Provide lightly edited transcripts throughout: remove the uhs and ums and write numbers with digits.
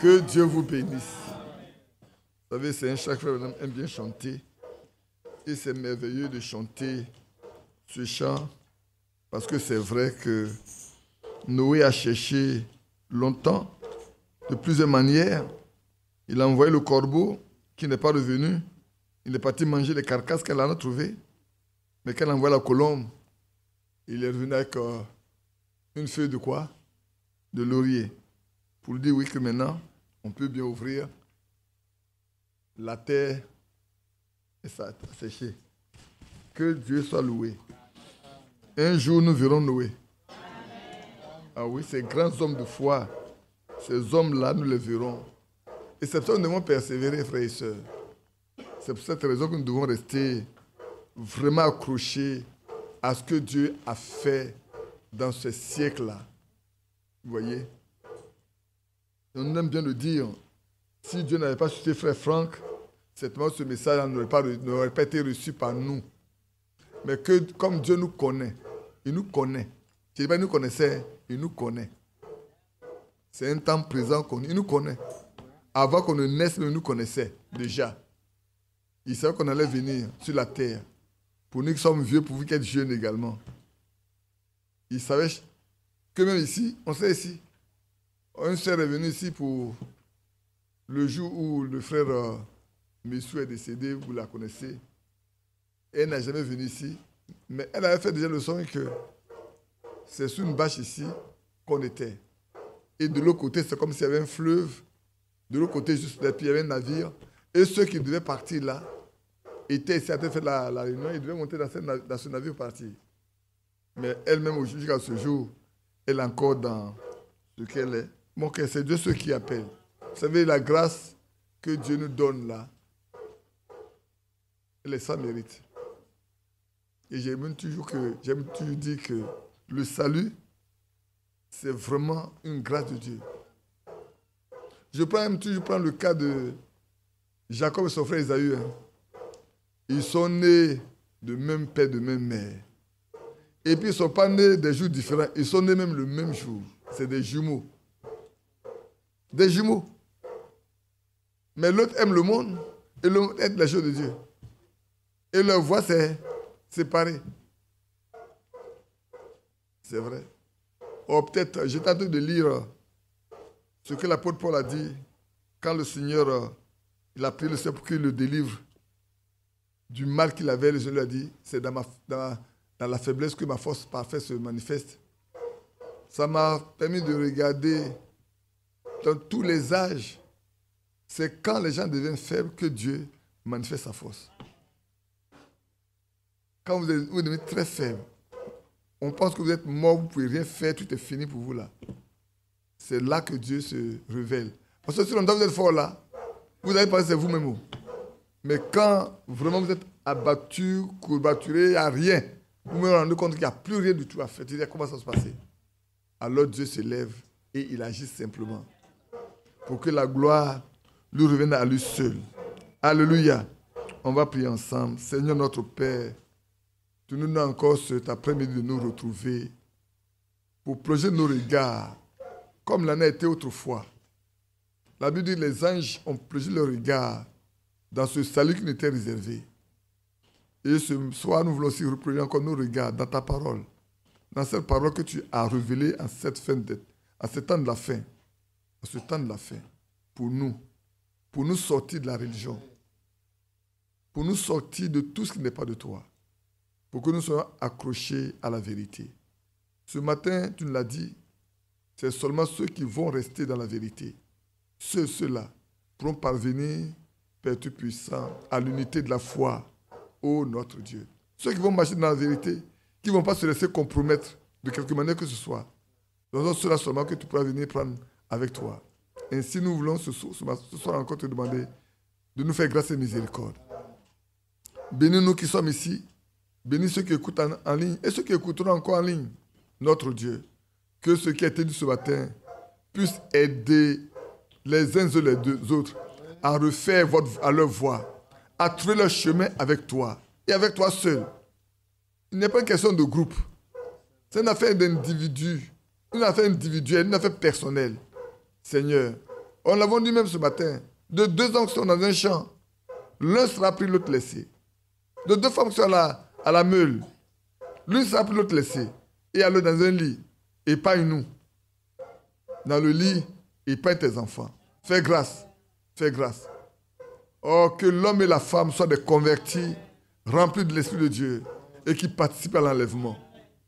Que Dieu vous bénisse. Vous savez, c'est un chaque frère aime bien chanter. Et c'est merveilleux de chanter ce chant parce que c'est vrai que Noé a cherché longtemps, de plusieurs manières. Il a envoyé le corbeau qui n'est pas revenu. Il est parti manger les carcasses qu'elle en a trouvées. Mais quand elle a envoyé la colombe, il est revenu avec une feuille de quoi? De laurier. Pour lui dire oui que maintenant, on peut bien ouvrir la terre et ça a séché. Que Dieu soit loué. Un jour, nous verrons Noé. Ah oui, ces grands hommes de foi, ces hommes-là, nous les verrons. Et c'est pour ça que nous devons persévérer, frères et sœurs. C'est pour cette raison que nous devons rester vraiment accrochés à ce que Dieu a fait dans ce siècle-là. Vous voyez? On aime bien le dire. Si Dieu n'avait pas suscité frère Franck, certainement ce message n'aurait pas été reçu par nous. Mais que, comme Dieu nous connaît, il nous connaît. Je ne dis pas qu'il nous connaissait, il nous connaît. C'est un temps présent qu'il nous connaît. Avant qu'on ne naisse, il nous connaissait déjà. Il savait qu'on allait venir sur la terre. Pour nous qui sommes vieux, pour vous qui êtes jeunes également. Il savait que même ici, on sait ici, une sœur est venue ici pour le jour où le frère Messou est décédé, vous la connaissez. Elle n'a jamais venu ici, mais elle avait fait déjà le son que c'est sur une bâche ici qu'on était. Et de l'autre côté, c'est comme s'il y avait un fleuve. De l'autre côté, juste là, puis il y avait un navire. Et ceux qui devaient partir là, étaient ici, avaient fait la réunion, ils devaient monter dans ce navire pour partir. Mais elle-même, jusqu'à ce jour, elle est encore dans ce qu'elle est. Mon cœur, c'est Dieu ceux qui appellent. Vous savez, la grâce que Dieu nous donne là, elle est sans mérite. Et j'aime toujours dire que le salut, c'est vraiment une grâce de Dieu. Je prends toujours le cas de Jacob et son frère Ésaü. Ils sont nés de même père, de même mère. Et puis ils ne sont pas nés des jours différents. Ils sont nés même le même jour. C'est des jumeaux. Des jumeaux. Mais l'autre aime le monde et l'autre aime les choses de Dieu. Et leur voix, c'est séparé. C'est vrai. Oh, peut-être, j'étais en train de lire ce que l'apôtre Paul a dit quand le Seigneur il a prié le Seigneur pour qu'il le délivre du mal qu'il avait. Le Seigneur lui a dit, c'est dans la faiblesse que ma force parfaite se manifeste. Ça m'a permis de regarder dans tous les âges. C'est quand les gens deviennent faibles que Dieu manifeste sa force. Quand vous devenez très faible, on pense que vous êtes mort, vous ne pouvez rien faire, tout est fini pour vous là. C'est là que Dieu se révèle. Parce que si longtemps vous êtes fort là, vous allez penser que c'est vous-même. Mais quand vraiment vous êtes abattu, courbaturé, il n'y a rien, vous vous rendez compte qu'il n'y a plus rien du tout à faire. Tu dis comment ça se passer? Alors Dieu se lève et il agit simplement pour que la gloire lui revienne à lui seul. Alléluia. On va prier ensemble. Seigneur notre Père, tu nous donnes encore cet après-midi de nous retrouver pour plonger nos regards comme l'en a été autrefois. La Bible dit que les anges ont plongé leur regard dans ce salut qui nous était réservé. Et ce soir, nous voulons aussi replonger encore nos regards dans ta parole. Dans cette parole que tu as révélée à ce temps de la fin. À ce temps de la fin. Pour nous sortir de la religion. Pour nous sortir de tout ce qui n'est pas de toi. Pour que nous soyons accrochés à la vérité. Ce matin, tu nous l'as dit, c'est seulement ceux qui vont rester dans la vérité. Ceux-là pourront parvenir, Père Tout-Puissant, à l'unité de la foi, ô notre Dieu. Ceux qui vont marcher dans la vérité, qui ne vont pas se laisser compromettre de quelque manière que ce soit. Donc, ceux-là seulement que tu pourras venir prendre avec toi. Ainsi, nous voulons ce soir encore te demander de nous faire grâce et miséricorde. Bénis nous qui sommes ici. Bénis ceux qui écoutent en ligne et ceux qui écouteront encore en ligne. Notre Dieu, que ce qui a été dit ce matin puisse aider les uns et les autres à refaire à leur voie, à trouver leur chemin avec toi et avec toi seul. Il n'est pas une question de groupe. C'est une affaire d'individu, une affaire individuelle, une affaire personnelle. Seigneur, On l'avons dit même ce matin. De deux hommes qui sont dans un champ, l'un sera pris, l'autre laissé. De deux femmes qui sont à la meule, l'une sera pris, l'autre laissé. Et alors dans un lit, épargne-nous. Dans le lit, épargne tes enfants. Fais grâce. Fais grâce. Oh, que l'homme et la femme soient des convertis, remplis de l'Esprit de Dieu et qui participent à l'enlèvement.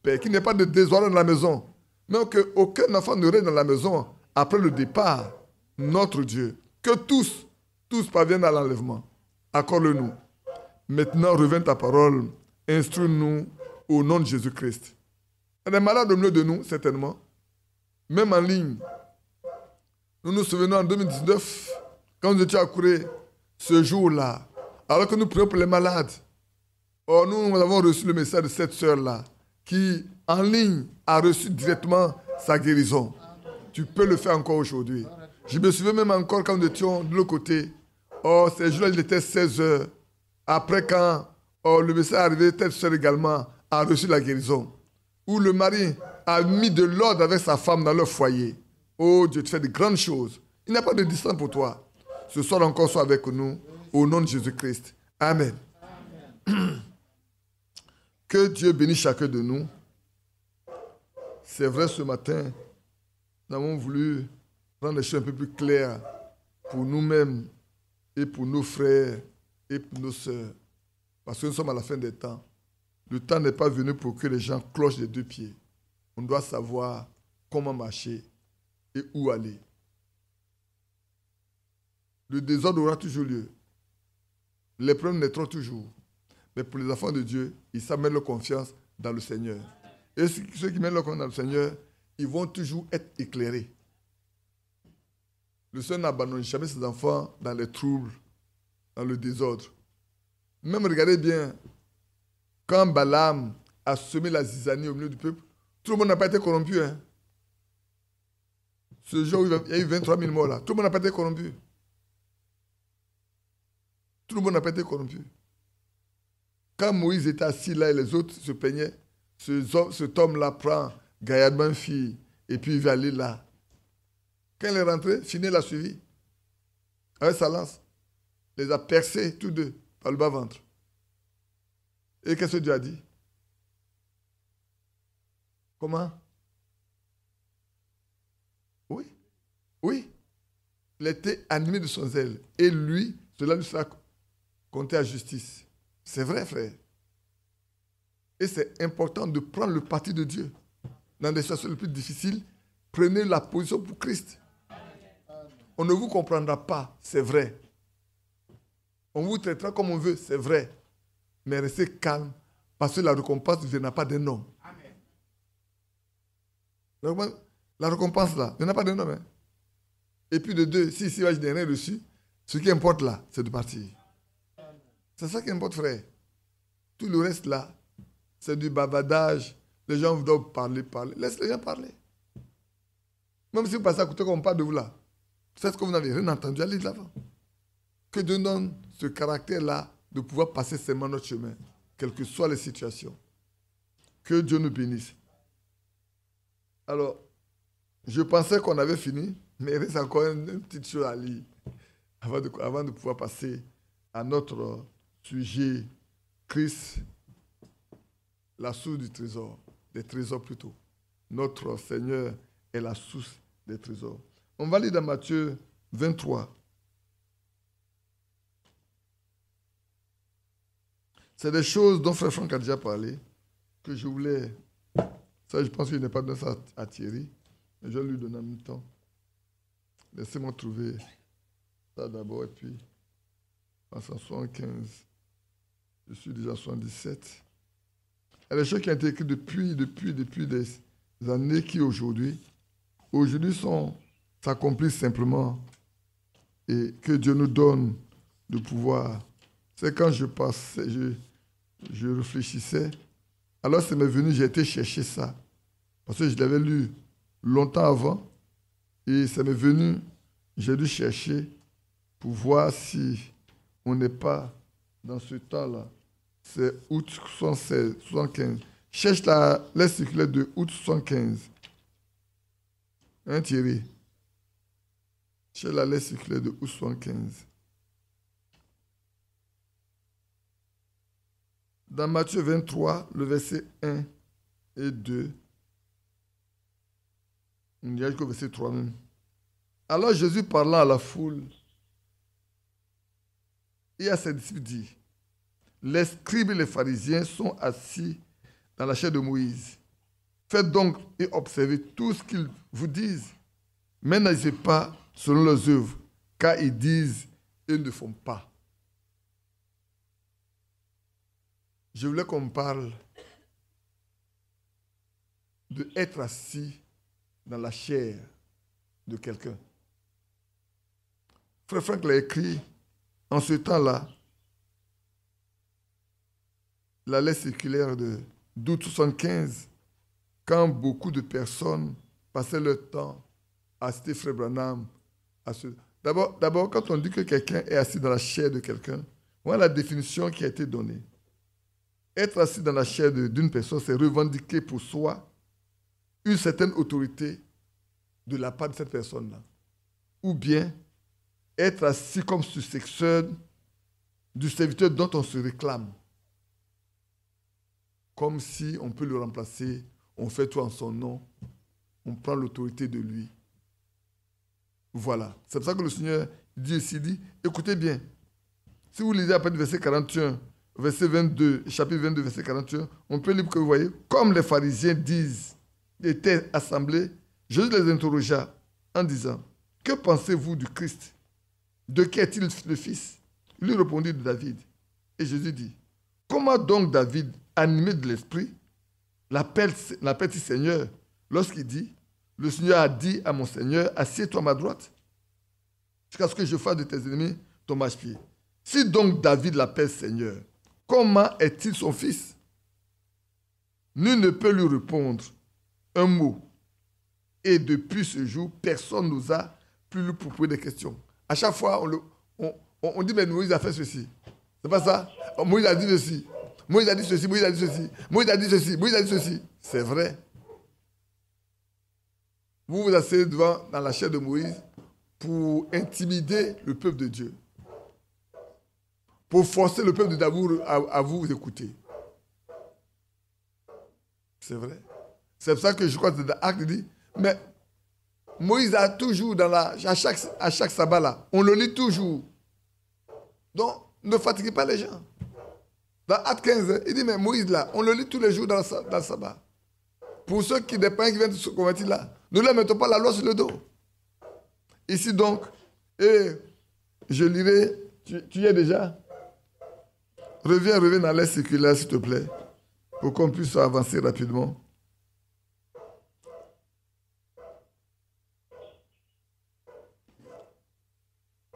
Père, qu'il n'y ait pas de désordre dans la maison. Même qu'aucun enfant ne reste dans la maison après le départ. Notre Dieu. Que tous parviennent à l'enlèvement. Accorde-le-nous. Maintenant, reviens ta parole. Instruis-nous au nom de Jésus-Christ. Il y a des malades au milieu de nous, certainement. Même en ligne. Nous nous souvenons en 2019, quand nous étions à Kouré, ce jour-là, alors que nous prions pour les malades. Or, nous avons reçu le message de cette sœur-là, qui, en ligne, a reçu directement sa guérison. Tu peux le faire encore aujourd'hui. Je me souviens même encore quand nous étions de l'autre côté. Oh, ces jours-là, il était 16 heures. Après, quand le message est arrivé, cette sœur également a reçu la guérison. Où le mari a mis de l'ordre avec sa femme dans leur foyer. Oh Dieu, tu fais de grandes choses. Il n'y a pas de distance pour toi. Ce soir encore, sois avec nous, au nom de Jésus-Christ. Amen. Amen. Que Dieu bénisse chacun de nous. C'est vrai, ce matin, nous avons voulu rendre les choses un peu plus claires pour nous-mêmes et pour nos frères et pour nos sœurs. Parce que nous sommes à la fin des temps. Le temps n'est pas venu pour que les gens clochent des deux pieds. On doit savoir comment marcher et où aller. Le désordre aura toujours lieu. Les problèmes naîtront toujours. Mais pour les enfants de Dieu, ils savent mettre leur confiance dans le Seigneur. Et ceux qui mettent leur confiance dans le Seigneur, ils vont toujours être éclairés. Le Seigneur n'abandonne jamais ses enfants dans les troubles, dans le désordre. Même regardez bien, quand Balaam a semé la zizanie au milieu du peuple, tout le monde n'a pas été corrompu. Hein? Ce jour où il y a eu 23 000 morts là, tout le monde n'a pas été corrompu. Tout le monde n'a pas été corrompu. Quand Moïse était assis là et les autres se plaignaient, cet homme-là prend gaillardement une fille et puis il va aller là. Quand il est rentré, Finé l'a suivi avec sa lance. Il les a percés tous deux par le bas-ventre. Et qu'est-ce que Dieu a dit? Comment? Oui. Oui. Il était animé de son zèle. Et lui, cela lui sera compté à justice. C'est vrai, frère. Et c'est important de prendre le parti de Dieu. Dans des situations les plus difficiles, prenez la position pour Christ. On ne vous comprendra pas, c'est vrai. On vous traitera comme on veut, c'est vrai. Mais restez calme, parce que la récompense ne viendra pas d'un homme. Amen. La récompense là, il n'y en a pas d'un homme. Hein? Et puis de deux, si je n'ai rien reçu, ce qui importe là, c'est de partir. C'est ça qui importe, frère. Tout le reste là, c'est du bavardage. Les gens doivent parler. Laisse les gens parler. Même si vous passez à côté comme on parle de vous là, c'est ce que vous n'avez rien entendu, allez de l'avant. Que Dieu donne ce caractère-là de pouvoir passer seulement notre chemin, quelles que soient les situations. Que Dieu nous bénisse. Alors, je pensais qu'on avait fini, mais il reste encore une petite chose à lire avant de pouvoir passer à notre sujet, Christ, la source du trésor, des trésors plutôt. Notre Seigneur est la source des trésors. On va lire dans Matthieu 23. C'est des choses dont Frère Franck a déjà parlé, que je voulais... Ça, je pense qu'il n'est pas donné ça à Thierry, mais je vais lui donner en même temps. Laissez-moi trouver ça d'abord, et puis, en 175, je suis déjà à 77. Il y a des choses qui ont été écrites depuis des années qui, aujourd'hui s'accomplissent simplement, et que Dieu nous donne de pouvoir. C'est quand je passais, je réfléchissais, alors ça m'est venu, j'ai été chercher ça. Parce que je l'avais lu longtemps avant. Et ça m'est venu, j'ai dû chercher pour voir si on n'est pas dans ce temps-là. C'est août 75. Cherche la circulaire de août 75. Hein, Thierry? Chez la lettre circulaire de août 75. Dans Matthieu 23, le verset 1 et 2, on dirait qu'au verset 3 même. Alors Jésus parlant à la foule et à ses disciples dit, les scribes et les pharisiens sont assis dans la chaire de Moïse. Faites donc et observez tout ce qu'ils vous disent, mais n'agissez pas selon leurs œuvres, car ils disent et ne font pas. Je voulais qu'on parle de être assis dans la chair de quelqu'un. Frère Franck l'a écrit en ce temps-là, la lettre circulaire d'août 75, quand beaucoup de personnes passaient leur temps à citer Frère Branham. D'abord, quand on dit que quelqu'un est assis dans la chair de quelqu'un, voilà la définition qui a été donnée. Être assis dans la chair d'une personne, c'est revendiquer pour soi une certaine autorité de la part de cette personne-là. Ou bien être assis comme successeur du serviteur dont on se réclame. Comme si on peut le remplacer, on fait tout en son nom, on prend l'autorité de lui. Voilà. C'est pour ça que le Seigneur dit ici, écoutez bien, si vous lisez après le verset 41, verset 22, chapitre 22, verset 41, on peut lire que vous voyez, comme les pharisiens étaient assemblés, Jésus les interrogea en disant, que pensez-vous du Christ? De qui est-il le fils? Il lui répondit de David. Et Jésus dit, comment donc David, animé de l'esprit, l'appelle-t-il Seigneur lorsqu'il dit, le Seigneur a dit à mon Seigneur, assieds-toi à ma droite, jusqu'à ce que je fasse de tes ennemis ton marchepied. Si donc David l'appelle Seigneur, comment est-il son fils? Nul ne peut lui répondre un mot. Et depuis ce jour, personne n'osa plus lui poser des questions. À chaque fois, on dit, mais Moïse a fait ceci. C'est pas ça? Moïse a dit ceci. Moïse a dit ceci, Moïse a dit ceci. Moïse a dit ceci, Moïse a dit ceci. C'est vrai. Vous vous asseyez dans la chair de Moïse pour intimider le peuple de Dieu. Pour forcer le peuple de Dabour à vous écouter. C'est vrai. C'est pour ça que je crois que dans Acte dit, mais Moïse a toujours à chaque sabbat là, on le lit toujours. Donc, ne fatiguez pas les gens. Dans Acte 15, il dit, mais Moïse là, on le lit tous les jours dans le sabbat. Pour ceux qui dépendent, qui viennent se convertir là, ne leur mettons pas la loi sur le dos. Ici donc, et je lirai, tu y es déjà? Reviens dans l'air circulaire s'il te plaît, pour qu'on puisse avancer rapidement.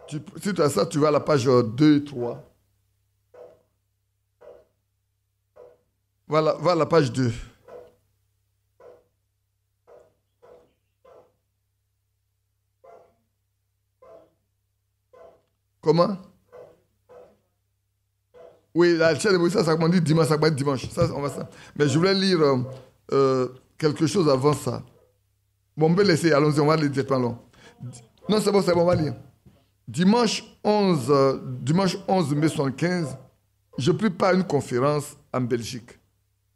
Si tu as ça, tu vas à la page 2 et 3. Va à la page 2. Comment? Oui, la chair de Moïse, ça dit dimanche, ça dimanche. Ça, on va ça. Mais je voulais lire quelque chose avant ça. Bon, on peut laisser, allons-y, on va lire directement long. Non, c'est bon, on va lire. Dimanche 11 mai 1975, je pris part à une conférence en Belgique.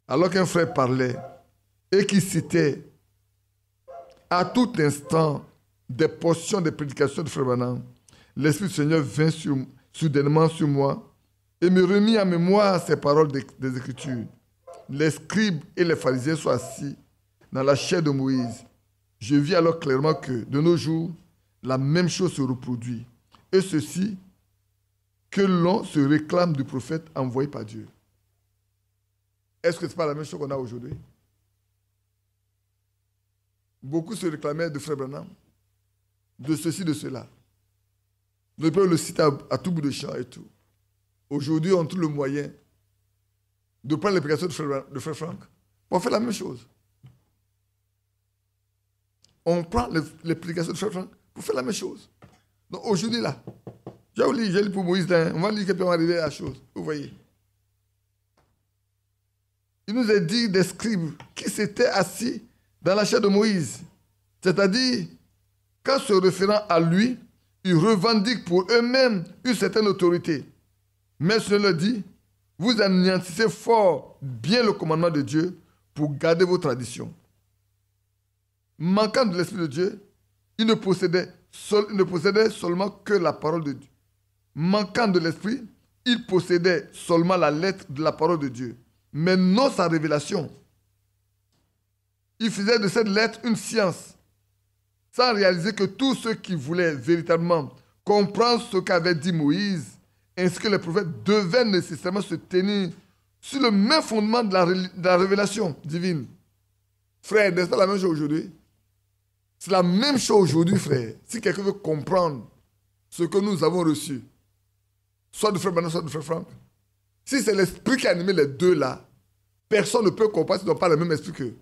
Alors qu'un frère parlait et qui citait à tout instant des portions des prédications de Frère Branham, l'Esprit du Seigneur vint soudainement sur moi et me remit en mémoire ces paroles des Écritures. Les scribes et les pharisiens sont assis dans la chair de Moïse. Je vis alors clairement que, de nos jours, la même chose se reproduit. Et ceci, que l'on se réclame du prophète envoyé par Dieu. Est-ce que ce n'est pas la même chose qu'on a aujourd'hui? Beaucoup se réclamaient de Frère Branham, de ceci, de cela. On peut le citer à tout bout de champ et tout. Aujourd'hui, on trouve le moyen de prendre les prédications de Frère Franck. On fait la même chose. On prend les prédications de Frère Franck pour faire la même chose. Donc aujourd'hui, là, j'ai lu pour Moïse, là, on va lire que peut arriver à la chose. Vous voyez. Il nous a dit des scribes qui s'étaient assis dans la chair de Moïse. C'est-à-dire, qu'en se référant à lui, Ils revendiquent pour eux-mêmes une certaine autorité. Mais ce leur dit, vous anéantissez fort bien le commandement de Dieu pour garder vos traditions. Manquant de l'Esprit de Dieu, ils ne possédaient seulement que la parole de Dieu. Manquant de l'Esprit, ils possédaient seulement la lettre de la parole de Dieu, mais non sa révélation. Ils faisaient de cette lettre une science, sans réaliser que tous ceux qui voulaient véritablement comprendre ce qu'avait dit Moïse, ainsi que les prophètes, devaient nécessairement se tenir sur le même fondement de la révélation divine. Frère, n'est-ce pas la même chose aujourd'hui? C'est la même chose aujourd'hui, frère. Si quelqu'un veut comprendre ce que nous avons reçu, soit de frère Bernard, soit de frère Franck, si c'est l'esprit qui a animé les deux là, personne ne peut comprendre s'ils n'ont pas le même esprit qu'eux.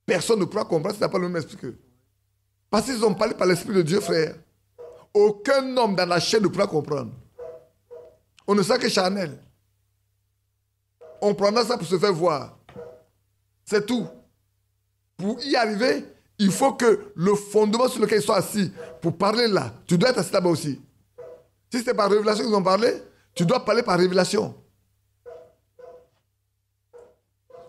Personne ne pourra comprendre s'ils n'ont pas le même esprit qu'eux. Parce qu'ils ont parlé par l'esprit de Dieu, frère. Aucun homme dans la chaîne ne pourra comprendre. On ne sait que charnel. On prendra ça pour se faire voir. C'est tout. Pour y arriver, il faut que le fondement sur lequel ils sont assis, pour parler là, tu dois être assis là-bas aussi. Si c'est par révélation qu'ils ont parlé, tu dois parler par révélation.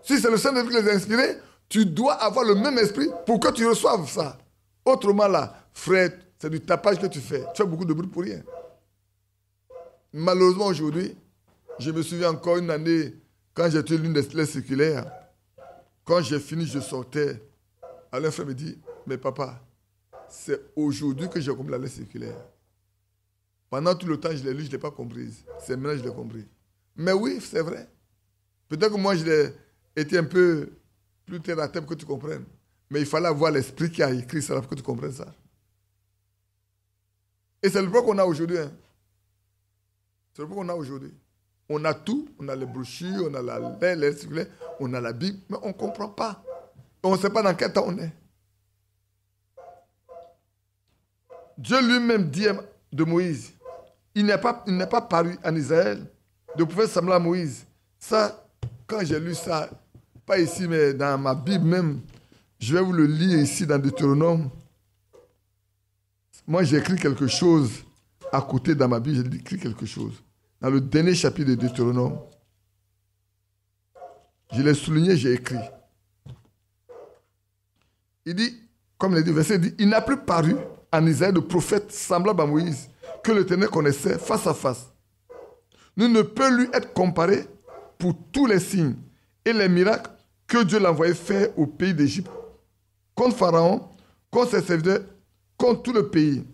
Si c'est le Saint-Esprit qui les a inspirés, tu dois avoir le même esprit pour que tu reçoives ça. Autrement là, frère, c'est du tapage que tu fais. Tu fais beaucoup de bruit pour rien. Malheureusement aujourd'hui, je me souviens encore une année, quand j'étais l'une des lettres circulaires, quand j'ai fini, je sortais. Alors un frère me dit, mais papa, c'est aujourd'hui que j'ai compris la lettre circulaire. Pendant tout le temps, je l'ai lu, je ne l'ai pas comprise. C'est maintenant que je l'ai compris. Mais oui, c'est vrai. Peut-être que moi, je l'ai été un peu plus terre à terre pour que tu comprennes. Mais il fallait avoir l'esprit qui a écrit ça pour que tu comprennes ça. Et c'est le problème qu'on a aujourd'hui. Hein. C'est le problème qu'on a aujourd'hui. On a tout, on a les brochures, on a la lettre circulaire, on a la Bible, mais on ne comprend pas. On ne sait pas dans quel temps on est. Dieu lui-même dit de Moïse, il n'est pas paru en Israël de pouvoir sembler à Moïse. Ça, quand j'ai lu ça, pas ici, mais dans ma Bible même, je vais vous le lire ici dans Deutéronome. Moi, j'ai écrit quelque chose à côté dans ma Bible, j'ai écrit quelque chose. Dans le dernier chapitre de Deutéronome, je l'ai souligné, j'ai écrit. Il dit, comme il dit, verset dit, il n'a plus paru en Israël de prophète semblable à Moïse, que l'Éternel connaissait face à face. Nous ne peut lui être comparé pour tous les signes et les miracles que Dieu l'envoyait faire au pays d'Égypte, contre Pharaon, contre ses serviteurs, contre tout le pays,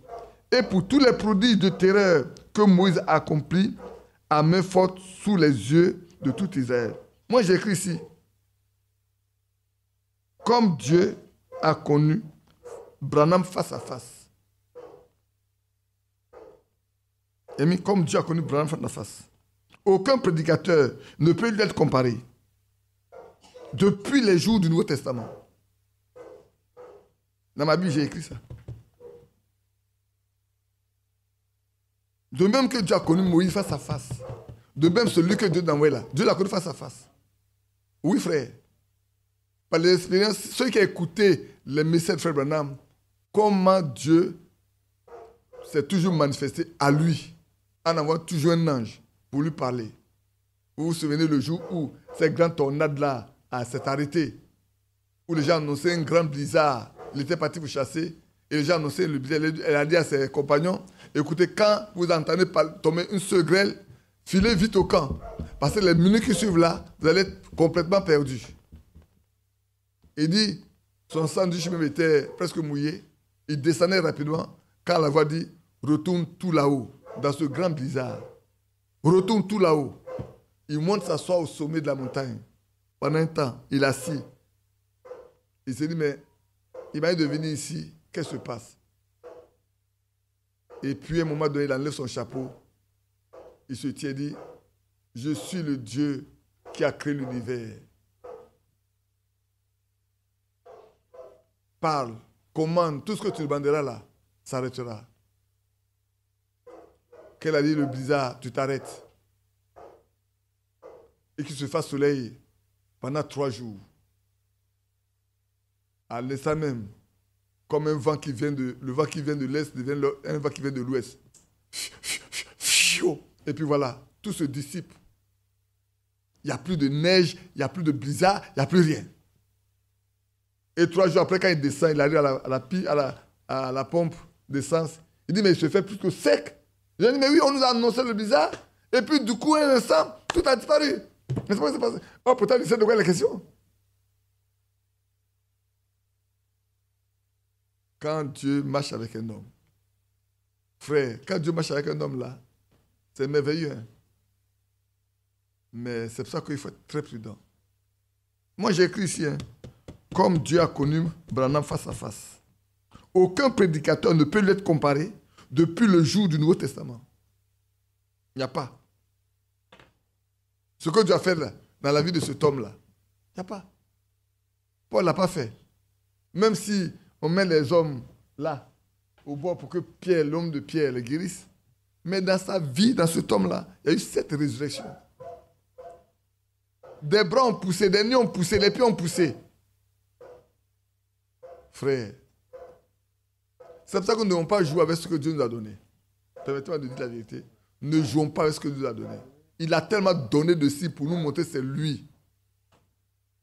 et pour tous les prodiges de terreur que Moïse a accomplis à main forte sous les yeux de tout Israël. Moi, j'écris ici, comme Dieu a connu Branham face à face. Et mis comme Dieu a connu Branham face à face. Aucun prédicateur ne peut lui être comparé. Depuis les jours du Nouveau Testament. Dans ma Bible, j'ai écrit ça. De même que Dieu a connu Moïse face à face. De même celui que Dieu a envoyé là. Dieu l'a connu face à face. Oui, frère. Par l'expérience, ceux qui ont écouté les messages de Frère Branham, comment Dieu s'est toujours manifesté à lui, en envoyant toujours un ange pour lui parler. Vous vous souvenez le jour où cette grande tornade-là s'est arrêtée, où les gens annonçaient un grand blizzard, il était parti pour chasser, et les gens annonçaient le blizzard, elle a dit à ses compagnons, écoutez, quand vous entendez tomber une seule grêle, filez vite au camp, parce que les minutes qui suivent là, vous allez être complètement perdus. Il dit, son sandwich même était presque mouillé, il descendait rapidement, quand la voix dit, retourne tout là-haut, dans ce grand blizzard. Retourne tout là-haut. Il monte s'asseoir au sommet de la montagne. Pendant un temps, il est assis. Il s'est dit, mais il m'a dit de venir ici, qu'est-ce qui se passe? Et puis, à un moment donné, il enlève son chapeau. Il se tient et dit, je suis le Dieu qui a créé l'univers. Parle, commande, tout ce que tu demanderas là, s'arrêtera. Qu'elle a dit le blizzard, tu t'arrêtes. Et qu'il se fasse soleil pendant 3 jours. À l'instant même, comme un vent qui vient de... Le vent qui vient de l'Est devient un vent qui vient de l'Ouest. Et puis voilà, tout se dissipe. Il n'y a plus de neige, il n'y a plus de blizzard, il n'y a plus rien. Et 3 jours après, quand il descend, il arrive à la pompe d'essence. Il dit, mais il se fait plus que sec. J'ai dit, mais oui, on nous a annoncé le blizzard. Et puis, du coup, un instant, tout a disparu. Mais c'est pas ce qui s'est passé. Oh, pourtant, il sait de quoi la question. Quand Dieu marche avec un homme, frère, quand Dieu marche avec un homme là, c'est merveilleux. Hein? Mais c'est pour ça qu'il faut être très prudent. Moi, j'ai écrit ici, hein, comme Dieu a connu Branham face à face. Aucun prédicateur ne peut lui être comparé depuis le jour du Nouveau Testament. Il n'y a pas. Ce que Dieu a fait là, dans la vie de cet homme-là, il n'y a pas. Paul ne l'a pas fait. Même si on met les hommes là, au bord pour que Pierre, l'homme de Pierre, les guérisse. Mais dans sa vie, dans cet homme-là, il y a eu cette résurrection. Des bras ont poussé, des nids ont poussé, les pieds ont poussé. Frère, c'est pour ça que nous ne devons pas jouer avec ce que Dieu nous a donné. Permettez-moi de dire la vérité. Ne jouons pas avec ce que Dieu nous a donné. Il a tellement donné de si pour nous montrer que c'est lui.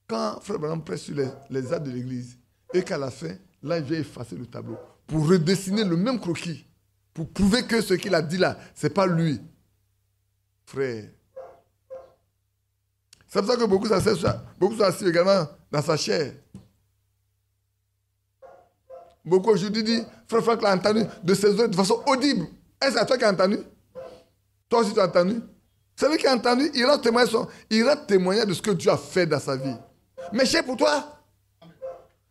Quand Frère Branham prêche sur les actes de l'Église, et qu'à la fin, là, il vient effacer le tableau pour redessiner le même croquis, pour prouver que ce qu'il a dit là, ce n'est pas lui. Frère, c'est pour ça que beaucoup sont assis également dans sa chair. Beaucoup aujourd'hui disent, Frère Franck l'a entendu de ses oreilles de façon audible. Est-ce à toi qui as entendu? Toi aussi tu as entendu? Celui qui a entendu, il rend témoignage de ce que Dieu a fait dans sa vie. Mais c'est pour toi.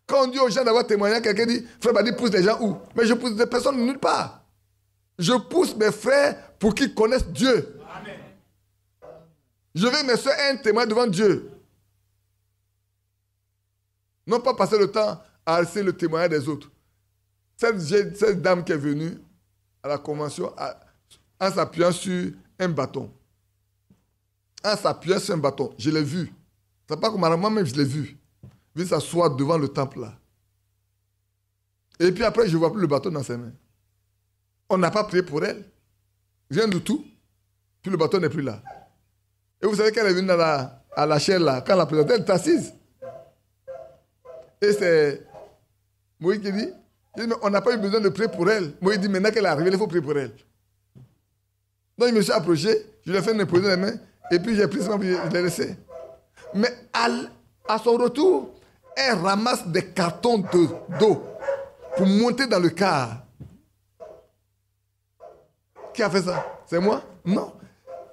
Quand on dit aux gens d'avoir témoigné, quelqu'un dit, Frère Badi pousse les gens où? Mais je pousse des personnes nulle part. Je pousse mes frères pour qu'ils connaissent Dieu. Amen. Je vais me faire un témoin devant Dieu. Non pas passer le temps à essayer le témoignage des autres. Cette dame qui est venue à la convention en s'appuyant sur un bâton. En s'appuyant sur un bâton. Je l'ai vu. C'est pas comme moi-même, je l'ai vu. Il s'asseoir devant le temple là. Et puis après, je ne vois plus le bâton dans ses mains. On n'a pas prié pour elle. Rien du tout. Puis le bâton n'est plus là. Et vous savez qu'elle est venue à la chaire là. Quand elle a présenté, elle est assise. Et c'est Moïse qui dit, mais on n'a pas eu besoin de prier pour elle. Moïse dit, maintenant qu'elle est arrivée, il faut prier pour elle. Donc je me suis approché, je lui ai fait me poser les mains, et puis j'ai pris ce moment, je l'ai laissé. Mais à son retour, elle ramasse des cartons d'eau pour monter dans le car. Qui a fait ça? C'est moi? Non.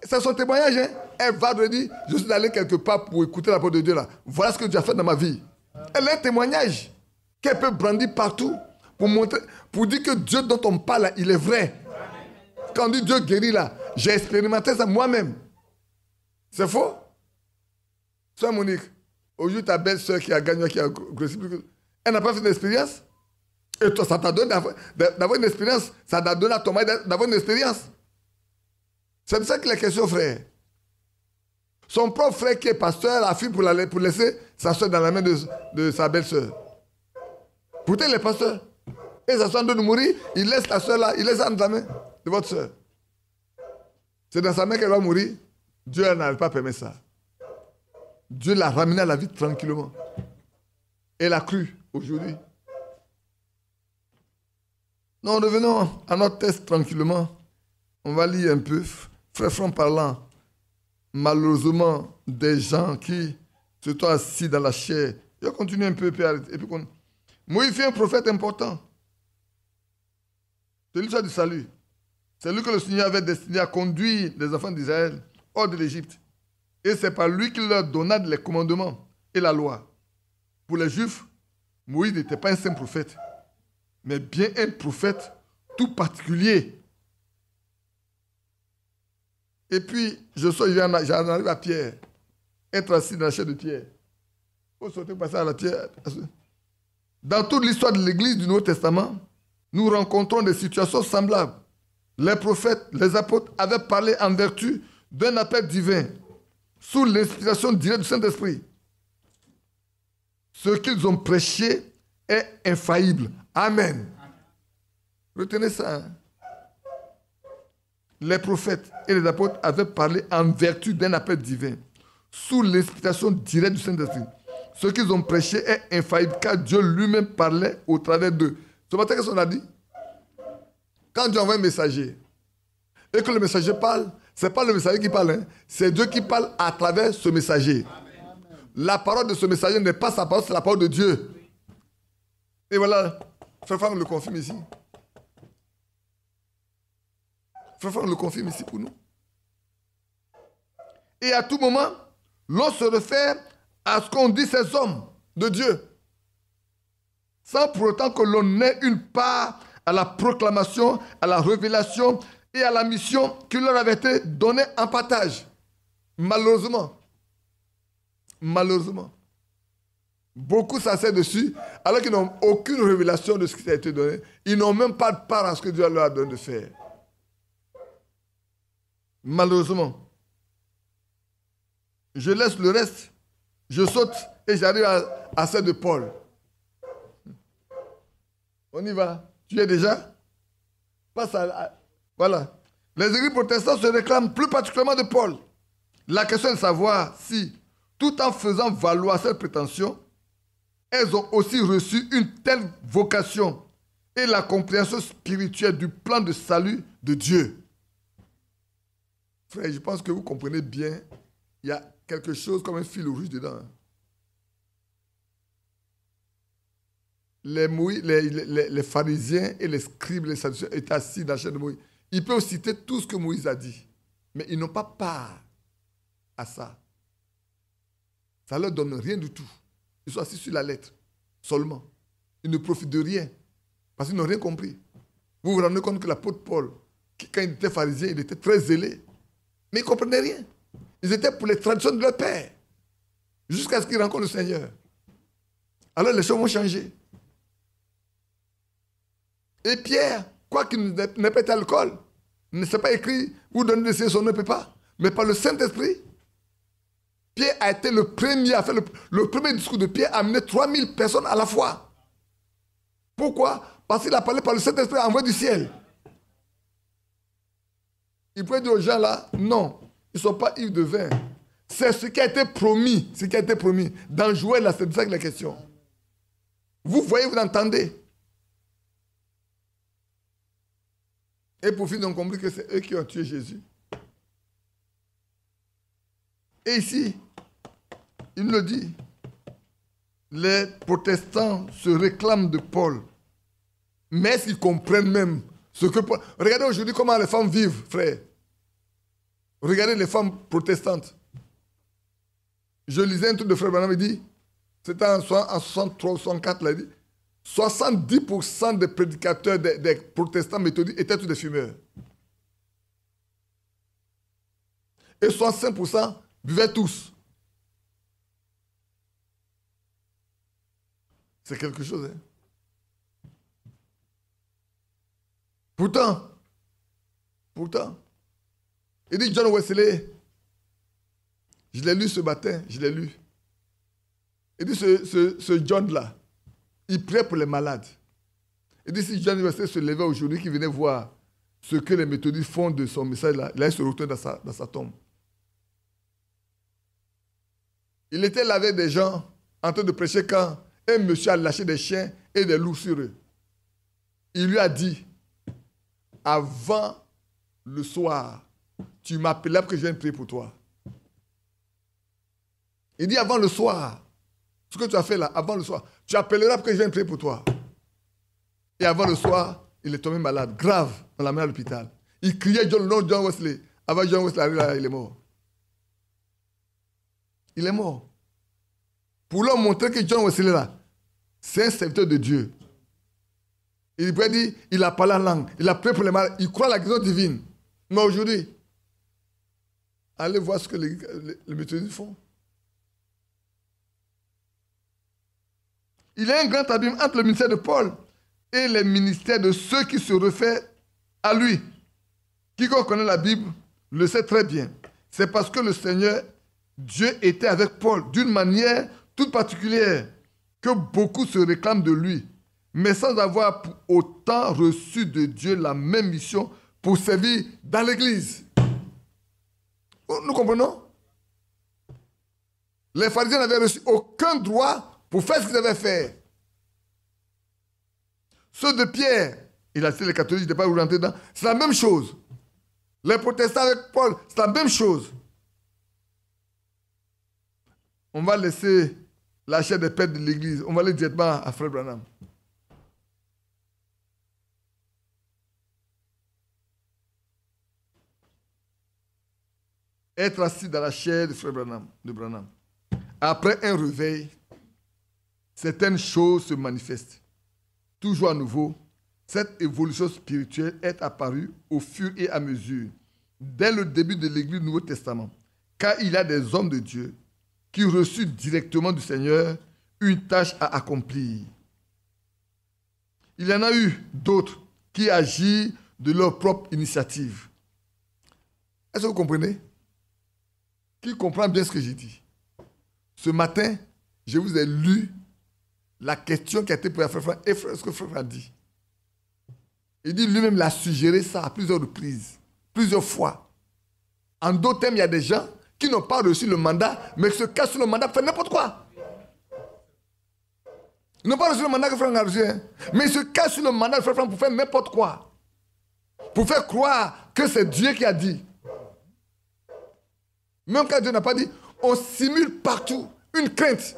C'est son témoignage. Hein? Elle va lui dire, je suis allé quelque part pour écouter la parole de Dieu là. Voilà ce que Dieu a fait dans ma vie. Elle a un témoignage qu'elle peut brandir partout pour montrer, pour dire que Dieu dont on parle là, il est vrai. Quand on dit Dieu guérit là, j'ai expérimenté ça moi-même. C'est faux? Soeur Monique, aujourd'hui ta belle-sœur qui a gagné, qui a grossi plus que... Elle n'a pas fait d'expérience? Et toi, ça t'a donné d'avoir une expérience. Ça t'a donné à ton mari d'avoir une expérience. C'est de ça qu'il est question, frère. Son propre frère qui est pasteur a fui pour laisser sa soeur dans la main de sa belle-sœur. Pourtant, il est pasteur. Et sa soeur doit mourir, il laisse la soeur là, il laisse dans la main de votre soeur. C'est dans sa main qu'elle va mourir. Dieu n'avait pas permis ça. Dieu l'a ramenée à la vie tranquillement. Elle a cru aujourd'hui. Non, revenons à notre texte tranquillement. On va lire un peu. Frère Franck parlant, malheureusement, des gens qui se sont assis dans la chair. Je vais continuer un peu. Et puis Moïse fait un prophète important. C'est l'histoire du salut. C'est lui que le Seigneur avait destiné à conduire les enfants d'Israël hors de l'Égypte. Et c'est par lui qu'il leur donna les commandements et la loi. Pour les Juifs, Moïse n'était pas un simple prophète, mais bien un prophète tout particulier. Et puis, j'en arrive à Pierre, être assis dans la chair de Pierre. Il faut sauter, passer à la pierre. Dans toute l'histoire de l'Église du Nouveau Testament, nous rencontrons des situations semblables. Les prophètes, les apôtres avaient parlé en vertu d'un appel divin, sous l'inspiration directe du Saint-Esprit. Ce qu'ils ont prêché est infaillible. Amen. Retenez ça. Hein? Les prophètes et les apôtres avaient parlé en vertu d'un appel divin, sous l'inspiration directe du Saint-Esprit. Ce qu'ils ont prêché est infaillible, car Dieu lui-même parlait au travers d'eux. Ce matin, qu'est-ce qu'on a dit? Quand Dieu envoie un messager, et que le messager parle, ce n'est pas le messager qui parle, hein, c'est Dieu qui parle à travers ce messager. La parole de ce messager n'est pas sa parole, c'est la parole de Dieu. Et voilà, Frère Franck le confirme ici. Frère Franck le confirme ici pour nous. Et à tout moment, l'on se réfère à ce qu'ont dit ces hommes de Dieu, sans pour autant que l'on ait une part à la proclamation, à la révélation et à la mission qui leur avait été donnée en partage. Malheureusement, beaucoup s'asseyent dessus alors qu'ils n'ont aucune révélation de ce qui a été donné. Ils n'ont même pas de part à ce que Dieu leur a donné de faire. Malheureusement. Je laisse le reste, je saute et j'arrive à celle de Paul. On y va. Tu es déjà? Passe voilà. Les églises protestantes se réclament plus particulièrement de Paul. La question est de savoir si, tout en faisant valoir cette prétention, elles ont aussi reçu une telle vocation et la compréhension spirituelle du plan de salut de Dieu. Frère, je pense que vous comprenez bien, il y a quelque chose comme un fil rouge dedans. Les pharisiens et les scribes, les sadducéens étaient assis dans la chaîne de Moïse. Ils peuvent citer tout ce que Moïse a dit, mais ils n'ont pas part à ça. Ça ne leur donne rien du tout. Ils sont assis sur la lettre seulement. Ils ne profitent de rien parce qu'ils n'ont rien compris. Vous vous rendez compte que l'apôtre Paul, quand il était pharisien, il était très zélé, mais ils ne comprenaient rien. Ils étaient pour les traditions de leur père jusqu'à ce qu'ils rencontrent le Seigneur. Alors les choses vont changer. Et Pierre, quoi qu'il n'ait pas été à l'école, ne s'est pas écrit ou donner son nom, ne peut pas. Mais par le Saint-Esprit, Pierre a été le premier à faire le premier discours de Pierre a amené 3000 personnes à la fois. Pourquoi? Parce qu'il a parlé par le Saint-Esprit envoyé du ciel. Il pouvait dire aux gens là, non, ils ne sont pas ivres de vin. C'est ce qui a été promis, Dans Joël, là, c'est de ça que la question. Vous voyez, vous entendez. Et pour finir, on comprend que c'est eux qui ont tué Jésus. Et ici, il nous le dit, les protestants se réclament de Paul. Mais est-ce qu'ils comprennent même ce que Paul... Regardez aujourd'hui comment les femmes vivent, frère. Regardez les femmes protestantes. Je lisais un truc de frère Branham, il dit, c'était en 63 ou 64, là, il dit, 70% des prédicateurs des protestants méthodistes étaient tous des fumeurs. Et 65% buvaient tous. C'est quelque chose, hein? Pourtant, il dit John Wesley, je l'ai lu ce matin, Il dit ce John-là, il priait pour les malades. Il dit si John Wesley se levait aujourd'hui, qu'il venait voir ce que les méthodistes font de son message-là, il allait se retourner dans sa tombe. Il était là avec des gens en train de prêcher quand un monsieur a lâché des chiens et des loups sur eux. Il lui a dit, avant le soir, tu m'appelais pour que je vienne prier pour toi. Il dit avant le soir, ce que tu as fait là, avant le soir, tu appelleras pour que je vienne prier pour toi. Et avant le soir, il est tombé malade, grave, on l'a mis à l'hôpital. Il criait John Wesley. Avant John Wesley arrive là, il est mort. Il est mort. Pour leur montrer que John Wesley là, c'est un serviteur de Dieu. Il peut dire, il a parlé la langue, il a prié pour les malades, il croit à la guérison divine. Mais aujourd'hui, allez voir ce que les méthodistes font. Il y a un grand abîme entre le ministère de Paul et les ministères de ceux qui se réfèrent à lui. Quiconque connaît la Bible le sait très bien. C'est parce que le Seigneur, Dieu était avec Paul d'une manière toute particulière que beaucoup se réclament de lui, mais sans avoir autant reçu de Dieu la même mission pour servir dans l'Église. Nous comprenons? Les pharisiens n'avaient reçu aucun droit pour faire ce qu'ils avaient fait. Ceux de Pierre, il a cité les catholiques, je n'ai pas voulu rentrer dedans, c'est la même chose. Les protestants avec Paul, c'est la même chose. On va laisser la chair des pères de l'Église, on va aller directement à Frère Branham. Être assis dans la chair de Frère Branham. Après un réveil, certaines choses se manifestent. Toujours à nouveau, cette évolution spirituelle est apparue au fur et à mesure, dès le début de l'Église du Nouveau Testament, car il y a des hommes de Dieu qui reçurent directement du Seigneur une tâche à accomplir. Il y en a eu d'autres qui agissent de leur propre initiative. Est-ce que vous comprenez? Qui comprend bien ce que j'ai dit? Ce matin, je vous ai lu la question qui a été posée à Frère Franck et ce que Frère Franck a dit. Il dit lui-même, il a suggéré ça à plusieurs reprises, plusieurs fois. En d'autres termes, il y a des gens qui n'ont pas reçu le mandat, mais qui se cachent sur le mandat pour faire n'importe quoi. Ils n'ont pas reçu le mandat que Frère Franck a reçu, hein, mais ils se cachent sur le mandat de Frère Franck pour faire n'importe quoi. Pour faire croire que c'est Dieu qui a dit. Même quand Dieu n'a pas dit, on simule partout une crainte.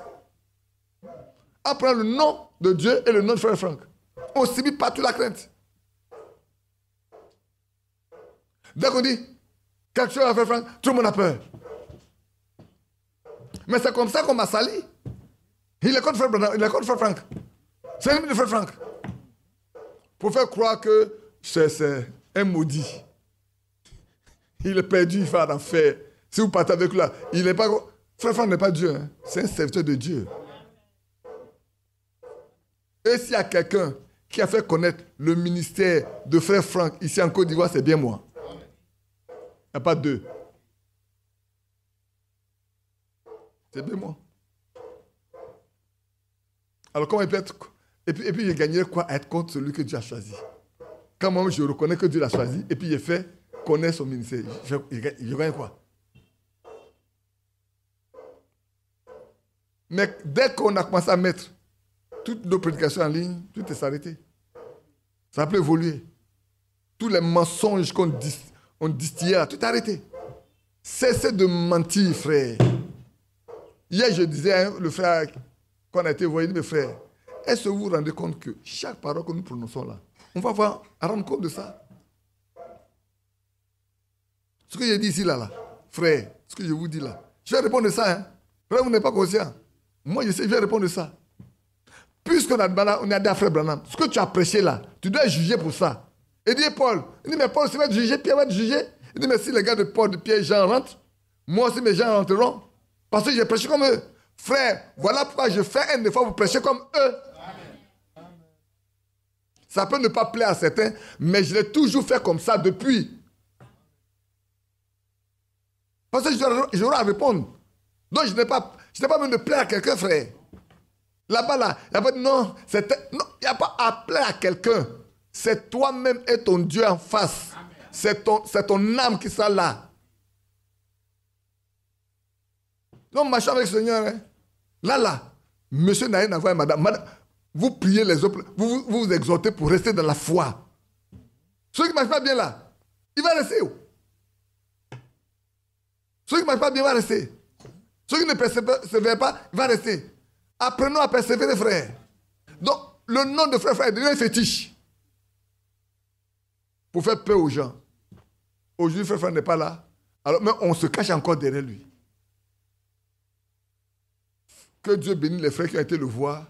On prend le nom de Dieu et le nom de Frère Franck. On simule partout la crainte. Dès qu'on dit quelque chose à Frère Franck, tout le monde a peur. Mais c'est comme ça qu'on m'a sali. Il est contre Frère Branham, il est contre Frère Franck. C'est l'ennemi de Frère Franck. Pour faire croire que c'est un maudit. Il est perdu, il va en enfer. Si vous partez avec lui là, il n'est pas... Frère Franck n'est pas Dieu, hein. C'est un serviteur de Dieu. Et s'il y a quelqu'un qui a fait connaître le ministère de Frère Franck ici en Côte d'Ivoire, c'est bien moi. Il n'y a pas deux. C'est bien moi. Alors comment il peut être... Et puis je gagnerais quoi à être contre celui que Dieu a choisi? Quand moi je reconnais que Dieu l'a choisi, et puis je fais connaître son ministère, je gagne quoi? Mais dès qu'on a commencé à mettre toutes nos prédications en ligne, tout est arrêté. Ça peut évoluer. Tous les mensonges qu'on distillait là, tout est arrêté. Cessez de mentir, frère. Hier, je disais à le frère qu'on a été envoyé, mes frères, est-ce que vous vous rendez compte que chaque parole que nous prononçons là, on va voir, à rendre compte de ça? Ce que j'ai dit ici, là, frère, ce que je vous dis là, je vais répondre de ça, hein. Frère, vous n'êtes pas conscient. Moi, je sais, je vais répondre de ça. Puisqu'on a dit à Frère Branham, ce que tu as prêché là, tu dois juger pour ça. Il dit, Paul, il dit, mais Paul, c'est va être jugé, Pierre va être jugé. Il dit, mais si les gars de Paul, de Pierre et Jean rentrent, moi aussi mes gens rentreront. Parce que j'ai prêché comme eux. Frère, voilà pourquoi je fais un effort pour prêcher comme eux. Amen. Ça peut ne pas plaire à certains, mais je l'ai toujours fait comme ça depuis. Parce que j'aurai à répondre. Donc je n'ai pas besoin de plaire à quelqu'un, frère. Là-bas, là, il n'y a pas de non, il n'y a pas à plaire à quelqu'un. C'est toi-même et ton Dieu en face. C'est ton âme qui sera là. Donc, marchons avec le Seigneur. Hein. Là, monsieur n'a rien à voir avec madame. Vous priez les autres, vous exhortez pour rester dans la foi. Ceux qui ne marchent pas bien là, il va rester où? Ceux qui ne marchent pas bien, il va rester. Ceux qui ne persévèrent pas, il va rester. Apprenons à persévérer, frère. Donc, le nom de frère devient un fétiche. Pour faire peur aux gens. Aujourd'hui, frère n'est pas là. Alors, mais on se cache encore derrière lui. Que Dieu bénisse les frères qui ont été le voir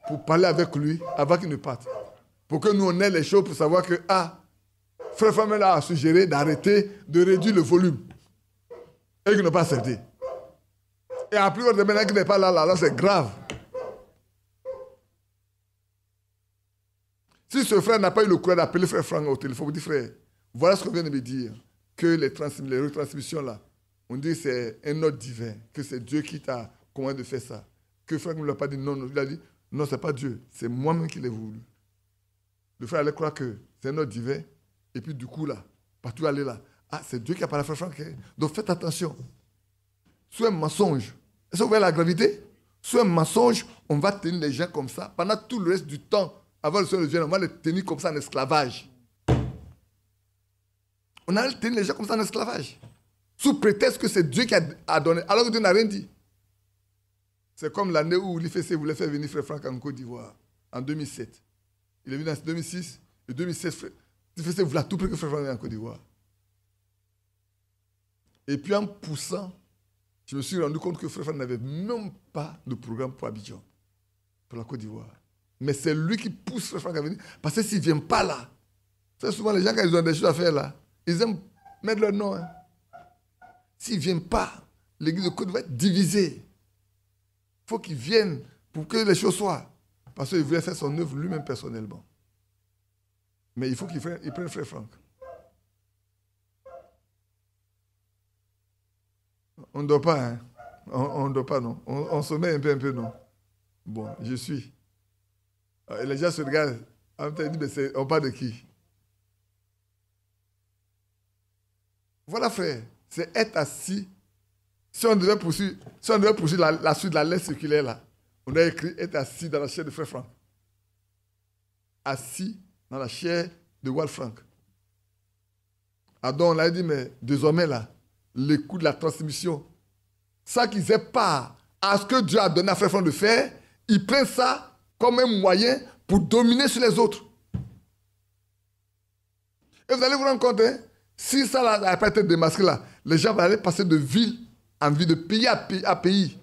pour parler avec lui avant qu'il ne parte. Pour que nous, on ait les choses pour savoir que, frère Famel a suggéré d'arrêter, de réduire le volume. Et qu'il n'a pas accepté. Et en plus, de maintenant qu'il n'est pas là, c'est grave. Si ce frère n'a pas eu le courage d'appeler frère Franck au téléphone, vous dites, frère, voilà ce qu'on vient de me dire, que les retransmissions là, on dit que c'est un ordre divin, que c'est Dieu qui t'a commandé de faire ça. que frère ne lui a pas dit non, non. Il a dit, non, ce n'est pas Dieu, c'est moi-même qui l'ai voulu. Le frère allait croire que c'est un ordre divin, et puis du coup, là, partout aller là, ah, c'est Dieu qui a parlé à frère Franck. Donc faites attention. Sous un mensonge, est-ce que vous voyez la gravité? Sous un mensonge, on va tenir les gens comme ça, pendant tout le reste du temps, avant le Seigneur de Dieu, on va les tenir comme ça en esclavage. On a tenir les gens comme ça en esclavage. Sous prétexte que c'est Dieu qui a donné, alors que Dieu n'a rien dit. C'est comme l'année où l'IFC voulait faire venir frère Franck en Côte d'Ivoire, en 2007. Il est venu en 2006, et 2016, l'IFC voulait à tout prix que frère Franck vienne en Côte d'Ivoire. Et puis en poussant, je me suis rendu compte que frère Franck n'avait même pas de programme pour Abidjan, pour la Côte d'Ivoire. Mais c'est lui qui pousse frère Franck à venir, parce que s'il ne vient pas là, c'est souvent les gens quand ils ont des choses à faire là, ils aiment mettre leur nom. Hein. S'ils ne viennent pas, l'église de Côte va être divisée. Il faut qu'ils viennent pour que les choses soient. Parce qu'il voulait faire son œuvre lui-même personnellement. Mais il faut qu'il prenne frère Franck. On ne dort pas, hein. On ne dort pas, non. On se met un peu, non. Bon, je suis. Et les gens se regardent. En même temps, ils disent, mais on parle de qui? Voilà, frère. C'est être assis. Si on devait poursuivre, la suite de la lettre circulaire, là, on a écrit être assis dans la chair de frère Franck. Assis dans la chair de Wal Franck. Ah donc, on a dit, mais désormais, là, le coup de la transmission, ça qu'ils aient pas à ce que Dieu a donné à frère Franck de faire, ils prennent ça comme un moyen pour dominer sur les autres. Et vous allez vous rendre compte, hein, si ça n'a pas été démasqué là, les gens vont aller passer de ville en ville, de pays à pays.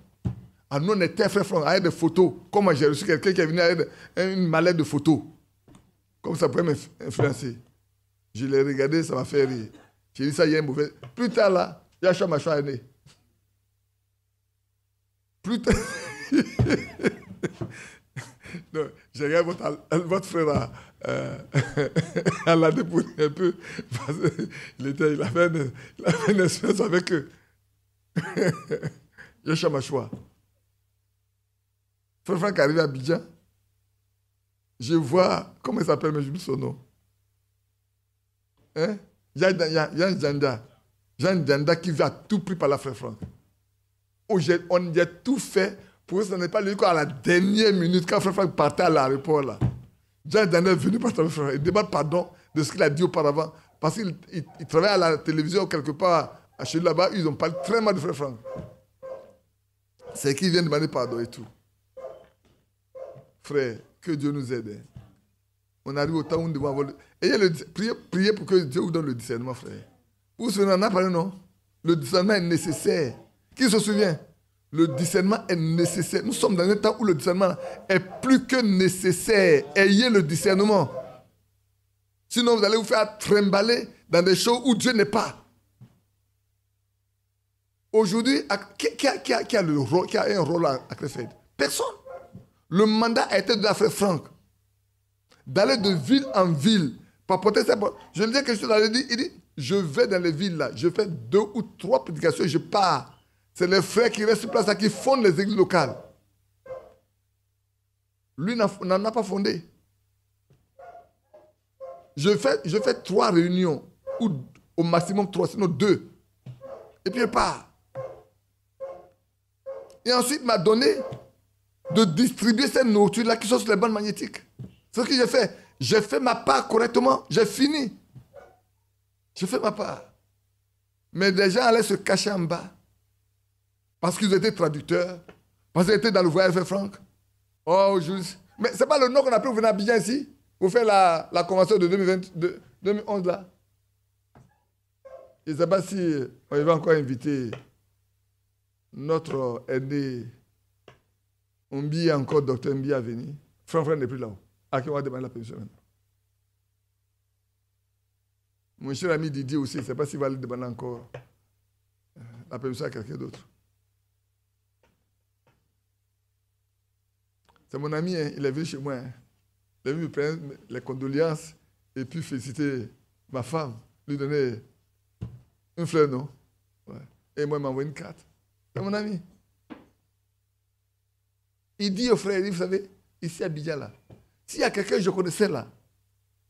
Ah, nous, on était frère Franck, avec des photos. Comme moi, j'ai reçu quelqu'un qui est venu avec une mallette de photos. Comme ça pourrait m'influencer. Je l'ai regardé, ça m'a fait rire. J'ai dit ça, il y a un mauvais. Plus tard, là, il y a Chamachoua né. Plus tard. Non, j'ai regardé votre frère à la dépouille un peu. Il avait une espèce avec eux. Yosha Machoua. Frère Franck arrive à Abidjan. Je vois, comment il s'appelle, mais je oublie son nom. Hein? Jean Djanda. Jean Djanda qui vit à tout prix par la frère Franck. On y a tout fait pour que ce n'est pas lui qu'à la dernière minute, quand frère Franck partait à l'aéroport là. Jean Djanda est venu par frère Franck. Il demande pardon de ce qu'il a dit auparavant. Parce qu'il travaille à la télévision quelque part, chez lui là-bas, ils ont parlé très mal de frère Franck. C'est qu'il vient demander pardon et tout. Frère, que Dieu nous aide. On arrive au temps où nous devons avoir... Priez pour que Dieu vous donne le discernement, frère. Vous vous souvenez, on en a parlé, non? Le discernement est nécessaire. Qui se souvient? Le discernement est nécessaire. Nous sommes dans un temps où le discernement est plus que nécessaire. Ayez le discernement. Sinon, vous allez vous faire trimballer dans des choses où Dieu n'est pas. Aujourd'hui, qui a un rôle à Krefeld? Personne. Le mandat a été de la frère Franck. D'aller de ville en ville. Pour porter ça. Je lui dis quelque chose, il dit, je vais dans les villes là, je fais 2 ou 3 prédications, je pars. C'est les frères qui restent sur place là, qui fondent les églises locales. Lui n'en a pas fondé. Je fais 3 réunions, ou au maximum 3, sinon 2. Et puis je pars. Et ensuite, il m'a donné de distribuer ces nourritures-là qui sont sur les bandes magnétiques. C'est ce que j'ai fait. J'ai fait ma part correctement. J'ai fini. J'ai fait ma part. Mais des gens allaient se cacher en bas. Parce qu'ils étaient traducteurs. Parce qu'ils étaient dans le voyage de Franck. Oh, juste. Mais ce n'est pas le nom qu'on a pris pour venir à Abidjan ici. Pour faire la convention de 2011 là. Je ne sais pas si on va encore inviter notre aîné Mbi, encore docteur Mbi à venir. Franck n'est plus là-haut. À qui on va demander la permission maintenant. Mon cher ami Didier aussi, je ne sais pas s'il va le demander encore la permission à quelqu'un d'autre. C'est mon ami, hein, il est venu chez moi. Hein. Il est venu me prendre les condoléances et puis féliciter ma femme, lui donner une fleur, non? Ouais. Et moi, il m'a envoyé une carte. C'est mon ami. Il dit au frère, il dit, vous savez, ici à Abidjan, là, s'il y a quelqu'un que je connaissais là,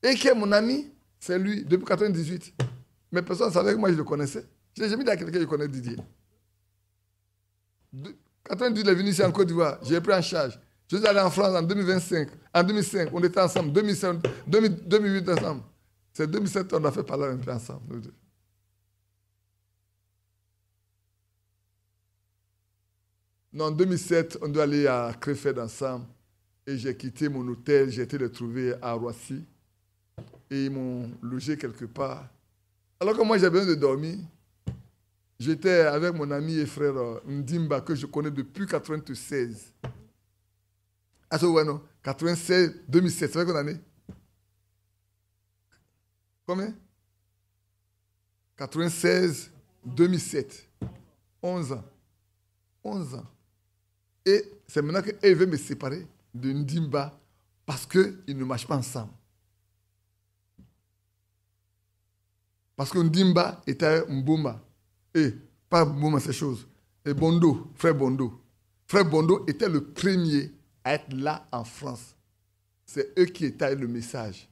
et qui est mon ami, c'est lui, depuis 98. Mais personne ne savait que moi je le connaissais. Je n'ai jamais dit à quelqu'un que je connais Didier. 98, il est venu ici en Côte d'Ivoire, j'ai pris en charge. Je suis allé en France en 2025. En 2005, on était ensemble. 2005, 2008 ensemble. C'est 2007 qu'on a fait parler un peu ensemble, nous deux. Non, en 2007, on doit aller à Krefeld ensemble. Et j'ai quitté mon hôtel, j'ai été le trouver à Roissy. Et ils m'ont logé quelque part. Alors que moi, j'avais besoin de dormir. J'étais avec mon ami et frère Ndimba, que je connais depuis 1996. Ah, c'est ouais, non? 96, 2007, c'est vrai qu'on année? Combien? 96, 2007. 11 ans. 11 ans. Et c'est maintenant qu'elle veut me séparer de Ndimba parce qu'ils ne marchent pas ensemble. Parce que Ndimba était Mboma. Et pas Mboma, ces choses. Et Bondo, frère Bondo. Frère Bondo était le premier à être là en France. C'est eux qui étaient le message.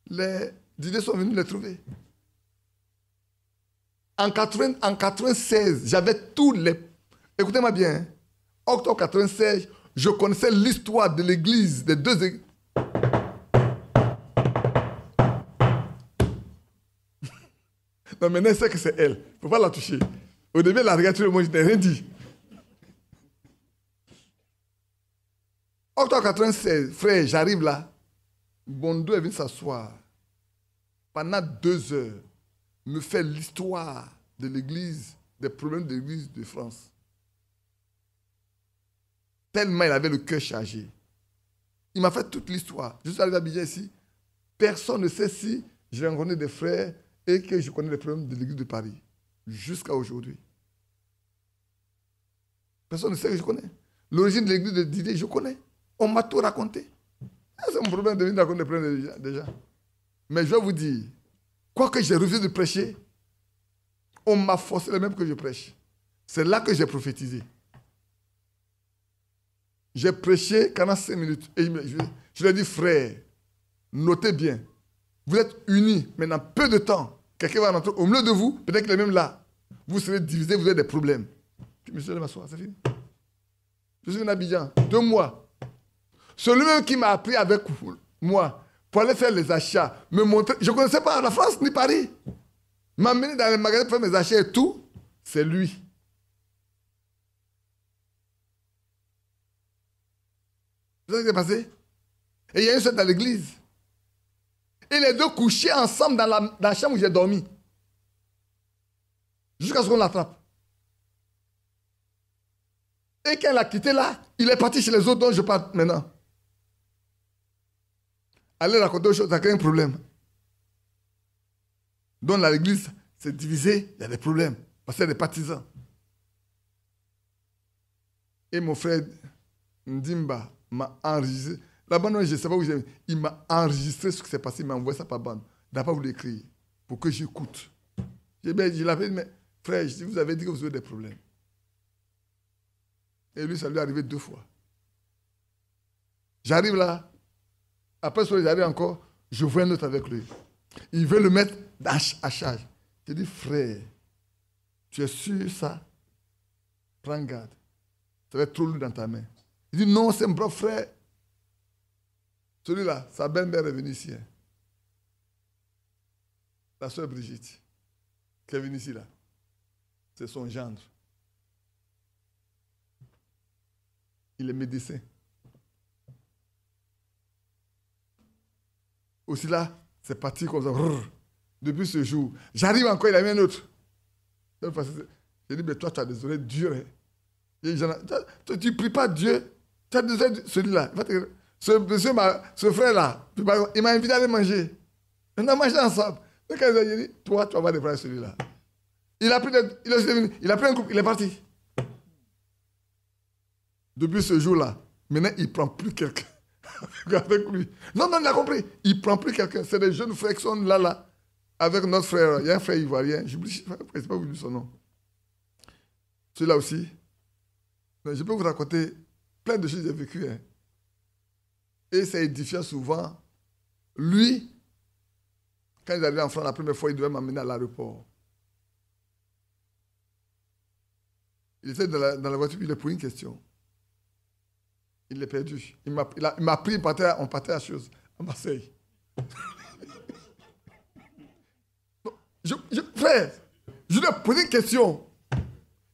Les Didier sont venus les trouver. En 96, j'avais tous les... Écoutez-moi bien. Hein? Octobre 96, je connaissais l'histoire de l'église, des deux églises. Non, maintenant, c'est que c'est elle. Il ne faut pas la toucher. Au début, elle a regardé tout le monde, je n'ai rien dit. Octobre 96, frère, j'arrive là. Bondo est venu s'asseoir. Pendant 2 heures, me fait l'histoire de l'église, des problèmes de l'église de France. Tellement il avait le cœur chargé. Il m'a fait toute l'histoire. Je suis arrivé à Abidjan ici. Personne ne sait si j'ai rencontré des frères et que je connais les problèmes de l'église de Paris. Jusqu'à aujourd'hui. Personne ne sait que je connais. L'origine de l'église de Didier, je connais. On m'a tout raconté. C'est mon problème de venir raconter les problèmes des gens. Mais je vais vous dire, quoi que j'ai refusé de prêcher, on m'a forcé le même que je prêche. C'est là que j'ai prophétisé. J'ai prêché 45 minutes. Et je lui ai dit, frère, notez bien. Vous êtes unis, mais dans peu de temps, quelqu'un va rentrer au milieu de vous, peut-être qu'il est même là. Vous serez divisés, vous avez des problèmes. Puis, monsieur, je vais m'asseoir, c'est fini. Je suis venu à Abidjan, 2 mois. Celui-même qui m'a appris avec moi pour aller faire les achats, me montrer. Je ne connaissais pas la France ni Paris. M'amener dans les magasins pour faire mes achats et tout, c'est lui. Vous savez ce qui s'est passé? Et il y a une soeur dans l'église. Et les deux couchaient ensemble dans la chambre où j'ai dormi. Jusqu'à ce qu'on l'attrape. Et quand elle a quitté là, il est parti chez les autres dont je parle maintenant. Allez raconter autre chose, ça crée un problème. Donc l'église s'est divisée, il y a des problèmes. Parce qu'il y a des partisans. Et mon frère Ndimba m'a enregistré. Là-bas, je ne sais pas où j'ai. Il m'a enregistré ce qui s'est passé, il m'a envoyé ça par bande. Il n'a pas voulu écrire pour que j'écoute. Je l'avais dit, mais frère, vous avez dit que vous avez des problèmes. Et lui, ça lui est arrivé 2 fois. J'arrive là. Après, j'arrive encore. Je vois un autre avec lui. Il veut le mettre à charge. Je dis, frère, tu es sûr ça? Prends garde. Ça va être trop lourd dans ta main. Il dit, non, c'est mon propre frère. Celui-là, sa belle-mère est venue ici. Hein. La soeur Brigitte, qui est venue ici, là. C'est son gendre. Il est médecin. Aussi là, c'est parti comme ça. Depuis ce jour. J'arrive encore, il a mis un autre. J'ai dit, mais toi, tu as des oreilles dures. Hein. Tu ne pries pas Dieu. Tu as des oreilles. Celui-là. Ce frère-là, il m'a invité à aller manger. On a mangé ensemble. Donc, j'ai dit, toi, tu vas avoir des problèmes avec celui-là. Il a pris un groupe, il est parti. Depuis ce jour-là, maintenant, il ne prend plus quelqu'un avec lui. Non, il a compris. Il ne prend plus quelqu'un. C'est des jeunes frères qui sont là, avec notre frère. Il y a un frère ivoirien. Je n'ai pas oublié son nom. Celui-là aussi. Je peux vous raconter Plein de choses j'ai vécues. Hein. Et ça édifiait souvent. Lui, quand il arrivait en France la première fois, il devait m'amener à l'aéroport. Il était dans la voiture, puis il a posé une question. Il l'a perdu. Il m'a pris, on partait à chose, à Marseille. Frère, je lui ai posé une question.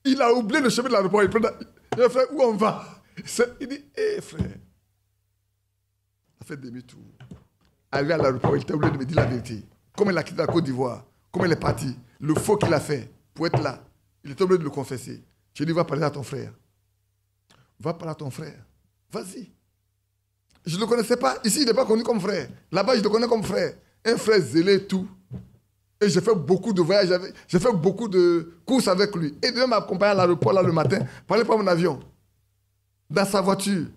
Il a oublié le chemin de l'aéroport. Il dit, frère, où on va? Il dit, hé frère. Il a fait demi-tour. Arrivé à l'aéroport, il était obligé de me dire la vérité. Comme il a quitté la Côte d'Ivoire, comme il est parti, le faux qu'il a fait pour être là, il est obligé de le confesser. Je lui ai dit, va parler à ton frère. Va parler à ton frère. Vas-y. Je ne le connaissais pas. Ici, il n'est pas connu comme frère. Là-bas, je le connais comme frère. Un frère zélé et tout. Et j'ai fait beaucoup de voyages avec, j'ai fait beaucoup de courses avec lui. Et il devait m'accompagner à l'aéroport là le matin, pour aller prendre mon avion. Dans sa voiture.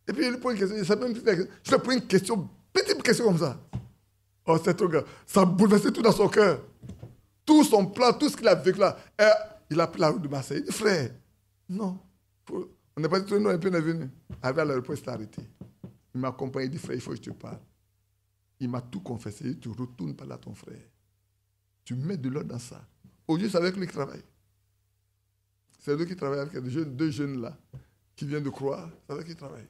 Et puis il lui pose une question. Je lui ai posé une question, petite question comme ça. Oh, c'est trop grave. Ça a bouleversé tout dans son cœur. Tout son plan, tout ce qu'il a vécu là. Et il a pris la route de Marseille. Il dit, frère, non. On n'est pas dit, non, un peu, on est venu. Arrivé à l'aéroport, il s'est arrêté. Il m'a accompagné, il dit, frère, il faut que je te parle. Il m'a tout confessé. Il dit, tu retournes parler à ton frère. Tu mets de l'ordre dans ça. Aujourd'hui, c'est avec lui qui travaille. C'est lui qui travaille avec deux jeunes là, qui viennent de croire. C'est avec qui il travaille.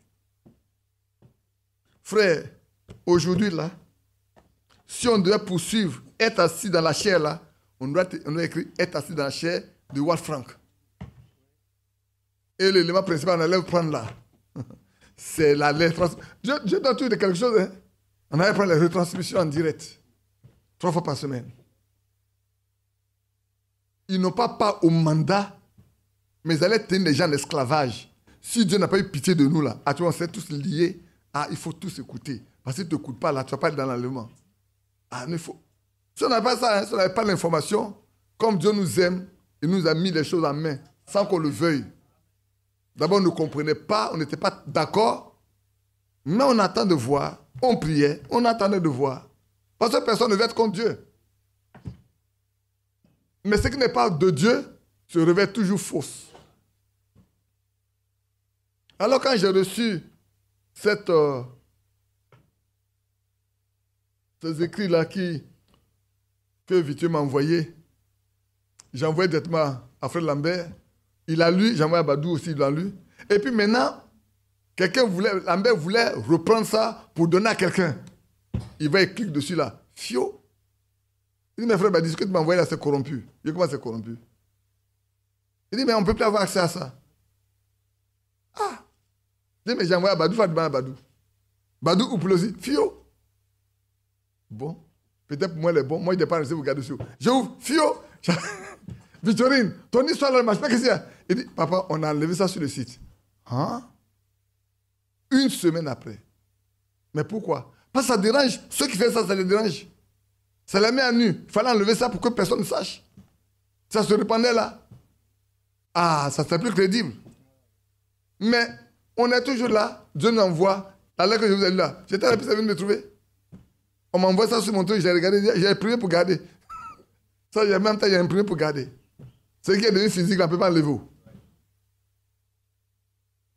Frère, aujourd'hui là, si on devait poursuivre, être assis dans la chair là, on doit écrire être assis dans la chair de Walt Frank. Et l'élément principal, on allait prendre là. C'est la lettre. Dieu donne tout de quelque chose. Hein? On allait prendre les retransmissions en direct. 3 fois par semaine. Ils n'ont pas part au mandat, mais ils allaient tenir les gens en esclavage. Si Dieu n'a pas eu pitié de nous là, on s'est tous liés. Il faut tous écouter. Parce que si tu n'écoutes pas là, tu ne vas pas être dans l'enlèvement. Il faut. Si on n'avait pas ça, si on n'avait pas l'information, comme Dieu nous aime, il nous a mis les choses en main, sans qu'on le veuille. D'abord, on ne comprenait pas, on n'était pas d'accord, mais on attend de voir, on priait, on attendait de voir. Parce que personne ne veut être contre Dieu. Mais ce qui n'est pas de Dieu se révèle toujours fausse. Alors quand j'ai reçu ces écrits-là que Vithieu m'a envoyé, j'ai envoyé directement à Frère Lambert. Il a lu, j'ai envoyé à Badou aussi, il l'a lu. Et puis maintenant, Lambert voulait reprendre ça pour donner à quelqu'un. Il va écrire dessus là, Fio. Il dit, mes frères, ce que tu m'as envoyé là, c'est corrompu. Je dis, comment c'est corrompu? Il dit, mais on ne peut plus avoir accès à ça. Je dis, mais j'ai envoyé à Badou, il faut demander à Badou. Badou ou Poulosi, Fio. Bon, peut-être pour moi, il est bon. Moi, il n'est pas resté, vous regardez dessus. J'ouvre, Fio. Victorine, ton histoire là, je sais pas qu'est-ce qu'il y a. Il dit, papa, on a enlevé ça sur le site. Une semaine après. Mais pourquoi? Parce que ça dérange. Ceux qui font ça, ça les dérange. Ça les met à nu. Il fallait enlever ça pour que personne ne sache. Ça se répandait là. Ça serait plus crédible. Mais on est toujours là. Dieu nous envoie. La lettre que je vous ai lue là. J'étais à la piste, ça vient de me trouver. On m'envoie ça sur mon truc. J'ai regardé. J'ai imprimé pour garder. Ça, en même temps, j'ai imprimé pour garder. Ce qui est devenu physique, on ne peut pas enlever.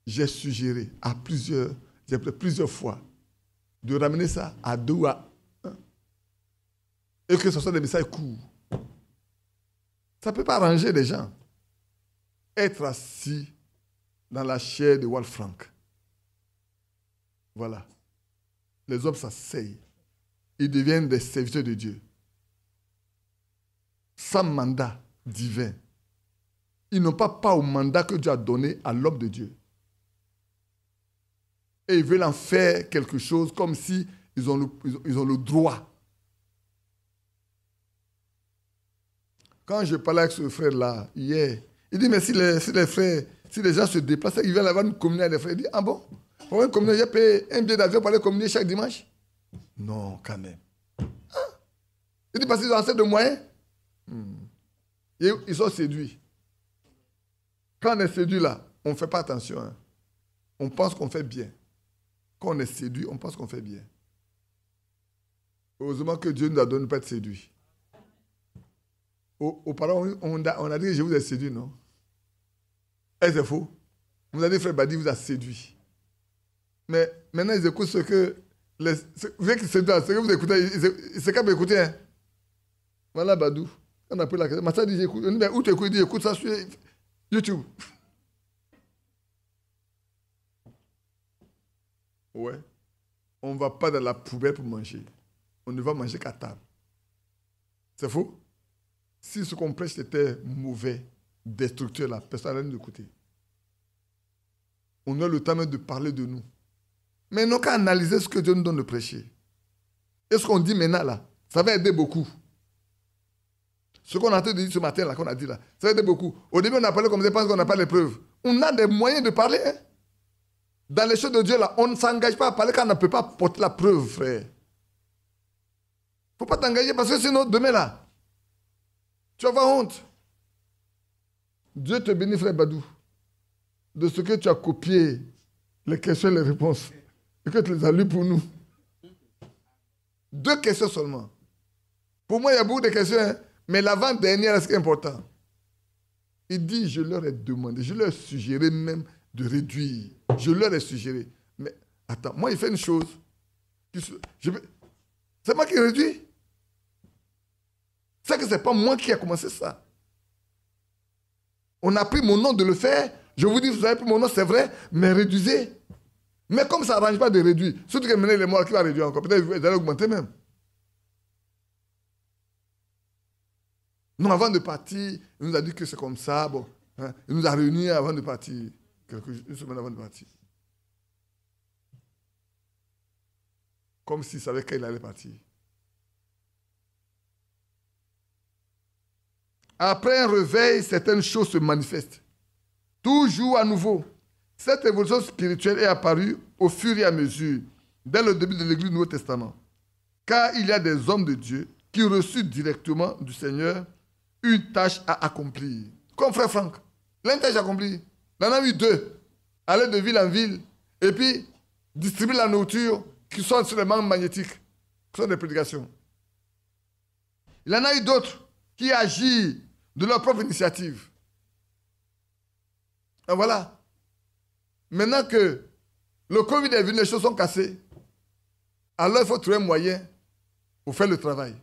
J'ai suggéré plusieurs fois de ramener ça à 2 ou à 1. Et que ce soit des messages courts. Ça ne peut pas arranger les gens. Être assis dans la chair de Walt Frank. Voilà. Les hommes s'asseyent. Ils deviennent des serviteurs de Dieu. Sans mandat divin. Ils n'ont pas part au mandat que Dieu a donné à l'homme de Dieu. Et ils veulent en faire quelque chose comme si ils ont le droit. Quand je parlais avec ce frère-là, hier, il dit, mais si les frères, si les gens se déplacent, ils veulent avoir une communion avec les frères. Il dit, bon, pour une communion, j'ai payé un billet d'avion pour aller communier chaque dimanche? Non, quand même. Il dit, parce qu'ils ont assez de moyens. Et ils sont séduits. Quand on est séduit là, on ne fait pas attention. Hein. On pense qu'on fait bien. Quand on est séduit, on pense qu'on fait bien. Heureusement que Dieu nous a donné de ne pas être séduit. Aux parents, on a dit que je vous ai séduit, non? Et c'est faux. Vous avez dit, frère Badi vous a séduit. Mais maintenant, ils écoutent ce que... Vous voyez que c'est ce que vous écoutez, c'est qu'à m'écouter. Hein. Voilà Badou. On a pris la question. Matin dit, j'écoute. On dit, mais où tu écoutes? Il dit, écoute ça sur YouTube. Ouais. On ne va pas dans la poubelle pour manger. On ne va manger qu'à table. C'est faux? Si ce qu'on prêche était mauvais, destructeur, la personne n'a rien de côté. On a le temps même de parler de nous. Mais non qu'à analyser ce que Dieu nous donne de prêcher. Et ce qu'on dit maintenant là, ça va aider beaucoup. Ce qu'on a entendu dire ce matin là, qu'on a dit là, ça va aider beaucoup. Au début, on a parlé comme ça parce qu'on n'a pas les preuves. On a des moyens de parler. Hein? Dans les choses de Dieu là, on ne s'engage pas à parler quand on ne peut pas porter la preuve, frère. Il ne faut pas t'engager parce que sinon, demain là, tu vas avoir honte. Dieu te bénit, frère Badou, de ce que tu as copié les questions et les réponses. Et que tu les as lues pour nous. 2 questions seulement. Pour moi, il y a beaucoup de questions, hein, mais l'avant-dernière, c'est important. Il dit, je leur ai demandé, je leur ai suggéré même de réduire. Je leur ai suggéré. Mais attends, moi, il fait une chose. C'est moi qui réduis. C'est que ce n'est pas moi qui ai commencé ça. On a pris mon nom de le faire. Je vous dis, vous avez pris mon nom, c'est vrai, mais réduisez. Mais comme ça n'arrange pas de réduire, surtout que maintenant les morts qui va réduire encore, peut-être vous allez augmenter même. Non, avant de partir, il nous a dit que c'est comme ça. Bon, hein, il nous a réunis avant de partir, une semaine avant de partir. Comme s'il savait qu'il allait partir. Après un réveil, certaines choses se manifestent. Toujours à nouveau. Cette évolution spirituelle est apparue au fur et à mesure, dès le début de l'Église du Nouveau Testament. Car il y a des hommes de Dieu qui reçurent directement du Seigneur une tâche à accomplir. Comme frère Franck, il a une tâche à accomplir. Il en a eu 2. Aller de ville en ville et puis distribuer la nourriture qui sont sur les membres magnétiques, qui sont des prédications. Il en a eu d'autres qui agissent de leur propre initiative. Et voilà. Maintenant que le Covid est venu, les choses sont cassées. Alors il faut trouver un moyen pour faire le travail.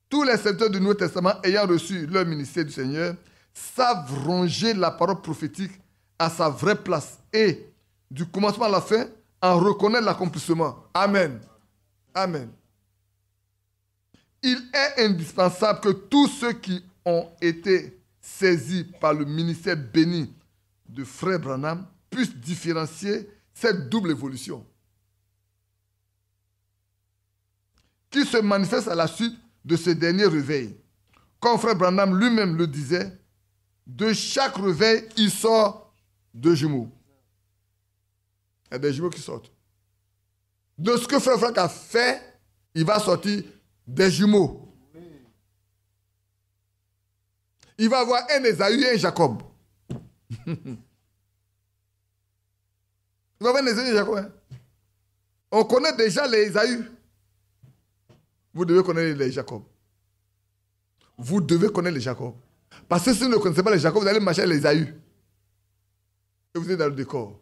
Tous les serviteurs du Nouveau Testament ayant reçu leur ministère du Seigneur savent ronger la parole prophétique à sa vraie place et, du commencement à la fin, en reconnaître l'accomplissement. Amen. Amen. Il est indispensable que tous ceux qui ont été saisis par le ministère béni de Frère Branham puissent différencier cette double évolution qui se manifeste à la suite de ce dernier réveil. Comme Frère Branham lui-même le disait, de chaque réveil, il sort 2 jumeaux. Il y a des jumeaux qui sortent. De ce que Frère Franck a fait, il va sortir des jumeaux. Il va avoir un Ésaü et un Jacob. Il va avoir un Ésaü et un Jacob. Hein? On connaît déjà les Ésaü. Vous devez connaître les Jacob. Vous devez connaître les Jacob. Parce que si vous ne connaissez pas les Jacob, vous allez marcher les Ésaü. Et vous êtes dans le décor.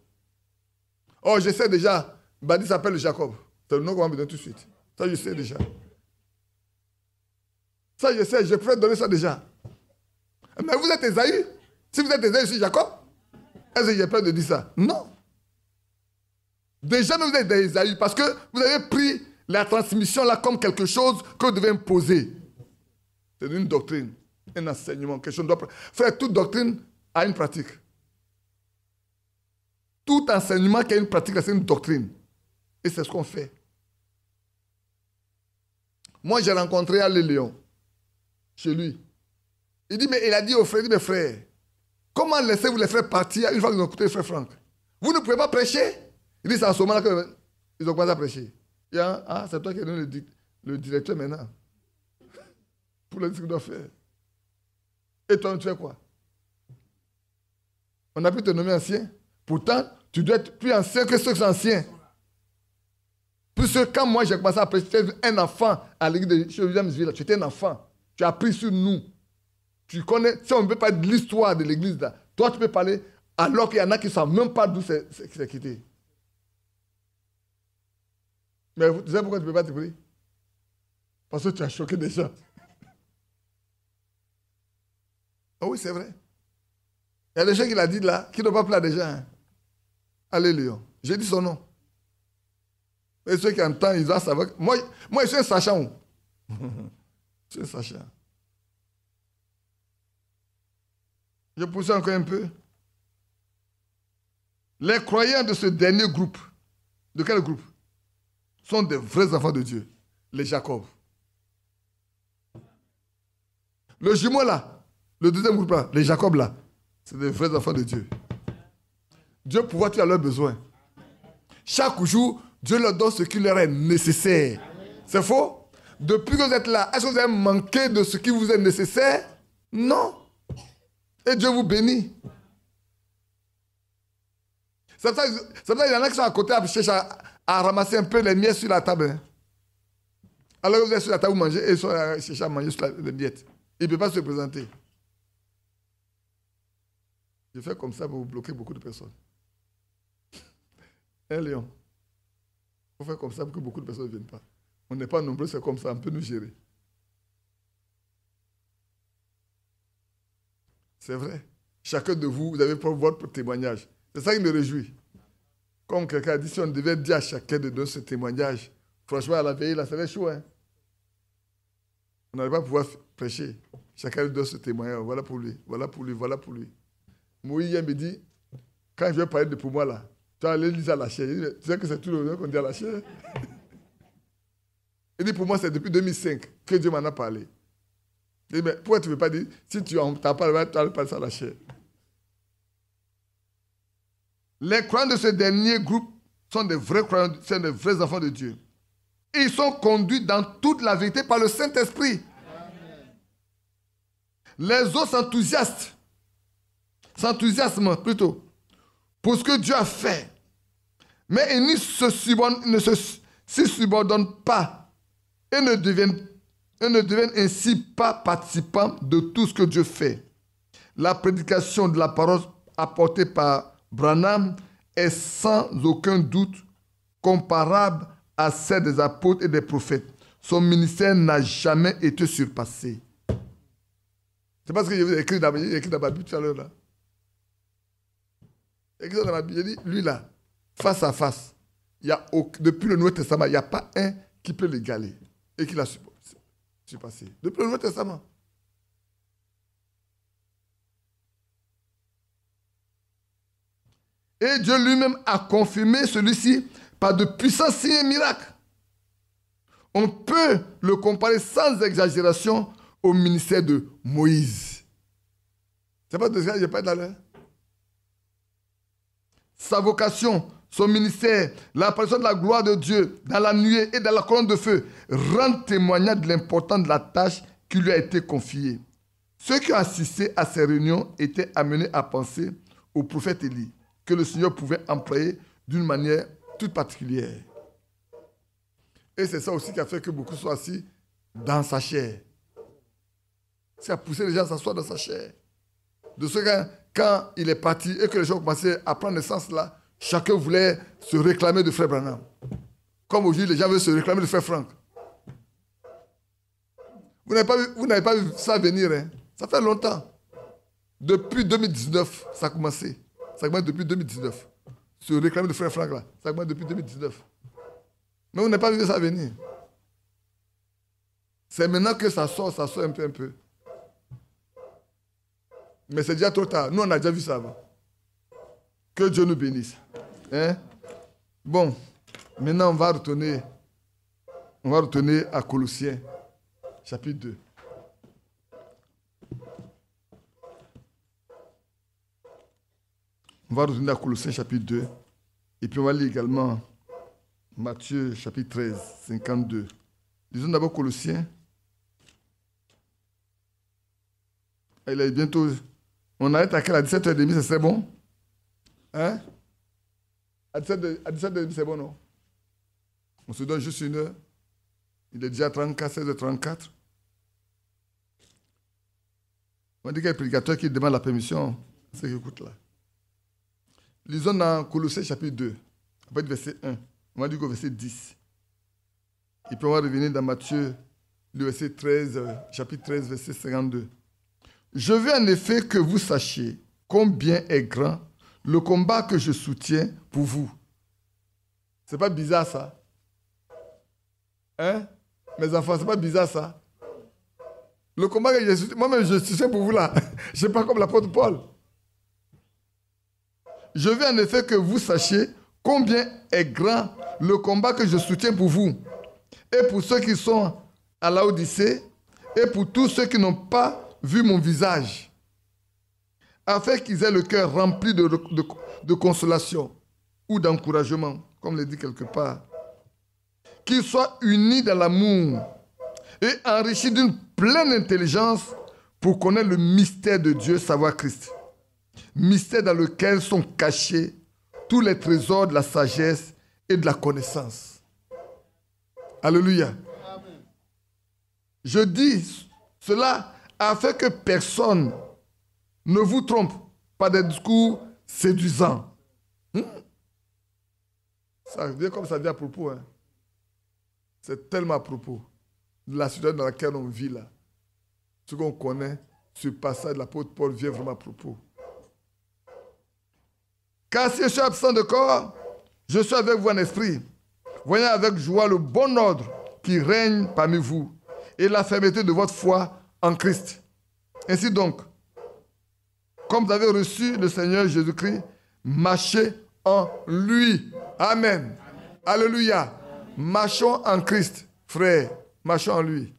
Oh, je sais déjà. Badi s'appelle le Jacob. C'est le nom qu'on va me donner tout de suite. Ça, je sais déjà. Ça, je sais. Je préfère donner ça déjà. Mais vous êtes Ésaü. Si vous êtes Ésaü, je suis Jacob. Est-ce que j'ai peur de dire ça? Non. Déjà, vous êtes des Ésaü parce que vous avez pris la transmission là comme quelque chose que vous devez imposer. C'est une doctrine, un enseignement, quelque chose doit... Frère, toute doctrine a une pratique. Tout enseignement qui a une pratique, c'est une doctrine. Et c'est ce qu'on fait. Moi, j'ai rencontré Alain Léon, chez lui. Il a dit aux frères, il dit, mes frères, comment laissez-vous les frères partir une fois qu'ils ont écouté le frère Franck? Vous ne pouvez pas prêcher? Il dit, c'est en ce moment-là qu'ils ont commencé à prêcher. Il dit, ah, c'est toi qui es le directeur maintenant. Pour le dire ce qu'il doit faire. Et toi, tu fais quoi? On a pu te nommer ancien. Pourtant, tu dois être plus ancien que ceux qui sont anciens. Puisque quand moi j'ai commencé à prêcher, tu étais un enfant à l'église de chez Williamsville, tu étais un enfant. Tu as appris sur nous. Tu connais, si on ne peut pas de l'histoire de l'église, là, toi tu peux parler alors qu'il y en a qui ne savent même pas d'où c'est quitté. Mais vous savez pourquoi tu ne peux pas te prier? Parce que tu as choqué des gens. Ah oui, c'est vrai. Il y a des gens qui l'ont dit là, qui n'ont pas plaire des gens. Hein. Alléluia. J'ai dit son nom. Et ceux qui entendent, ils doivent savoir. Moi, je suis un sachant. Je suis un sachant. Je pousse encore un peu. Les croyants de ce dernier groupe, de quel groupe? Sont des vrais enfants de Dieu. Les Jacob. Le jumeau là, le deuxième groupe là, les Jacob là, c'est des vrais enfants de Dieu. Dieu pourvoit tout à leurs besoins. Chaque jour, Dieu leur donne ce qui leur est nécessaire. C'est faux? Depuis que vous êtes là, est-ce que vous avez manqué de ce qui vous est nécessaire? Non. Et Dieu vous bénit. C'est pour ça qu'il y en a qui sont à côté à chercher à ramasser un peu les miettes sur la table. Hein. Alors que vous êtes sur la table, vous mangez et ils sont à chercher à manger sur les miettes. Il ne peut pas se présenter. Je fais comme ça pour vous bloquer beaucoup de personnes. Un lion. Il faut faire comme ça pour que beaucoup de personnes ne viennent pas. On n'est pas nombreux, c'est comme ça, on peut nous gérer. C'est vrai. Chacun de vous, vous avez votre témoignage. C'est ça qui me réjouit. Comme quelqu'un a dit, si on devait dire à chacun de donner ce témoignage, franchement, à la veille, là, ça va être chaud. Hein? On n'allait pas pouvoir prêcher. Chacun donne ce témoignage. Voilà pour lui, voilà pour lui, voilà pour lui. Moïse me dit, quand je vais parler de pour moi, là, tu vas aller lire à la chair. Il dit, tu sais que c'est tout le monde qu'on dit à la chair. Il dit, pour moi, c'est depuis 2005 que Dieu m'en a parlé. Il dit, mais pourquoi tu ne veux pas dire, si tu n'en parles pas, tu vas parler ça à la chair. Les croyants de ce dernier groupe sont des vrais croyants, sont des vrais enfants de Dieu. Ils sont conduits dans toute la vérité par le Saint-Esprit. Les autres s'enthousiasment plutôt pour ce que Dieu a fait. Mais ils ne se subordonnent pas et ne deviennent ainsi pas participants de tout ce que Dieu fait. La prédication de la parole apportée par Branham est sans aucun doute comparable à celle des apôtres et des prophètes. Son ministère n'a jamais été surpassé. C'est parce que j'ai écrit dans ma Bible tout à l'heure. Là. J'ai écrit dans ma Bible, j'ai dit, lui là, face à face, depuis le Nouveau Testament, il n'y a pas un qui peut l'égaler et qui l'a surpassé. Depuis le Nouveau Testament. Et Dieu lui-même a confirmé celui-ci par de puissants signes et miracles. On peut le comparer sans exagération au ministère de Moïse. C'est pas de ce que je parle tout à l'heure. Sa vocation, son ministère, l'apparition de la gloire de Dieu dans la nuée et dans la colonne de feu rendent témoignage de l'importance de la tâche qui lui a été confiée. Ceux qui ont assisté à ces réunions étaient amenés à penser au prophète Élie, que le Seigneur pouvait employer d'une manière toute particulière. Et c'est ça aussi qui a fait que beaucoup soient assis dans sa chair. C'est à pousser les gens à s'asseoir dans sa chair. De ce quand il est parti et que les gens commençaient à prendre naissance là, chacun voulait se réclamer de frère Branham. Comme aujourd'hui, les gens veulent se réclamer de frère Franck. Vous n'avez pas vu ça venir. Hein? Ça fait longtemps. Depuis 2019, ça a commencé. Ça commence depuis 2019. Se réclamer de frère Franck là, ça commence depuis 2019. Mais vous n'avez pas vu ça venir. C'est maintenant que ça sort un peu. Mais c'est déjà trop tard. Nous, on a déjà vu ça avant. Que Dieu nous bénisse. Hein? Bon, maintenant, on va retourner à Colossiens, chapitre 2. On va retourner à Colossiens, chapitre 2. Et puis, on va lire également Matthieu, chapitre 13, 52. Lisons d'abord Colossiens. Il est bientôt... On arrête à quelle? À 17h30, ça serait bon? Hein? À 17h30, c'est bon, non? On se donne juste une heure. Il est déjà 34, 16h34. On dit qu'il y a un prédicateur qui demande la permission. C'est ce qu'il écoute là. Lisons dans Colossiens chapitre 2, après le verset 1. On va dire qu'au verset 10. Et puis on va revenir dans Matthieu, le verset 13, chapitre 13, verset 52. Je veux en effet que vous sachiez combien est grand le combat que je soutiens pour vous. C'est pas bizarre ça? Hein? Mes enfants, c'est pas bizarre ça? Le combat que je soutiens, moi-même je soutiens pour vous là. Je ne sais pas comme l'apôtre Paul. Je veux en effet que vous sachiez combien est grand le combat que je soutiens pour vous. Et pour ceux qui sont à Laodicée, et pour tous ceux qui n'ont pas vu mon visage, afin qu'ils aient le cœur rempli de consolation ou d'encouragement, comme le dit quelque part. Qu'ils soient unis dans l'amour et enrichis d'une pleine intelligence pour connaître le mystère de Dieu, savoir Christ. Mystère dans lequel sont cachés tous les trésors de la sagesse et de la connaissance. Alléluia. Amen. Je dis cela afin que personne ne vous trompe par des discours séduisants. Ça vient comme ça vient à propos. Hein. C'est tellement à propos de la situation dans laquelle on vit là. Ce qu'on connaît, ce passage de l'apôtre Paul vient vraiment à propos. Car si je suis absent de corps, je suis avec vous en esprit, voyant avec joie le bon ordre qui règne parmi vous et la fermeté de votre foi en Christ. Ainsi donc, comme vous avez reçu le Seigneur Jésus-Christ, marchez en lui. Amen. Amen. Alléluia. Amen. Marchons en Christ, frère. Marchons en lui.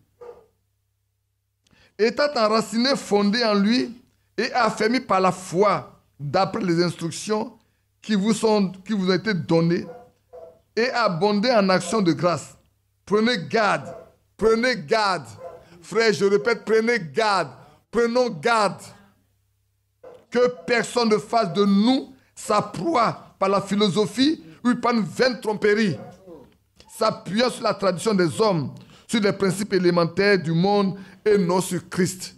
Étant enracinés, fondés en lui et affermis par la foi, d'après les instructions qui vous ont été données, et abondez en actions de grâce. Prenez garde. Prenez garde. Frère, je répète, prenez garde. Prenons garde. Que personne ne fasse de nous sa proie par la philosophie ou par une vaine tromperie, s'appuyant sur la tradition des hommes, sur les principes élémentaires du monde et non sur Christ.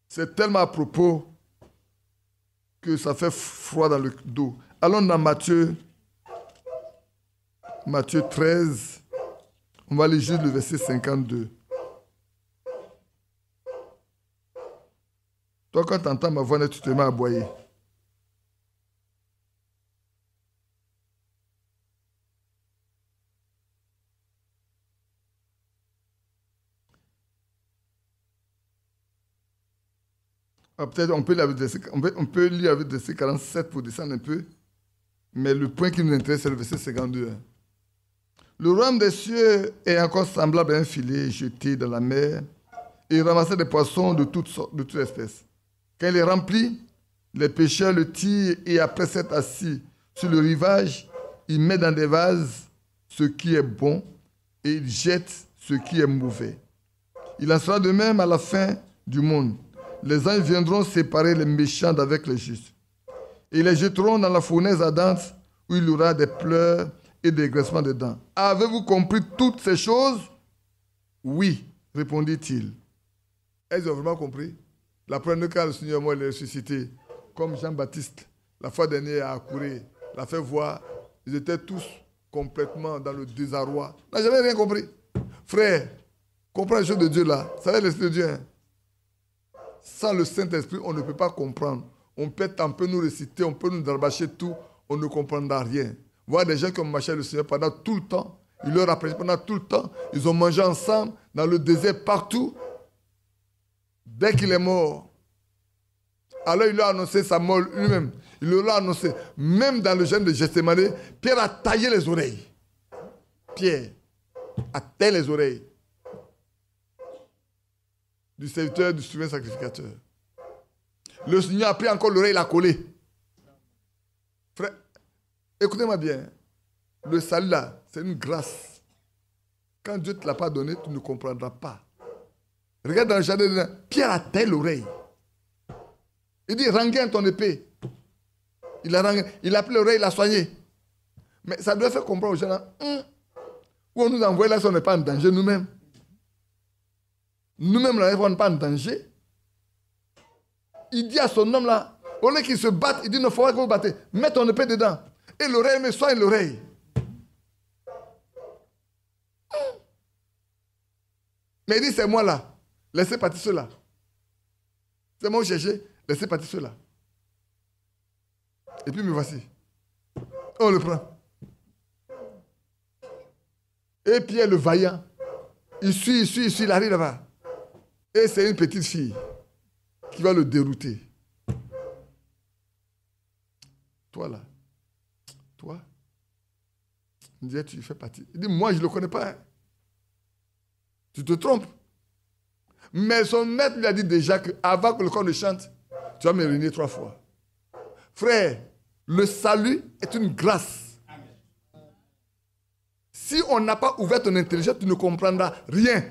C'est tellement à propos que ça fait froid dans le dos. Allons dans Matthieu 13. On va lire juste le verset 52. Toi, quand tu entends ma voix, tu te mets à aboyer. Peut-être on peut lire avec le verset 47 pour descendre un peu, mais le point qui nous intéresse, c'est le verset 52. Le royaume des cieux est encore semblable à un filet jeté dans la mer et ramassait des poissons de toute espèce. Quand il est rempli, les pêcheurs le tirent et après s'être assis sur le rivage, il met dans des vases ce qui est bon et il jette ce qui est mauvais. Il en sera de même à la fin du monde. Les anges viendront séparer les méchants d'avec les justes. Et les jetteront dans la fournaise ardente où il y aura des pleurs et des graissements de dents. Avez-vous compris toutes ces choses? Oui, répondit-il. Elles ont vraiment compris. La première fois, le Seigneur moi, il est ressuscité, comme Jean-Baptiste, la fois dernière, a couru, l'a fait voir. Ils étaient tous complètement dans le désarroi. On n'a jamais rien compris. Frère, comprends les choses de Dieu là. Ça va l'Esprit de Dieu. Hein? Sans le Saint-Esprit, on ne peut pas comprendre. On peut nous réciter, on peut nous darbâcher tout, on ne comprendra rien. Voir des gens qui ont marché avec le Seigneur pendant tout le temps, il leur a prêché pendant tout le temps, ils ont mangé ensemble, dans le désert, partout. Dès qu'il est mort, alors il leur a annoncé sa mort lui-même. Il leur a annoncé, même dans le jardin de Gethsémani, Pierre a taillé les oreilles. Pierre a taillé les oreilles du serviteur du souverain sacrificateur. Le Seigneur a pris encore l'oreille, il l'a collé. Frère, écoutez-moi bien. Le salut là, c'est une grâce. Quand Dieu ne te l'a pas donné, tu ne comprendras pas. Regarde dans le jardin, Pierre a taillé l'oreille. Il dit, rengaine ton épée. Il a pris l'oreille, il l'a soigné. Mais ça doit faire comprendre aux gens, où on nous envoie là si on n'est pas en danger nous-mêmes. nous-mêmes, là, on n'est pas en danger. Il dit à son homme là, au lieu qu'il se batte, il dit, non, il faudra que vous battez. Mets ton épée dedans. Et l'oreille, mais soigne l'oreille. Mais il dit, c'est moi là. Laissez partir ceux-là. C'est moi où chercher. Laissez partir ceux-là. Et puis me voici. On le prend. Et Pierre le vaillant, il suit, il arrive là-bas. Et c'est une petite fille qui va le dérouter. Toi là, toi, il dit, tu fais partie. Il dit, moi je ne le connais pas. Hein. Tu te trompes. Mais son maître lui a dit déjà qu'avant que le corps ne chante, tu vas me réunir 3 fois. Frère, le salut est une grâce. Si on n'a pas ouvert ton intelligence, tu ne comprendras rien.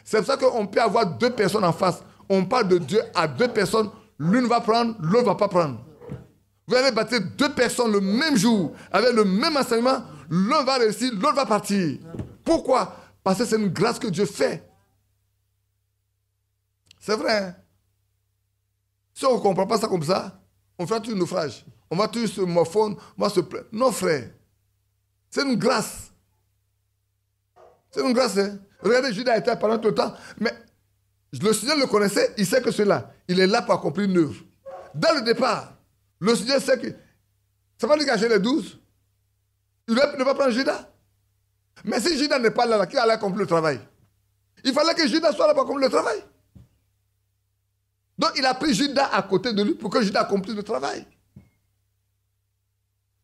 C'est pour ça qu'on peut avoir 2 personnes en face. On parle de Dieu à 2 personnes. L'une va prendre, l'autre ne va pas prendre. Vous allez baptiser 2 personnes le même jour, avec le même enseignement. L'un va réussir, l'autre va partir. Pourquoi? Parce que c'est une grâce que Dieu fait. C'est vrai. Hein? Si on ne comprend pas ça comme ça, on fera tout un naufrage. On va tous se morfondre, on va se plaindre. Non, frère. C'est une grâce. C'est une grâce. Hein? Regardez, Judas était pendant tout le temps. Mais le Seigneur le connaissait, il sait que cela, il est là pour accomplir une œuvre. Dès le départ, le Seigneur sait que ça va lui gâcher les 12. Il ne va pas prendre Judas. Mais si Judas n'est pas là, qui allait accomplir le travail? Il fallait que Judas soit là pour accomplir le travail. Donc il a pris Judas à côté de lui pour que Judas accomplisse le travail.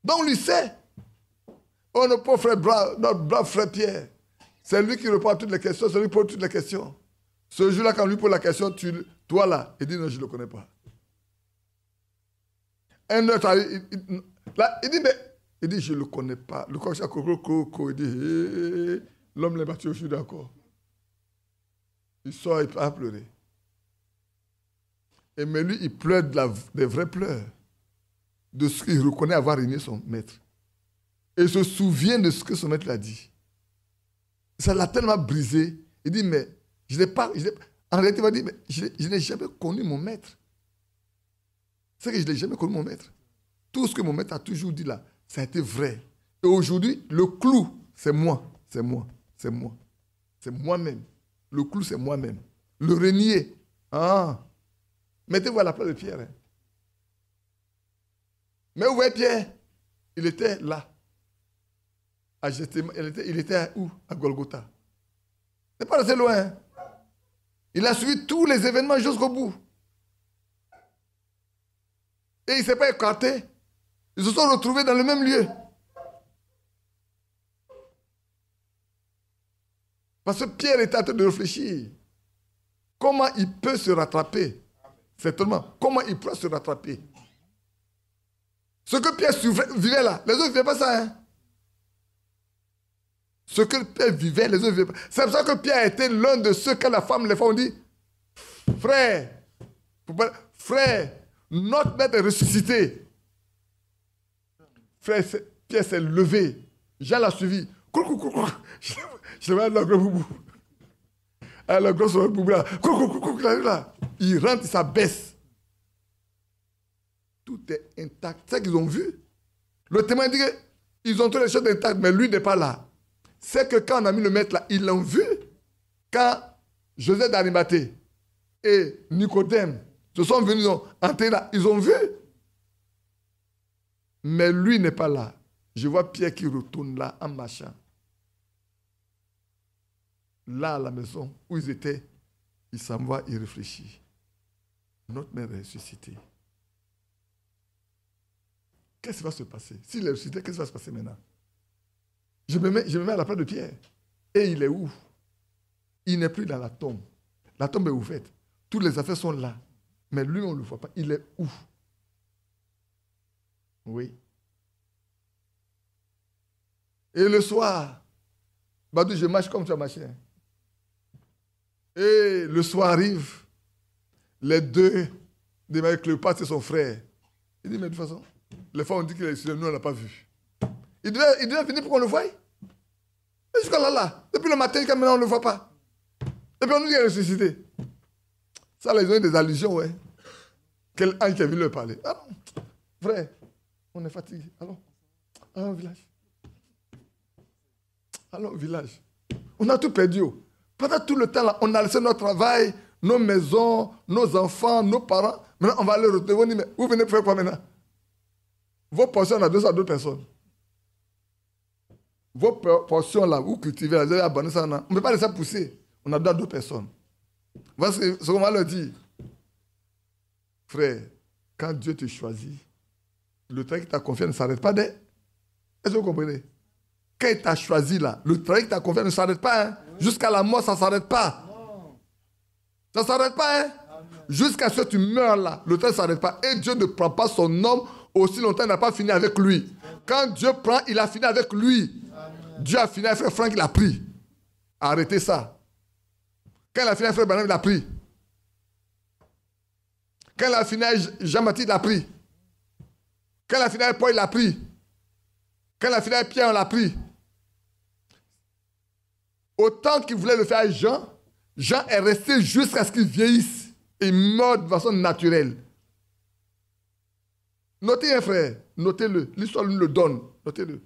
Donc on lui sait. Oh, notre pauvre frère, notre brave frère Pierre, c'est lui qui répond à toutes les questions, c'est lui qui pose toutes les questions. Ce jour-là, quand on lui pose la question, toi là, il dit non, je ne le connais pas. Un autre, il dit, mais il dit, je ne le connais pas. Le coq, il dit, l'homme l'a battu, je suis d'accord. Il sort, il a pleuré. Mais lui, il pleure des vrais pleurs, de ce qu'il reconnaît avoir régné son maître. Et il se souvient de ce que son maître lui a dit. Ça l'a tellement brisé. Il dit, mais je n'ai pas. En réalité, il va dire, mais je n'ai jamais connu mon maître. C'est que je n'ai jamais connu mon maître. Tout ce que mon maître a toujours dit là, ça a été vrai. Et aujourd'hui, le clou, c'est moi. C'est moi. C'est moi. C'est moi-même. Le clou, c'est moi-même. Le renier. Ah. Mettez-vous à la place de Pierre. Hein. Mais où est Pierre? Il était là. Il était où? À Golgotha. Il n'est pas resté loin. Hein. Il a suivi tous les événements jusqu'au bout. Et il ne s'est pas écarté. Ils se sont retrouvés dans le même lieu. Parce que Pierre était en train de réfléchir. Comment il peut se rattraper? Certainement. Comment il peut se rattraper? Ce que Pierre vivait là, les autres ne vivaient pas ça. Hein? Ce que Pierre vivait, les autres ne vivaient pas. C'est pour ça que Pierre était l'un de ceux que les femmes ont dit, frère, notre maître est ressuscité. Frère, Pierre s'est levé. Jean l'a suivi. Je vais à la grosse boubou. À la grosse boubou là. Il rentre, ça baisse. Tout est intact. C'est ça qu'ils ont vu. Le témoin dit qu'ils ont toutes les choses intactes, mais lui n'est pas là. C'est que quand on a mis le maître là, ils l'ont vu. Quand Joseph d'Arimathée et Nicodème se sont venus entrer là, ils ont vu. Mais lui n'est pas là. Je vois Pierre qui retourne là en marchant. Là, à la maison où ils étaient, il s'en va, il réfléchit. Notre mère est ressuscitée. Qu'est-ce qui va se passer? S'il est ressuscité, qu'est-ce qui va se passer maintenant? Je me mets à la place de Pierre. Et il est où? Il n'est plus dans la tombe. La tombe est ouverte. Toutes les affaires sont là. Mais lui, on ne le voit pas. Il est où? Oui. Et le soir, Badou, je marche comme tu as marché. Et le soir arrive, les deux, avec Cléopâtre et son frère. Il dit, mais de toute façon, les femmes ont dit qu'il est ressuscité, nous, on ne l'a pas vu. Il devait venir pour qu'on le voie. Mais jusqu'à là, depuis le matin, jusqu'à maintenant, on ne le voit pas. Et puis on nous dit qu'il est ressuscité. Ça, là, ils ont eu des allusions, ouais. Quel ange qui est venu leur parler. Ah non, frère, on est fatigué. Allons au village. Allons au village. On a tout perdu. Pendant tout le temps, là, on a laissé notre travail, nos maisons, nos enfants, nos parents. Maintenant, on va aller retrouver. On dit, mais vous venez pour faire quoi maintenant? Vos portions, on a deux à d'autres personnes. Vos portions, là, vous cultivez, là, vous avez abandonné ça. On ne peut pas laisser ça pousser. On a deux à d'autres personnes. Voilà ce qu'on va leur dire. Frère, quand Dieu te choisit, le travail qui t'a confié ne s'arrête pas. Est-ce que vous comprenez? Quand il t'a choisi là, le travail qui t'a confié ne s'arrête pas. Hein? Jusqu'à la mort, ça ne s'arrête pas. Ça ne s'arrête pas. Hein? Jusqu'à ce que tu meurs là, le travail ne s'arrête pas. Et Dieu ne prend pas son homme aussi longtemps, il n'a pas fini avec lui. Quand Dieu prend, il a fini avec lui. Dieu a fini avec frère Franck, il a pris. Arrêtez ça. Quand il a fini avec frère Branham, il a pris. Quand il a fini avec Jean-Baptiste, il a pris. Quand il a fini avec Paul, il a pris. Quand il a fini avec Pierre, on l'a pris. Autant qu'il voulait le faire avec Jean, Jean est resté jusqu'à ce qu'il vieillisse et meurt de façon naturelle. Notez, hein, frère, notez-le. L'histoire nous le donne. Notez-le.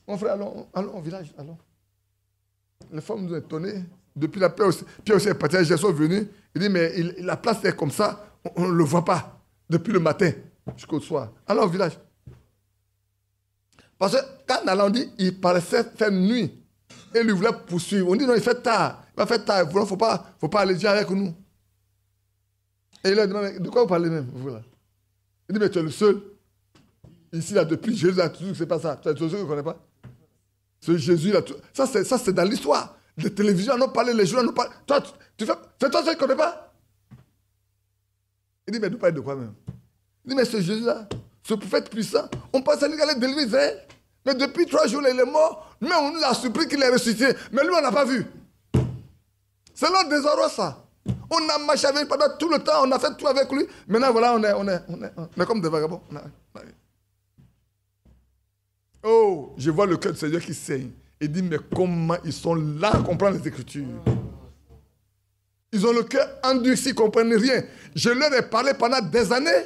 Mon frère, allons au village, allons. Les femmes nous ont étonnés. Depuis la Pierre aussi est parti, ils sont venus. Il dit, mais la place est comme ça, on ne le voit pas. Depuis le matin jusqu'au soir. Allons au village. Parce que quand on dit, il paraissait faire nuit. Et lui voulait poursuivre. On dit, non, il fait tard. Il va faire tard. Il ne faut pas aller dire avec nous. Et il a dit, mais de quoi vous parlez même? Voilà. Il dit, mais tu es le seul. Ici, là, depuis Jésus a toujours, c'est pas ça. Tu es le seul que je ne connais pas. Ce Jésus, là, ça, c'est dans l'histoire. Les télévisions, on parle, les journaux, on parle. Toi, c'est toi seul qui ne connais pas? Il dit, mais nous parlons de quoi même? Il dit, mais ce Jésus-là, ce prophète puissant, on pense à lui qu'il allait délivrer Israël. Mais depuis 3 jours, il est mort. Mais on nous a surpris qu'il est ressuscité. Mais lui, on n'a pas vu. C'est notre désarroi, ça. On a marché avec lui pendant tout le temps. On a fait tout avec lui. Maintenant, voilà, on est comme des vagabonds. Oh, je vois le cœur du Seigneur qui saigne. Il dit, mais comment ils sont là à comprendre les Écritures? Ils ont le cœur endurci, ils ne comprennent rien. Je leur ai parlé pendant des années.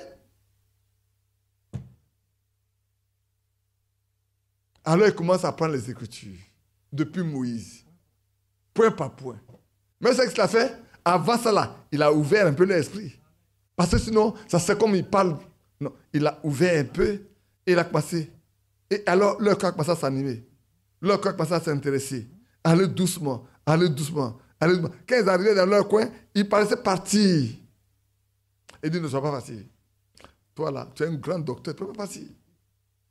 Alors ils commencent à prendre les Écritures. Depuis Moïse. Point par point. Mais c'est ce qu'il a fait. Avant ça, là, il a ouvert un peu l'esprit. Parce que sinon, ça c'est comme il parle. Non, il a ouvert un peu et il a commencé. Et alors, leur cœur a commencé à s'animer. Leur cœur a commencé à s'intéresser. Aller doucement, aller doucement, aller doucement. Quand ils arrivaient dans leur coin, ils paraissaient partir. Il dit, ne sois pas parti. Toi là, tu es un grand docteur, tu ne peux pas partir.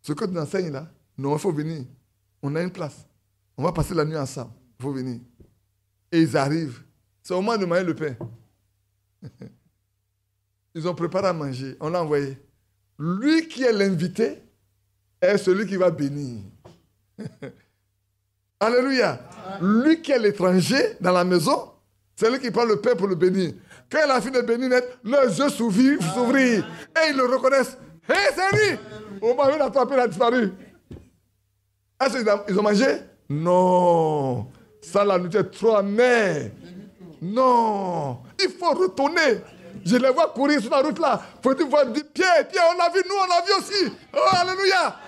Ce que tu enseignes là, non, il faut venir. On a une place. On va passer la nuit ensemble. Il faut venir. Et ils arrivent. C'est au moment de manger le pain. Ils ont préparé à manger. On l'a envoyé. Lui qui est l'invité est celui qui va bénir. Alléluia. Lui qui est l'étranger dans la maison, c'est lui qui prend le pain pour le bénir. Quand il a fini de bénir, leurs yeux s'ouvrirent. Et ils le reconnaissent. Hé, c'est lui. Au moment où il a attrapé, il a disparu. Est-ce qu'ils ont mangé? Non. Ça, la nourriture est trop amère. Non. Il faut retourner. Je les vois courir sur la route là. Il faut dire, Pierre, on l'a vu, nous on l'a vu aussi. Oh, alléluia.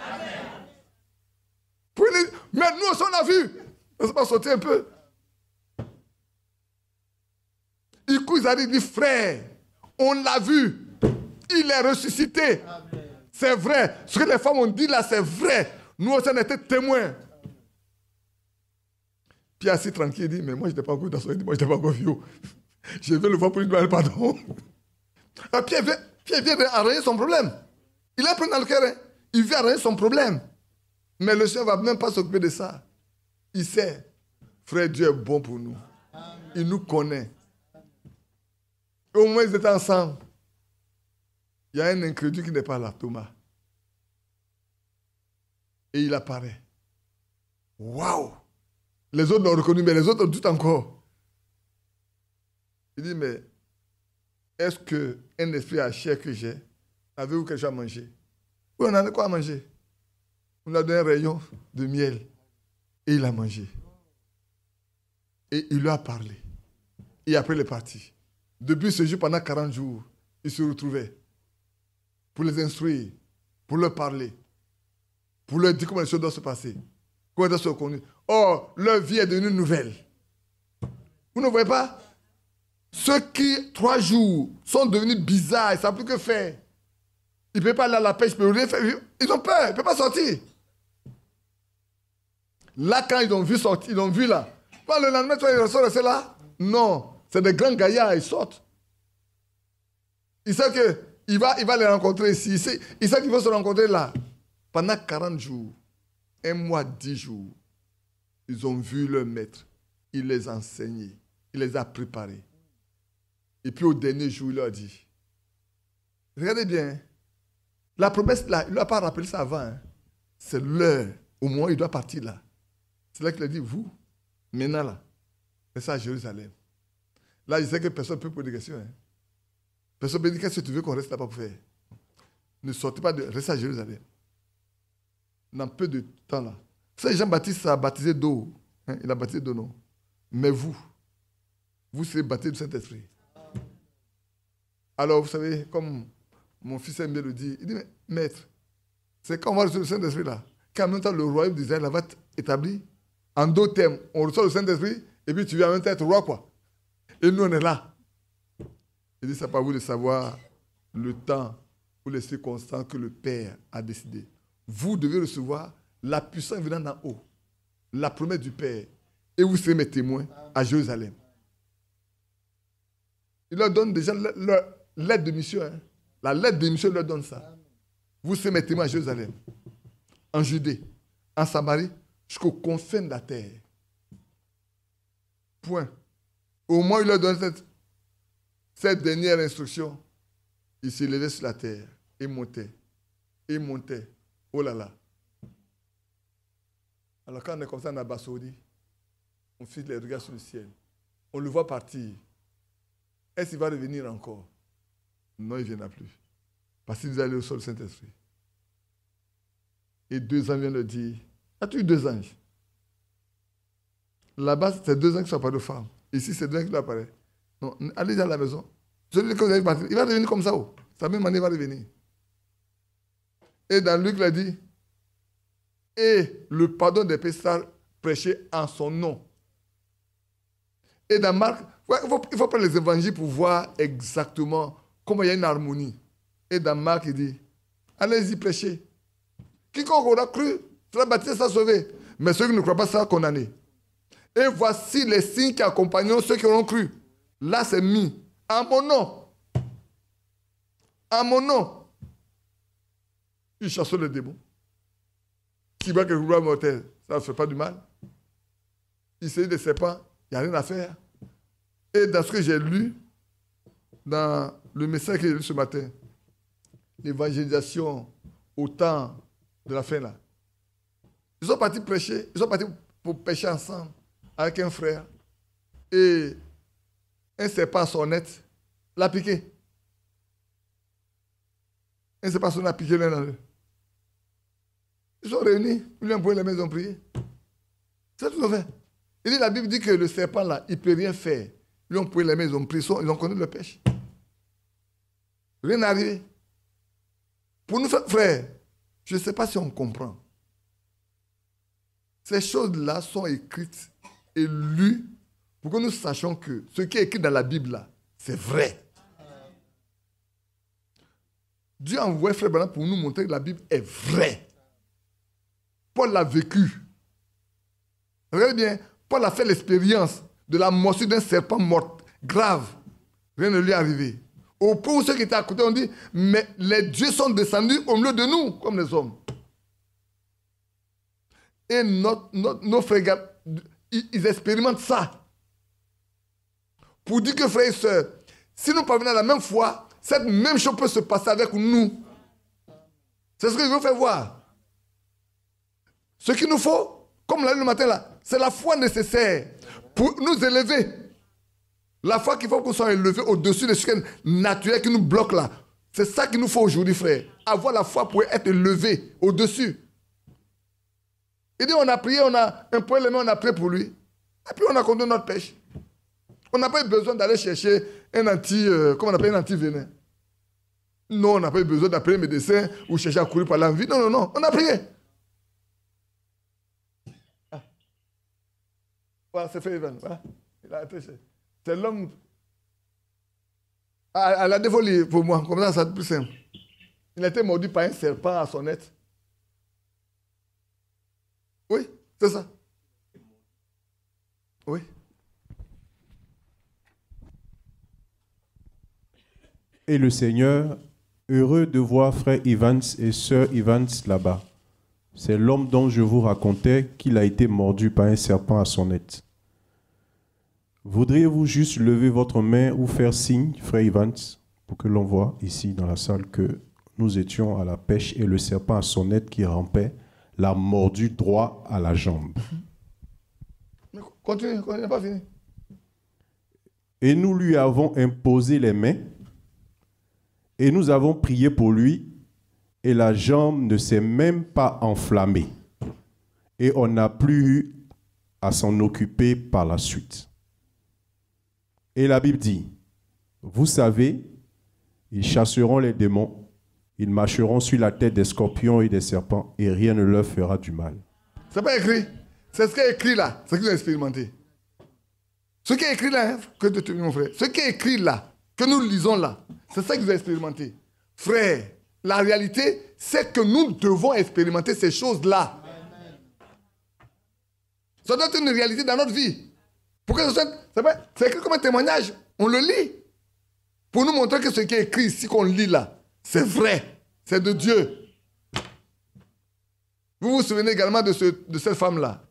Mais nous aussi on l'a vu. On ne s'est pas sauter un peu. Du coup, ils arrivent, ils disent, frère, on l'a vu. Il est ressuscité. C'est vrai. Ce que les femmes ont dit là, c'est vrai. Nous aussi on était témoins. Pierre assis tranquille, il dit, mais moi je n'étais pas encore dans son lit, moi je n'étais pas encore vieux. Je vais le voir pour lui demander pardon. Pierre vient d'arranger son problème. Il a pris dans le cœur. Hein. Il vient arranger son problème. Mais le Seigneur ne va même pas s'occuper de ça. Il sait. Frère, Dieu est bon pour nous. Il nous connaît. Au moins, ils étaient ensemble. Il y a un incrédule qui n'est pas là, Thomas. Et il apparaît. Waouh! Les autres l'ont reconnu, mais les autres doutent encore. Il dit, mais est-ce qu'un esprit à chair que j'ai, avez-vous quelque chose à manger? Oui, on en a quoi à manger? On a donné un rayon de miel. Et il a mangé. Et il lui a parlé. Et après, il est parti. Depuis ce jour, pendant 40 jours, il se retrouvait pour les instruire, pour leur parler, pour leur dire comment les choses doivent se passer, comment elles doivent se reconnaître. Or, leur vie est devenue nouvelle. Vous ne voyez pas? Ceux qui, 3 jours, sont devenus bizarres, ils ne savent plus que faire. Ils ne peuvent pas aller à la pêche, ils ne peuvent rien faire. Ils ont peur, ils ne peuvent pas sortir. Là, quand ils ont vu sortir, ils ont vu là. Pas le lendemain, ils sont restés là. Non, c'est des grands gaillards, ils sortent. Ils savent qu'il va les rencontrer ici. Ils savent qu'ils vont se rencontrer là. Pendant 40 jours, 1 mois, 10 jours, ils ont vu leur maître. Il les a enseignés. Il les a préparés. Et puis au dernier jour, il leur a dit, regardez bien, la promesse là, il ne lui a pas rappelé ça avant. Hein. C'est l'heure, au moment où il doit partir là. C'est là qu'il a dit, vous, maintenant là, restez à Jérusalem. Là, je sais que personne ne peut poser des questions. Hein. Personne ne peut dire, qu'est-ce que tu veux qu'on reste là-bas pour faire? Ne sortez pas de... Restez à Jérusalem. Dans peu de temps là. Vous savez, Jean-Baptiste a baptisé d'eau. Hein? Il a baptisé d'eau, non. Mais vous serez baptisés du Saint-Esprit. Alors, vous savez, comme mon fils aime bien le dire, il dit, mais maître, c'est quand on va recevoir le Saint-Esprit là, qu'en même temps le royaume d'Israël va être établi. En 2 termes, on reçoit le Saint-Esprit, et puis tu viens en même temps être roi, quoi. Et nous, on est là. Il dit, c'est pas à vous de savoir le temps ou les circonstances que le Père a décidé. Vous devez recevoir la puissance venant d'en haut, la promesse du Père, et vous serez mes témoins à Jérusalem. Il leur donne déjà leur lettre de mission. Hein. La lettre de mission leur donne ça. Vous serez mes témoins à Jérusalem, en Judée, en Samarie, jusqu'aux confins de la terre. Point. Au moins, il leur donne cette dernière instruction. Il s'est levé sur la terre et montait. Et montait. Oh là là. Alors quand on est comme ça en Abba-Saoudi, on fixe les regards sur le ciel. On le voit partir. Est-ce qu'il va revenir encore? Non, il ne viendra plus. Parce qu'il est allé au sol Saint-Esprit. Et 2 anges viennent le dire. As-tu eu 2 anges? Là-bas, c'est 2 anges qui sont apparus aux femmes. Ici, c'est 2 anges qui apparaissent. Non, allez à la maison. Celui que vous avez parti, il va revenir comme ça. Oh. Sa même année, il va revenir. Et dans Luc, il a dit, et le pardon des péchés sera prêché en son nom. Et dans Marc, il faut prendre les évangiles pour voir exactement comment il y a une harmonie. Et dans Marc, il dit, allez-y prêcher. Quiconque aura cru sera baptisé, sera sauvé. Mais ceux qui ne croient pas seront condamnés. Et voici les signes qui accompagneront ceux qui auront cru. Là, c'est mis. En mon nom. En mon nom. Il chasse le démon. Qui voit que le roi mortel, ça ne fait pas du mal. Il s'agit des serpents, il n'y a rien à faire. Et dans ce que j'ai lu, dans le message que j'ai lu ce matin, l'évangélisation au temps de la fin là, ils sont partis prêcher, ils sont partis pour pêcher ensemble avec un frère. Et un serpent sonnette l'a piqué. Un serpent sonnette l'a piqué l'un dans l'autre. Ils sont réunis, ils lui ont posé les mains, ils ont prié. C'est tout ce qu'ils ont fait. Il dit, la Bible dit que le serpent là, il ne peut rien faire. Ils lui ont posé les mains, ils ont prié, ils ont connu le pêche. Rien n'est arrivé. Pour nous, frères, je ne sais pas si on comprend. Ces choses-là sont écrites et lues pour que nous sachions que ce qui est écrit dans la Bible là, c'est vrai. Dieu a envoyé Frère Branham pour nous montrer que la Bible est vraie. Paul l'a vécu. Regardez bien, Paul a fait l'expérience de la morsure d'un serpent mort, grave. Rien ne lui est arrivé. Au point où ceux qui étaient à côté ont dit, mais les dieux sont descendus au milieu de nous, comme les hommes. Et nos frères, ils expérimentent ça. Pour dire que frères et sœurs, si nous parvenons à la même foi, cette même chose peut se passer avec nous. C'est ce que je veux faire voir. Ce qu'il nous faut, comme on l'a dit le matin là, c'est la foi nécessaire pour nous élever. La foi qu'il faut qu'on soit élevé au-dessus de ce qui est naturel qui nous bloque là. C'est ça qu'il nous faut aujourd'hui, frère. Avoir la foi pour être élevé au-dessus. Il dit, on a prié, on a un point les mains, on a prié pour lui. Et puis on a continué notre pêche. On n'a pas eu besoin d'aller chercher un comment on appelle un anti-venin. Non, on n'a pas eu besoin d'appeler un médecin ou chercher à courir par l'envie. Non, non, non, on a prié. Ah. Voilà, c'est fait Ivan. Voilà. Il a été. C'est l'homme. Ah, elle a dévolé pour moi, comme ça, c'est plus simple. Il a été mordu par un serpent à son être. Oui, c'est ça. Oui. Et le Seigneur, heureux de voir frère Evans et sœur Evans là-bas. C'est l'homme dont je vous racontais qu'il a été mordu par un serpent à son être. Voudriez-vous juste lever votre main ou faire signe, frère Evans, pour que l'on voit ici dans la salle que nous étions à la pêche et le serpent à son être qui rampait l'a mordu droit à la jambe. Continue, on n'a pas fini. Et nous lui avons imposé les mains et nous avons prié pour lui et la jambe ne s'est même pas enflammée. Et on n'a plus eu à s'en occuper par la suite. Et la Bible dit, vous savez, ils chasseront les démons, ils marcheront sur la tête des scorpions et des serpents et rien ne leur fera du mal. C'est pas écrit. C'est ce qui est écrit là, c'est ce qu'ils ont expérimenté. Ce qui est écrit là, que de te mon frère, ce qui est écrit là, que nous lisons là, c'est ça qu'ils ont expérimenté. Frère, la réalité, c'est que nous devons expérimenter ces choses-là. Ça doit être une réalité dans notre vie. Pour que ce soit, c'est écrit comme un témoignage, on le lit. Pour nous montrer que ce qui est écrit ici, qu'on lit là, c'est vrai, c'est de Dieu. Vous vous souvenez également de cette femme-là,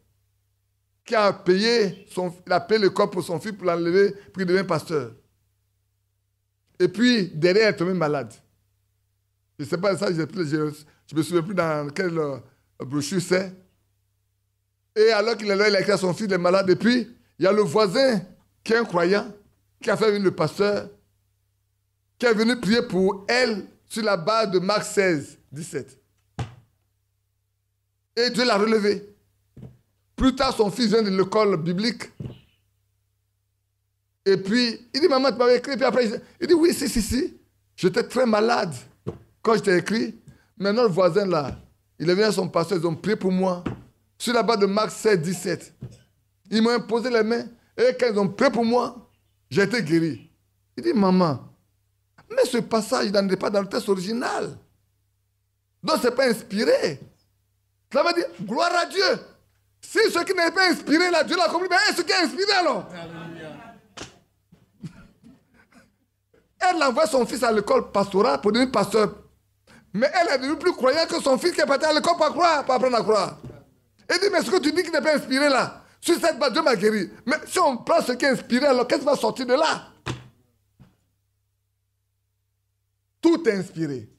qui a payé le corps pour son fils pour l'enlever, pour qu'il devienne pasteur. Et puis, derrière, elle est tombée malade. Je ne sais pas ça, je ne me souviens plus dans quelle brochure c'est. Et alors qu'il est là, il a écrit à son fils, il est malade. Et puis, il y a le voisin qui est un croyant, qui a fait venir le pasteur, qui est venu prier pour elle sur la base de Marc 16, 17. Et Dieu l'a relevé. Plus tard, son fils vient de l'école biblique. Et puis, il dit, maman, tu m'avais écrit. Et puis après, il dit, oui, si. J'étais très malade quand je t'ai écrit. Mais notre voisin là, il est venu à son pasteur, ils ont prié pour moi. Sur la base de Marc 16, 17. Ils m'ont imposé les mains. Et quand ils ont prié pour moi, j'ai été guéri. Il dit, maman, mais ce passage, il n'en est pas dans le texte original. Donc, ce n'est pas inspiré. Ça veut dire, gloire à Dieu. Si ce qui n'est pas inspiré, là, Dieu l'a compris, mais ce qui est inspiré, alors. Elle envoie son fils à l'école pastorale pour devenir pasteur. Mais elle est devenue plus croyante que son fils qui est parti à l'école pour apprendre à croire. Elle dit, mais ce que tu dis qui n'est pas inspiré, là, sur cette base, Dieu m'a guéri. Mais si on prend ce qui est inspiré, alors qu'est-ce qui va sortir de là? Tout est inspiré.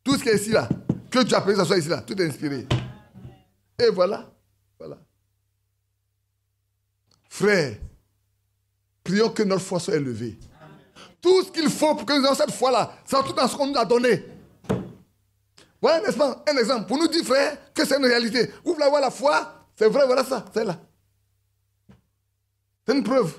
Tout ce qui est ici, là, que Dieu a pris, ça soit ici, là, tout est inspiré. Et voilà. Frère, prions que notre foi soit élevée. Tout ce qu'il faut pour que nous ayons cette foi-là, c'est tout dans ce qu'on nous a donné. Voilà, n'est-ce pas, un exemple. Pour nous dire, frère, que c'est une réalité. Vous voulez avoir la foi, c'est vrai, voilà ça, c'est là. C'est une preuve.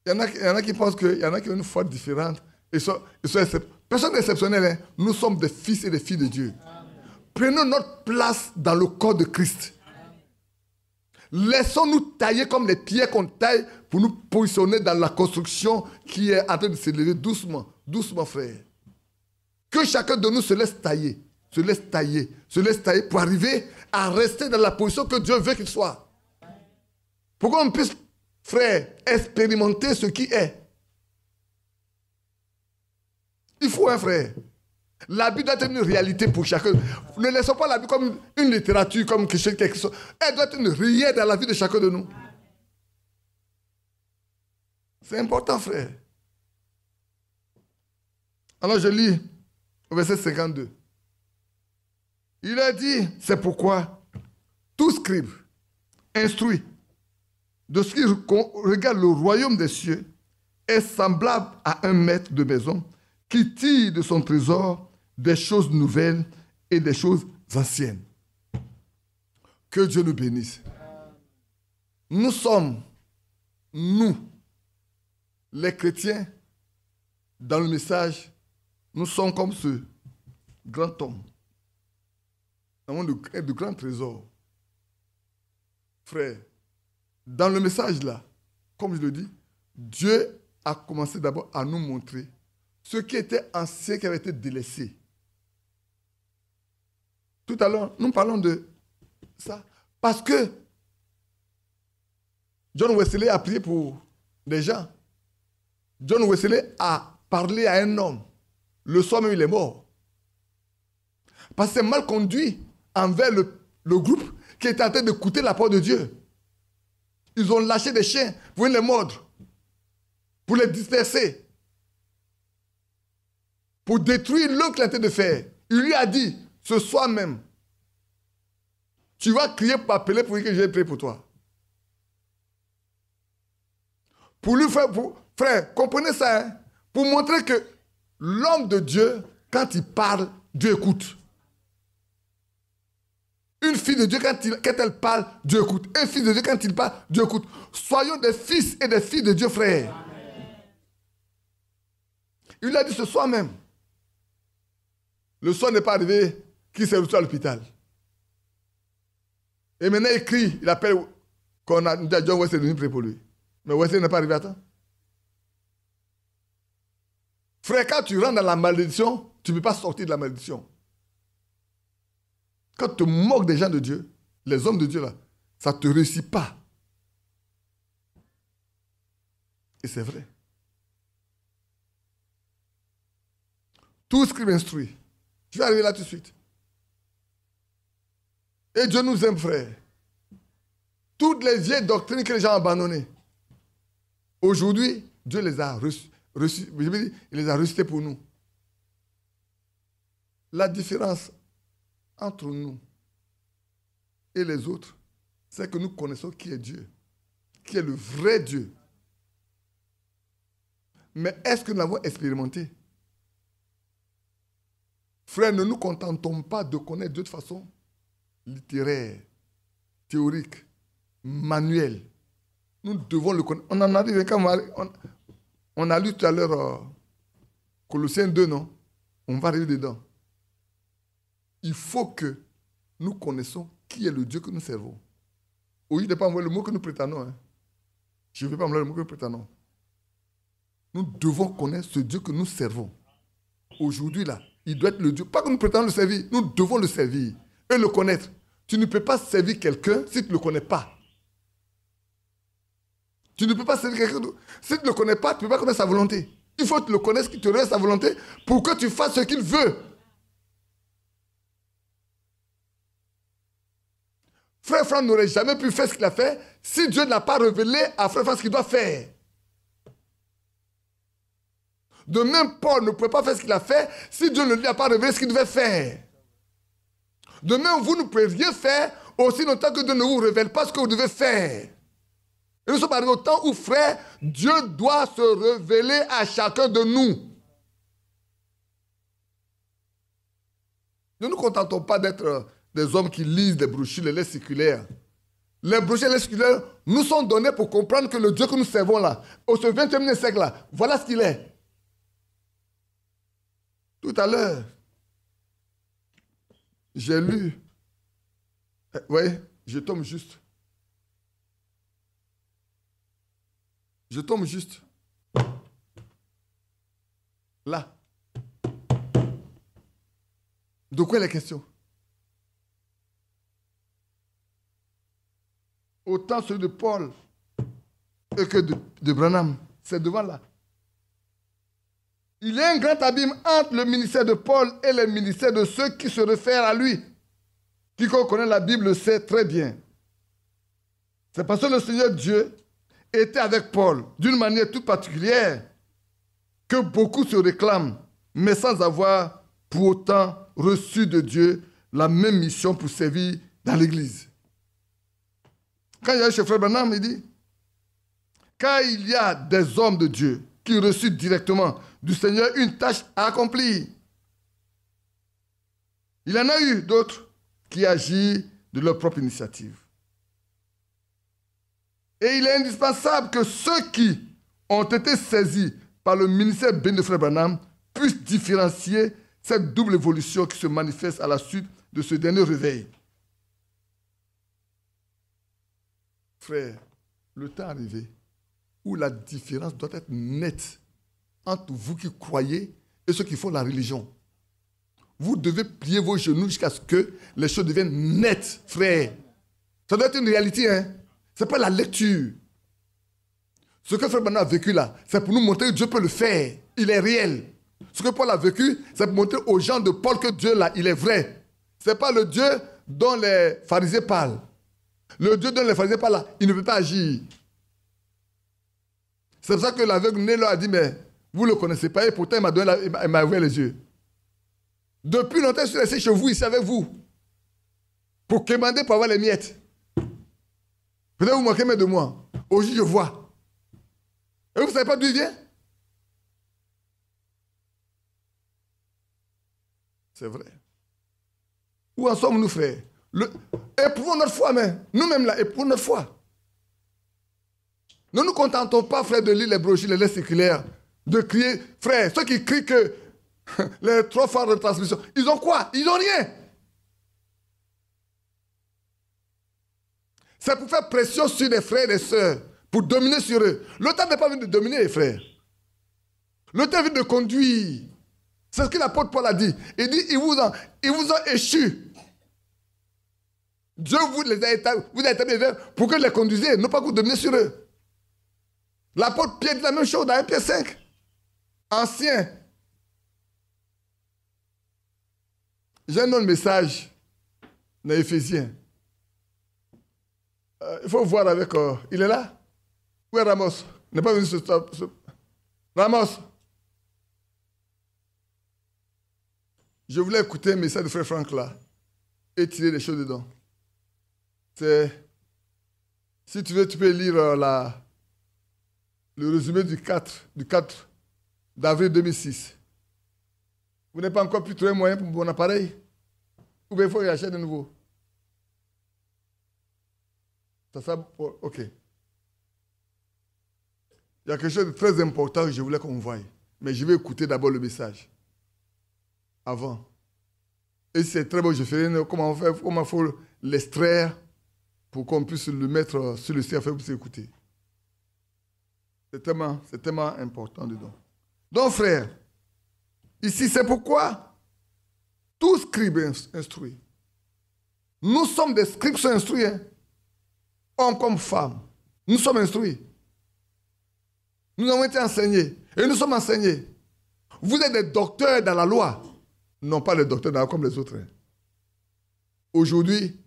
Il y en a qui pensent qu'il y en a qui ont une foi différente. Personne n'est exceptionnel. Hein? Nous sommes des fils et des filles de Dieu. Prenons notre place dans le corps de Christ. Laissons-nous tailler comme les pierres qu'on taille pour nous positionner dans la construction qui est en train de s'élever doucement, doucement, frère. Que chacun de nous se laisse tailler pour arriver à rester dans la position que Dieu veut qu'il soit. Pour qu'on puisse, frère, expérimenter ce qui est. Il faut un frère. La Bible doit être une réalité pour chacun. Ne laissons pas la Bible comme une littérature, comme quelque chose. Elle doit être une réalité dans la vie de chacun de nous. C'est important, frère. Alors je lis au verset 52. Il a dit, c'est pourquoi tout scribe instruit de ce qui regarde le royaume des cieux est semblable à un maître de maison qui tire de son trésor des choses nouvelles et des choses anciennes. Que Dieu nous bénisse. Nous sommes, nous, les chrétiens, dans le message, nous sommes comme ce grand homme, avons de grands trésors. Frère, dans le message là, comme je le dis, Dieu a commencé d'abord à nous montrer ce qui était ancien, qui avait été délaissé. Tout à l'heure, nous parlons de ça parce que John Wesley a prié pour des gens. John Wesley a parlé à un homme. Le soir même, il est mort. Parce que c'est mal conduit envers le groupe qui était en train d'écouter la parole de Dieu. Ils ont lâché des chiens pour les mordre, pour les disperser, pour détruire l'œuvre qu'il a en train de faire. Il lui a dit, ce soir même, tu vas crier pour appeler pour dire que je vais prier pour toi. Pour lui faire, frère, comprenez ça, hein? Pour montrer que l'homme de Dieu, quand il parle, Dieu écoute. Une fille de Dieu, quand elle parle, Dieu écoute. Un fils de Dieu, quand il parle, Dieu écoute. Soyons des fils et des filles de Dieu, frère. Amen. Il a dit ce soir même. Le soir n'est pas arrivé qu'il s'est retrouvé à l'hôpital. Et maintenant, il crie, il appelle, qu'on a dit à John Wesley de venir prier pour lui. Mais Wesley n'est pas arrivé à temps. Frère, quand tu rentres dans la malédiction, tu ne peux pas sortir de la malédiction. Quand tu te moques des gens de Dieu, les hommes de Dieu là, ça ne te réussit pas. Et c'est vrai. Tout scribe instruit. Je vais arriver là tout de suite. Et Dieu nous aime, frère. Toutes les vieilles doctrines que les gens ont abandonnées, aujourd'hui, Dieu les a reçues. Je veux dire, il les a ressuscités pour nous. La différence entre nous et les autres, c'est que nous connaissons qui est Dieu, qui est le vrai Dieu. Mais est-ce que nous l'avons expérimenté? Frère, ne nous contentons pas de connaître Dieu de façon littéraire, théorique, manuelle. Nous devons le connaître. On en arrive quand on a lu tout à l'heure Colossiens 2, non? On va arriver dedans. Il faut que nous connaissions qui est le Dieu que nous servons. Oui, je ne vais pas envoyer le mot que nous prétendons. Hein. Je ne vais pas envoyer le mot que nous prétendons. Nous devons connaître ce Dieu que nous servons. Aujourd'hui, là, il doit être le Dieu. Pas que nous prétendons le servir, nous devons le servir et le connaître. Tu ne peux pas servir quelqu'un si tu ne le connais pas. Tu ne peux pas servir quelqu'un si tu ne le connais pas, tu ne peux pas connaître sa volonté. Il faut que tu le connaisses, qu'il te donne sa volonté pour que tu fasses ce qu'il veut. Frère Franck n'aurait jamais pu faire ce qu'il a fait si Dieu n'a pas révélé à Frère Franck ce qu'il doit faire. De même, Paul ne pouvait pas faire ce qu'il a fait si Dieu ne lui a pas révélé ce qu'il devait faire. De même, vous ne pouvez rien faire aussi longtemps que Dieu ne vous révèle pas ce que vous devez faire. Et nous sommes arrivés au temps où, frère, Dieu doit se révéler à chacun de nous. Ne nous contentons pas d'être des hommes qui lisent des brochures, les lettres circulaires. Les brochures et les lettres circulaires nous sont donnés pour comprendre que le Dieu que nous servons là, au 21e siècle là, voilà ce qu'il est. Tout à l'heure, j'ai lu, vous voyez, je tombe juste. Je tombe juste. Là. De quoi est la question? Autant celui de Paul que de Branham. C'est devant là. Il y a un grand abîme entre le ministère de Paul et le ministère de ceux qui se réfèrent à lui. Quiconque connaît la Bible le sait très bien. C'est parce que le Seigneur Dieu était avec Paul d'une manière toute particulière que beaucoup se réclament, mais sans avoir pour autant reçu de Dieu la même mission pour servir dans l'Église. Quand il y a chez Frère Branham, il dit, car il y a des hommes de Dieu qui reçurent directement du Seigneur une tâche à accomplir. Il y en a eu d'autres qui agissent de leur propre initiative. Et il est indispensable que ceux qui ont été saisis par le ministère béni de Frère Branham puissent différencier cette double évolution qui se manifeste à la suite de ce dernier réveil. Frère, le temps est arrivé où la différence doit être nette entre vous qui croyez et ceux qui font la religion. Vous devez plier vos genoux jusqu'à ce que les choses deviennent nettes, frère. Ça doit être une réalité, hein. Ce n'est pas la lecture. Ce que Frère Branham a vécu là, c'est pour nous montrer que Dieu peut le faire. Il est réel. Ce que Paul a vécu, c'est pour montrer aux gens de Paul que Dieu là, il est vrai. Ce n'est pas le Dieu dont les pharisiens parlent. Le Dieu dont les pharisiens parlent là, il ne peut pas agir. C'est pour ça que l'aveugle né leur a dit, mais vous ne le connaissez pas, et pourtant il m'a ouvert les yeux. Depuis longtemps, je suis resté chez vous, ici avec vous, pour quémander pour avoir les miettes. Peut-être vous manquez même de moi. Aujourd'hui, je vois. Et vous ne savez pas d'où il vient? C'est vrai. Où en sommes-nous, frères? Éprouvons notre foi, mais nous-mêmes là, éprouvons notre foi. Ne nous contentons pas, frère, de lire les brochures, les lettres séculaires, de crier, frère, ceux qui crient que les 3 phares de transmission, ils ont quoi? Ils n'ont rien. C'est pour faire pression sur les frères et les sœurs, pour dominer sur eux. Le temps n'est pas venu de dominer les frères. Le temps est venu de conduire. C'est ce que l'apôtre Paul a dit. Il dit, ils vous ont échu. Dieu vous a établis pour que les conduisiez, non pas que vous dominiez sur eux. L'apôtre Pierre dit la même chose dans 1 Pierre 5. Ancien. J'ai un autre message dans Éphésiens. Il faut voir avec... il est là? Où est Ramos? Il n'est pas venu Ramos. Je voulais écouter un message de Frère Franck là et tirer les choses dedans. C'est... Si tu veux, tu peux lire le résumé du 4 d'avril 2006. Vous n'avez pas encore pu trouver moyen pour mon appareil? Ou bien il faut y acheter de nouveau? Ok. Il y a quelque chose de très important que je voulais qu'on voie. Mais je vais écouter d'abord le message. Avant. Et c'est très beau, je ferai comment il faut l'extraire pour qu'on puisse le mettre sur le CFA pour s'écouter. C'est tellement important dedans. Donc, frère, ici, c'est pourquoi tout scribe instruit. Nous sommes des scribes instruits, hein? Hommes comme femmes. Nous sommes instruits. Nous avons été enseignés. Et nous sommes enseignés. Vous êtes des docteurs dans la loi. Non pas les docteurs dans la loi comme les autres. Hein. Aujourd'hui,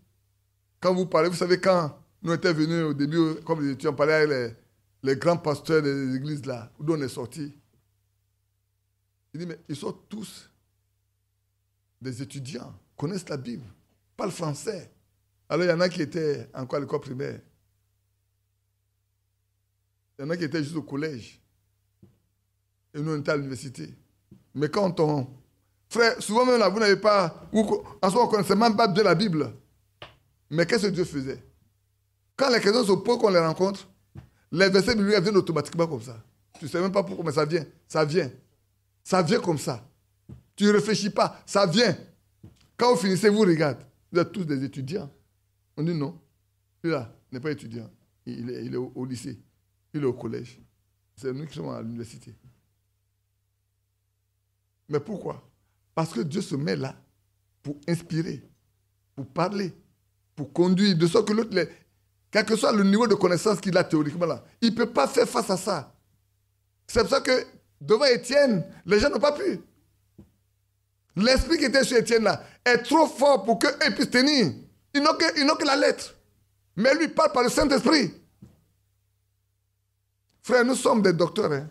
quand vous parlez, vous savez, quand nous étions venus au début, comme les étudiants, on parlait avec les grands pasteurs des églises là, d'où on est sortis. Il dit, mais ils sont tous des étudiants, connaissent la Bible, parlent français. Alors il y en a qui étaient encore à l'école primaire. Il y en a qui étaient juste au collège. Et nous, on était à l'université. Mais quand on... Frère, souvent même là, vous n'avez pas... En soi, on ne connaissait même pas de la Bible. Mais qu'est-ce que Dieu faisait? Quand les questions se posent, qu'on les rencontre, les versets bibliques viennent automatiquement comme ça. Tu ne sais même pas pourquoi, mais ça vient. Ça vient. Ça vient comme ça. Tu ne réfléchis pas. Ça vient. Quand vous finissez, vous regardez. Vous êtes tous des étudiants. On dit non. Lui là n'est pas étudiant. Il est au lycée. Il est au collège. C'est nous qui sommes à l'université. Mais pourquoi? Parce que Dieu se met là pour inspirer, pour parler, pour conduire, de sorte que l'autre, quel que soit le niveau de connaissance qu'il a théoriquement là, il ne peut pas faire face à ça. C'est pour ça que devant Étienne, les gens n'ont pas pu. L'esprit qui était sur Étienne là est trop fort pour qu'eux puissent tenir. Ils n'ont que la lettre. Mais lui parle par le Saint-Esprit. Frère, nous sommes des docteurs. Hein?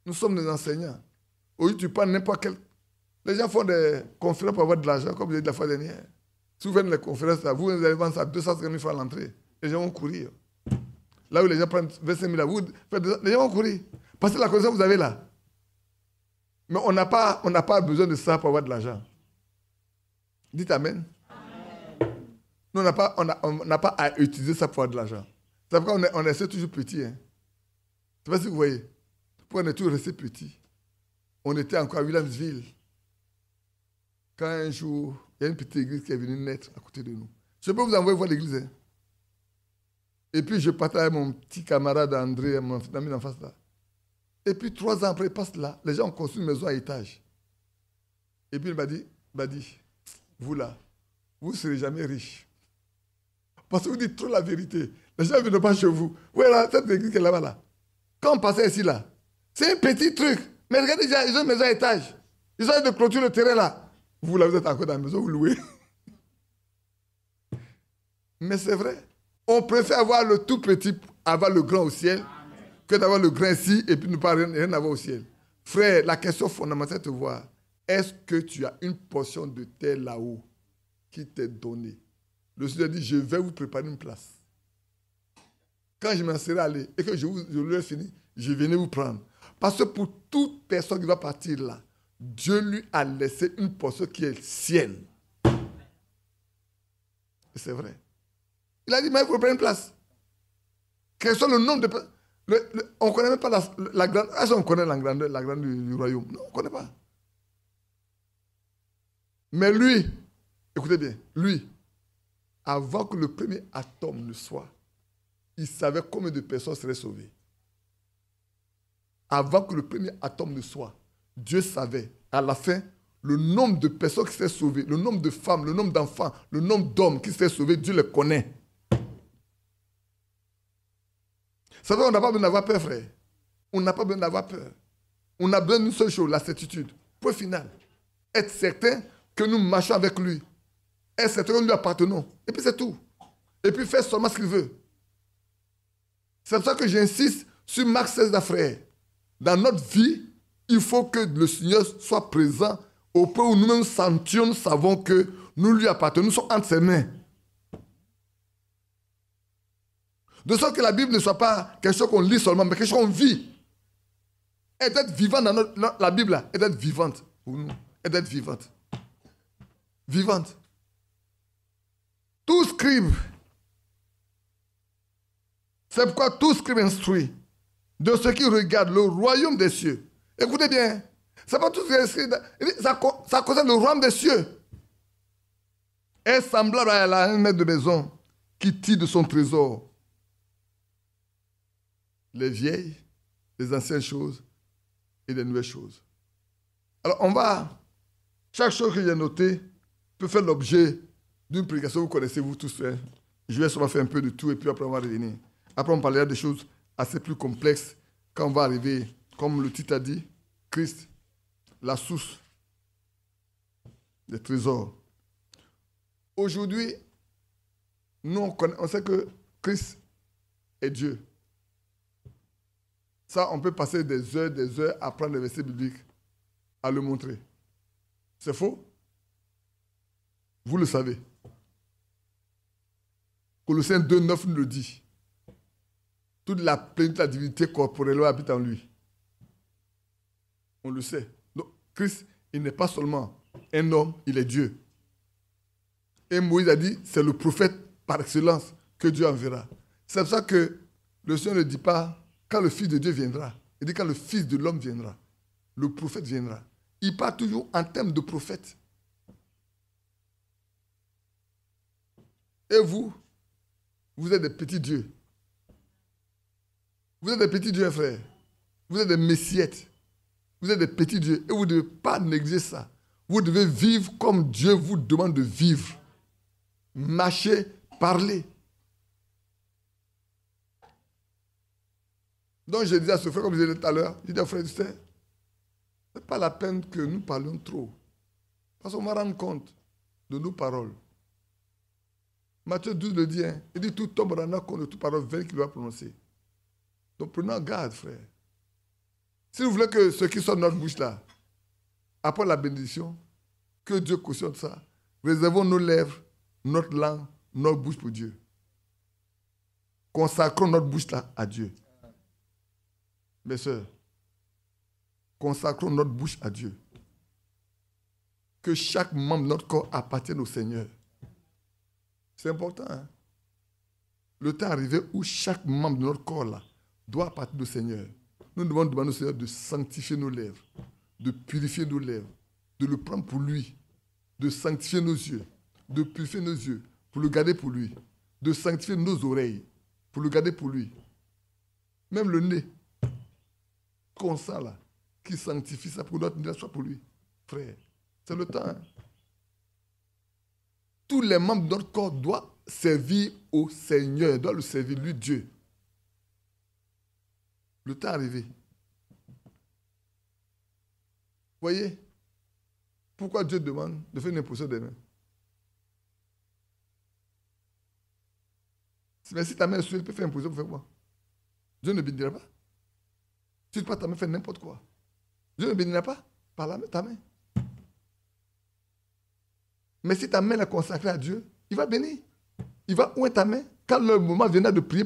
Nous sommes des enseignants. Aujourd'hui, tu parles n'importe quel... Les gens font des conférences pour avoir de l'argent, comme j'ai dit la fois dernière. Si vous faites les conférences, là, vous allez vendre ça à 250 000 francs à l'entrée. Les gens vont courir. Là où les gens prennent 25 000 là, les gens vont courir. Parce que la connaissance que vous avez là. Mais on n'a pas besoin de ça pour avoir de l'argent. Dites Amen. Nous, on n'a pas à utiliser ça pour avoir de l'argent. C'est pourquoi on essaie toujours petit. Hein. Je ne sais pas si vous voyez. Pourquoi on est toujours resté petit. On était encore à Williamsville. Quand un jour, il y a une petite église qui est venue naître à côté de nous. Je peux vous envoyer voir l'église. Hein. Et puis, je partais avec mon petit camarade André, mon ami d'en face là. Et puis, 3 ans après, il passe là. Les gens ont construit une maison à étage. Et puis, il m'a dit, vous là, vous ne serez jamais riche. Parce que vous dites trop la vérité. Les gens ne viennent pas chez vous. Voilà, cette église qui est là-bas. Là. Quand on passait ici, là, c'est un petit truc. Mais regardez déjà, ils ont une maison à étage. Ils ont de clôturer le terrain là. Vous là, vous êtes encore dans la maison, vous louez. Mais c'est vrai. On préfère avoir le tout petit, avoir le grand au ciel, que d'avoir le grand ici et puis ne pas rien avoir au ciel. Frère, la question fondamentale est de voir, est-ce que tu as une portion de terre là-haut qui t'est donnée? Le Seigneur dit, je vais vous préparer une place. Quand je m'en serai allé et que je l'ai fini, je venais vous prendre. Parce que pour toute personne qui va partir là, Dieu lui a laissé une portion qui est sienne. Et c'est vrai. Il a dit, mais il faut prendre une place. Quel soit le nombre de places? On ne connaît même pas la grande. Est-ce qu'on connaît la grandeur du royaume? Non, on ne connaît pas. Mais lui, écoutez bien, lui, avant que le premier atome ne soit, il savait combien de personnes seraient sauvées. Avant que le premier atome ne soit, Dieu savait, à la fin, le nombre de personnes qui seraient sauvées, le nombre de femmes, le nombre d'enfants, le nombre d'hommes qui seraient sauvés, Dieu les connaît. Ça veut dire qu'on n'a pas besoin d'avoir peur, frère. On n'a pas besoin d'avoir peur. On a besoin d'une seule chose, la certitude. Point final. Être certain que nous marchons avec lui. Être certain que nous lui appartenons. Et puis c'est tout. Et puis faire seulement ce qu'il veut. C'est pour ça que j'insiste sur Marc 16, frère. Dans notre vie, il faut que le Seigneur soit présent au point où nous-mêmes sentions, nous savons que nous lui appartenons, nous sommes entre ses mains. De sorte que la Bible ne soit pas quelque chose qu'on lit seulement, mais quelque chose qu'on vit. Et d'être vivant dans la Bible, là, et d'être vivante pour nous. Et d'être vivante. Vivante. Tout scribe. C'est pourquoi tout scribe instruit de ceux qui regardent le royaume des cieux. Écoutez bien, c'est pas tout ce qui ça concerne le royaume des cieux. Est semblable à un maître de maison qui tire de son trésor les vieilles, les anciennes choses et les nouvelles choses. Alors on va, chaque chose que j'ai notée peut faire l'objet d'une prédication, vous connaissez vous tous. Hein? Je vais seulement faire un peu de tout et puis après on va revenir. Après on parlera des choses assez plus complexes quand on va arriver, comme le titre a dit, Christ, la source des trésors. Aujourd'hui, nous on sait que Christ est Dieu. Ça, on peut passer des heures à prendre les versets bibliques, à le montrer. C'est faux? Vous le savez. Colossiens 2,9 nous le dit. Toute la plénitude de la divinité corporelle habite en lui. On le sait. Donc, Christ, il n'est pas seulement un homme, il est Dieu. Et Moïse a dit, c'est le prophète par excellence que Dieu enverra. C'est pour ça que le Seigneur ne dit pas quand le Fils de Dieu viendra. Il dit quand le Fils de l'homme viendra. Le prophète viendra. Il parle toujours en termes de prophète. Et vous êtes des petits dieux. Vous êtes des petits dieux, frère. Vous êtes des messiettes. Vous êtes des petits dieux. Et vous ne devez pas négliger ça. Vous devez vivre comme Dieu vous demande de vivre. Marcher, parler. Donc je disais à ce frère, comme je disais tout à l'heure, je dis à frère, tu sais, ce n'est pas la peine que nous parlions trop. Parce qu'on va rendre compte de nos paroles. Matthieu 12 le dit, hein, il dit tout homme rendra compte de toute parole vaine qu'il va prononcer. Donc prenons garde, frère. Si vous voulez que ce qui sort de notre bouche là, après la bénédiction, que Dieu cautionne ça, réservons nos lèvres, notre langue, notre bouche pour Dieu. Consacrons notre bouche là à Dieu. Mes sœurs, consacrons notre bouche à Dieu. que chaque membre de notre corps appartienne au Seigneur. C'est important. Hein? Le temps est arrivé où chaque membre de notre corps là, doit appartenir au Seigneur. Nous devons demander au Seigneur de sanctifier nos lèvres, de purifier nos lèvres, de le prendre pour lui, de sanctifier nos yeux, de purifier nos yeux, pour le garder pour lui, de sanctifier nos oreilles, pour le garder pour lui. Même le nez, comme ça là, qui sanctifie ça pour notre nez, soit pour lui. Frère, c'est le temps. Hein? Tous les membres de notre corps doivent servir au Seigneur, doivent le servir, lui, Dieu. Le temps est arrivé. Voyez, pourquoi Dieu demande de faire une imposition des mains? Mais si ta main est souillée, tu peux faire une imposition pour faire quoi? Dieu ne bénira pas. Si tu peux ta main faire n'importe quoi. Dieu ne bénira pas par ta main. Mais si ta main est consacrée à Dieu, il va bénir. Il va oindre ta main. Quand le moment viendra de prier,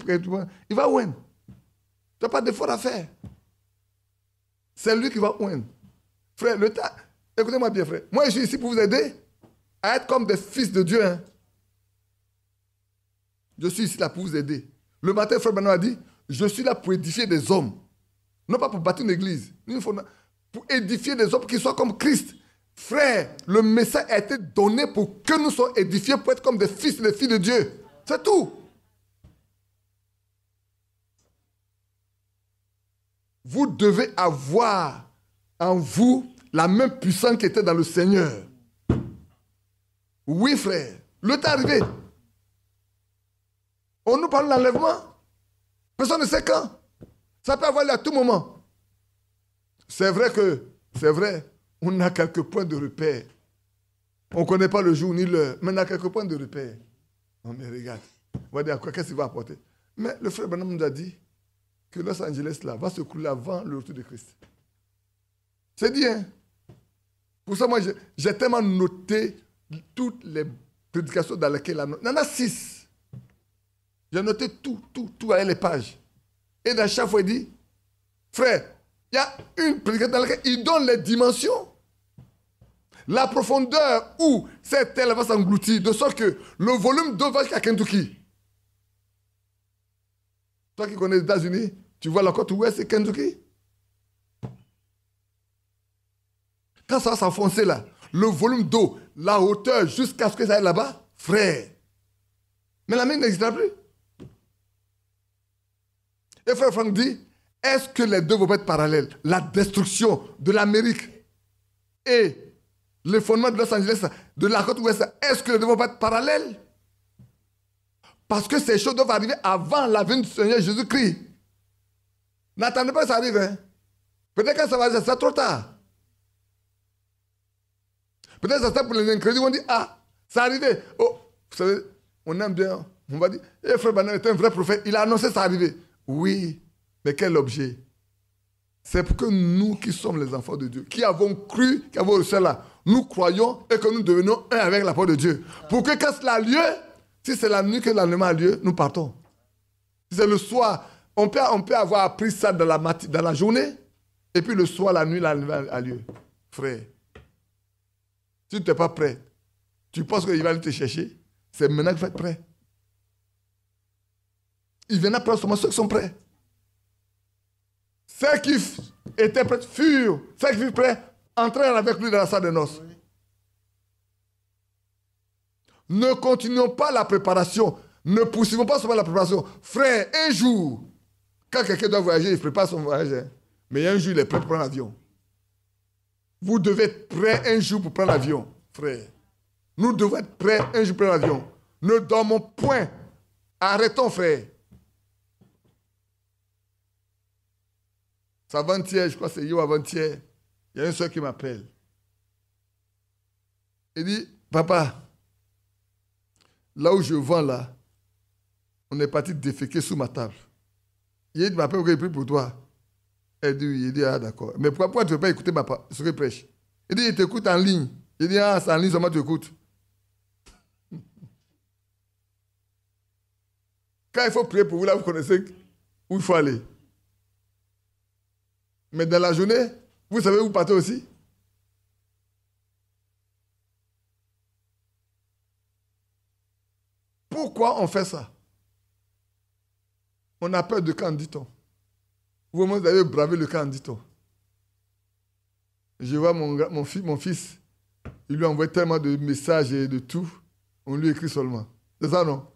il va oindre. Tu n'as pas d'effort à faire. C'est lui qui va oindre. Frère, le temps... Écoutez-moi bien, frère. Moi, je suis ici pour vous aider à être comme des fils de Dieu. Hein. Je suis ici là pour vous aider. Le matin, frère Benoît a dit, je suis là pour édifier des hommes. Non pas pour bâtir une église. Pour édifier des hommes qui soient comme Christ. Frère, le message a été donné pour que nous soyons édifiés pour être comme des fils et des filles de Dieu. C'est tout. Vous devez avoir en vous la même puissance qui était dans le Seigneur. Oui, frère. Le temps est arrivé. On nous parle d'enlèvement. Personne ne sait quand. Ça peut avoir lieu à tout moment. C'est vrai, on a quelques points de repère. On ne connaît pas le jour ni l'heure, mais on a quelques points de repère. Non, mais regarde, on va dire à quoi, qu'est-ce qu'il va apporter. Mais le frère Branham nous a dit que Los Angeles là, va se couler avant le retour de Christ. C'est dit, hein? Pour ça, moi, j'ai tellement noté toutes les prédications dans lesquelles il y en a 6. J'ai noté tout avec les pages. Et dans chaque fois, il dit, frère, il y a une prédication dans laquelle il donne les dimensions. La profondeur où cette terre va s'engloutir, de sorte que le volume d'eau va jusqu'à Kentucky. Toi qui connais les États-Unis, tu vois la côte ouest, c'est Kentucky. Quand ça va s'enfoncer là, le volume d'eau, la hauteur, jusqu'à ce que ça aille là-bas, frère. Mais la mer n'existera plus. Et frère Franck dit, est-ce que les deux vont être parallèles? La destruction de l'Amérique et le fondement de Los Angeles, de la côte ouest, est-ce que les deux vont être parallèles? Parce que ces choses doivent arriver avant la venue du Seigneur Jésus-Christ. N'attendez pas que ça arrive. Hein? Peut-être que ça va arriver, c'est trop tard. Peut-être que ça sera pour les incrédules, on dit, ah, ça arrivé. Oh, vous savez, on aime bien, on va dire, frère Branham est un vrai prophète, il a annoncé ça arrivé. Oui, mais quel objet? C'est pour que nous qui sommes les enfants de Dieu, qui avons cru, qui avons reçu cela, nous croyons et que nous devenons un avec la parole de Dieu. Pour que quand cela a lieu, si c'est la nuit que l'enlèvement a lieu, nous partons. Si c'est le soir, on peut avoir appris ça dans la journée, et puis le soir, la nuit, l'enlèvement a lieu. Frère, si tu n'es pas prêt, tu penses qu'il va aller te chercher, c'est maintenant qu'il faut être prêt. Il viendra prendre seulement ceux qui sont prêts. Ceux qui étaient prêts furent, ceux qui furent prêts, entrèrent avec lui dans la salle de noces. Ne continuons pas la préparation. Ne poursuivons pas seulement la préparation. Frère, un jour, quand quelqu'un doit voyager, il prépare son voyage. Hein. Mais un jour, il est prêt pour prendre l'avion. Vous devez être prêt un jour pour prendre l'avion, frère. Nous devons être prêts un jour pour prendre l'avion. Ne dormons point. Arrêtons, frère. C'est avant-hier, je crois que c'est hier avant-hier. Il y a une soeur qui m'appelle. Elle dit, papa, là où je vends là, on est parti déféquer sous ma table. Il m'appelle, je prie pour toi. Elle dit oui, il dit, ah d'accord. Mais pourquoi tu ne veux pas écouter ce que je prêche? Il dit, il t'écoute en ligne. Il dit, ah, c'est en ligne, seulement tu écoutes. Quand il faut prier pour vous, là, vous connaissez où il faut aller. Mais dans la journée, vous savez où vous partez aussi? Pourquoi on fait ça? On a peur de quand dit-on. Vous avez bravé le quand dit-on. Je vois mon fils, il lui envoie tellement de messages et de tout, on lui écrit seulement. C'est ça, non?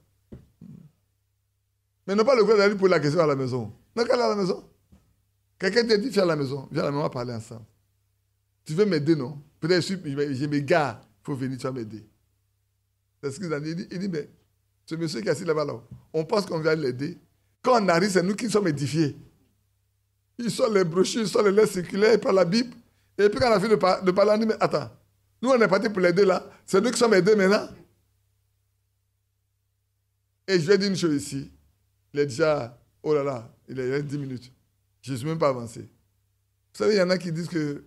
Mais non pas le courage d'aller pour la question à la maison. Non, qu'elle est à la maison. Quelqu'un t'a dit, viens à la maison. Viens à la maison, on va parler ensemble. Tu veux m'aider, non? Peut-être j'ai mes gars, il faut venir, tu vas m'aider. C'est ce qu'il a dit. Il dit, mais ce monsieur qui est assis là-bas, là, on pense qu'on vient l'aider. Quand on arrive, c'est nous qui sommes édifiés. Il sort les brochures, il sort les lettres circulaires, il prend la Bible. Et puis quand on a fini de parler, on dit, mais attends, nous on est parti pour l'aider là. C'est nous qui sommes aidés maintenant. Et je lui ai dit une chose ici. Il est déjà, oh là là, il est 10 minutes. Je ne suis même pas avancé. Vous savez, il y en a qui disent que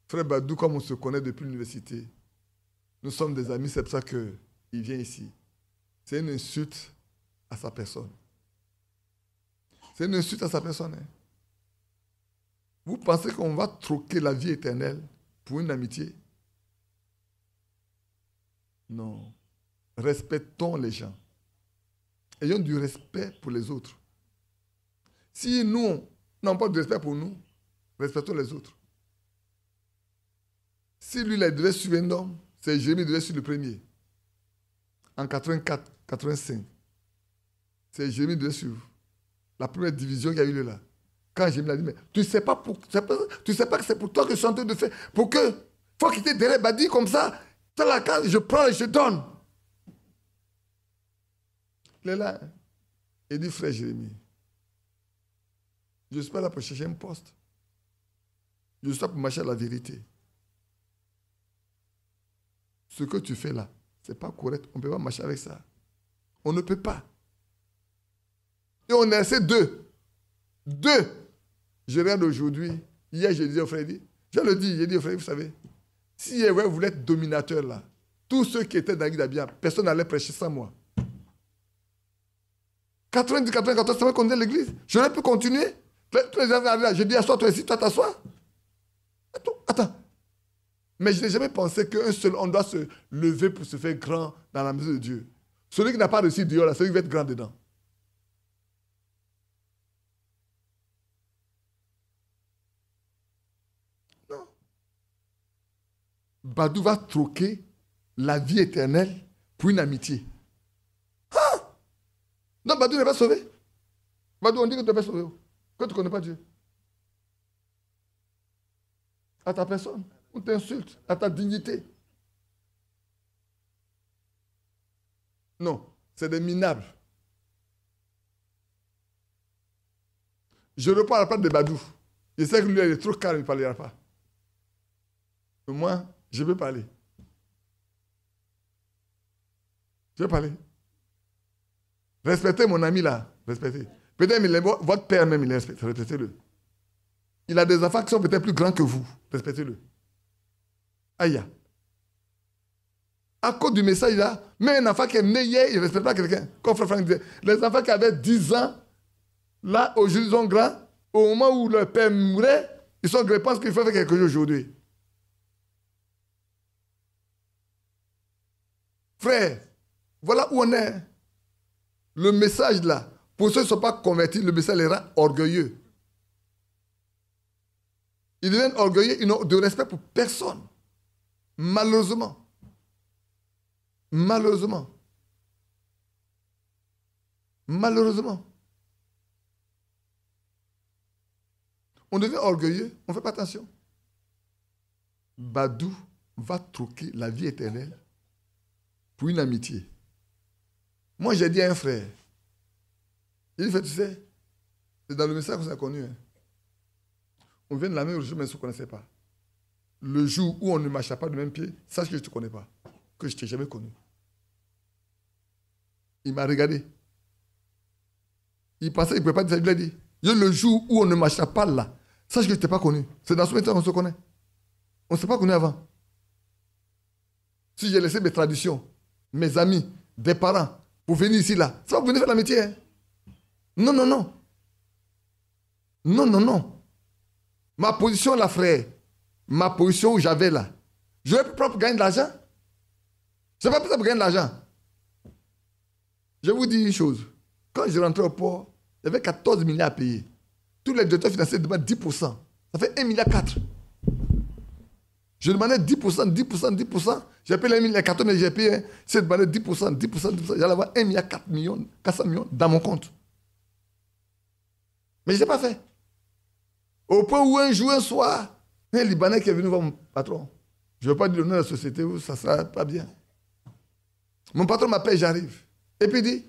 Frère Badou, comme on se connaît depuis l'université, nous sommes des amis, c'est pour ça qu'il vient ici. C'est une insulte à sa personne. C'est une insulte à sa personne. Hein. Vous pensez qu'on va troquer la vie éternelle pour une amitié? Non. Respectons les gens. Ayons du respect pour les autres. Si nous n'avons pas de respect pour nous, respectons les autres. Si lui, il devait suivre un homme, c'est Jérémie qui devait suivre le premier. En 84, 85. C'est Jérémie qui devait suivre. La première division qu'il y a eu là. Quand Jérémie a dit, mais tu ne sais pas que c'est pour toi que je suis en train de faire. Pour que, il faut quitter derrière Badi comme ça. Dans la case, je prends et je donne. Il est là. Il dit, frère Jérémie, je ne suis pas là pour chercher un poste. Je suis là pour marcher à la vérité. Ce que tu fais là, ce n'est pas correct. On ne peut pas marcher avec ça. On ne peut pas. Et on est assez deux. Je regarde aujourd'hui. Hier, j'ai dit au frère, j'ai dit au frère, vous savez, si vous voulez être dominateur là, tous ceux qui étaient dans l'Église d'Abia, personne n'allait prêcher sans moi. 90, 94, c'est moi qu'on est l'église. J'aurais pu continuer. Tous les gens arrivent là, je dis, assois toi ici, toi t'assois. Attends. Mais je n'ai jamais pensé qu'un seul, on doit se lever pour se faire grand dans la maison de Dieu. Celui qui n'a pas réussi dehors, là, celui qui va être grand dedans. Non. Badou va troquer la vie éternelle pour une amitié. Non, Badou n'est pas sauvé. Badou, on dit que tu n'es pas sauvé. Que tu ne connais pas Dieu. À ta personne. On t'insulte. À ta dignité. Non, c'est des minables. Je reprends la place de Badou. Je sais que lui, il est trop calme, il ne parlera pas. Mais moi, je veux parler. Je veux parler. Respectez mon ami là. Respectez. Peut-être votre père même, il est respecté. Respectez-le. Il a des enfants qui sont peut-être plus grands que vous. Respectez-le. Aïe. À cause du message là, même un enfant qui est né hier, il ne respecte pas quelqu'un. Comme Frère Franck disait, les enfants qui avaient 10 ans, là, aujourd'hui, ils sont grands. Au moment où leur père mourait, ils sont grands. Ils pensent qu'il faut faire quelque chose aujourd'hui. Frère, voilà où on est. Le message là, pour ceux qui ne sont pas convertis, le message les rend orgueilleux. Ils deviennent orgueilleux, ils n'ont de respect pour personne. Malheureusement. Malheureusement. Malheureusement. On devient orgueilleux, on ne fait pas attention. Badou va troquer la vie éternelle pour une amitié. Moi, j'ai dit à un frère, il fait, tu sais, c'est dans le message qu'on s'est connu. Hein. On vient de la même religion, mais on ne se connaissait pas. Le jour où on ne marchait pas du même pied, sache que je ne te connais pas, que je ne t'ai jamais connu. Il m'a regardé. Il pensait qu'il ne pouvait pas dire ça, il l'a dit. Le jour où on ne marchait pas là, sache que je ne t'ai pas connu. C'est dans ce moment qu'on se connaît. On ne s'est pas connu avant. Si j'ai laissé mes traditions, mes amis, des parents, pour venir ici, là, ça va venir faire l'amitié. Hein? Non, non, non. Non, non, non. Ma position, là, frère, ma position où j'avais là, j'aurais pu prendre pour gagner de l'argent. Je n'ai pas pu ça pour gagner de l'argent. Je vous dis une chose. Quand je rentrais au port, il y avait 14 milliards à payer. Tous les directeurs financiers demandent 10%. Ça fait 1,4 milliard. Je demandais 10%, 10%, 10%. J'ai payé les 14 milliards, j'ai payé. Je demandais 10%, 10%, 10%. J'allais avoir 1,4 milliard, 400 millions dans mon compte. Mais je n'ai pas fait. Au point où un jour, un soir, un Libanais qui est venu voir mon patron. Je ne veux pas dire le nom de la société où ça ne sera pas bien. Mon patron m'appelle, j'arrive. Et puis il dit,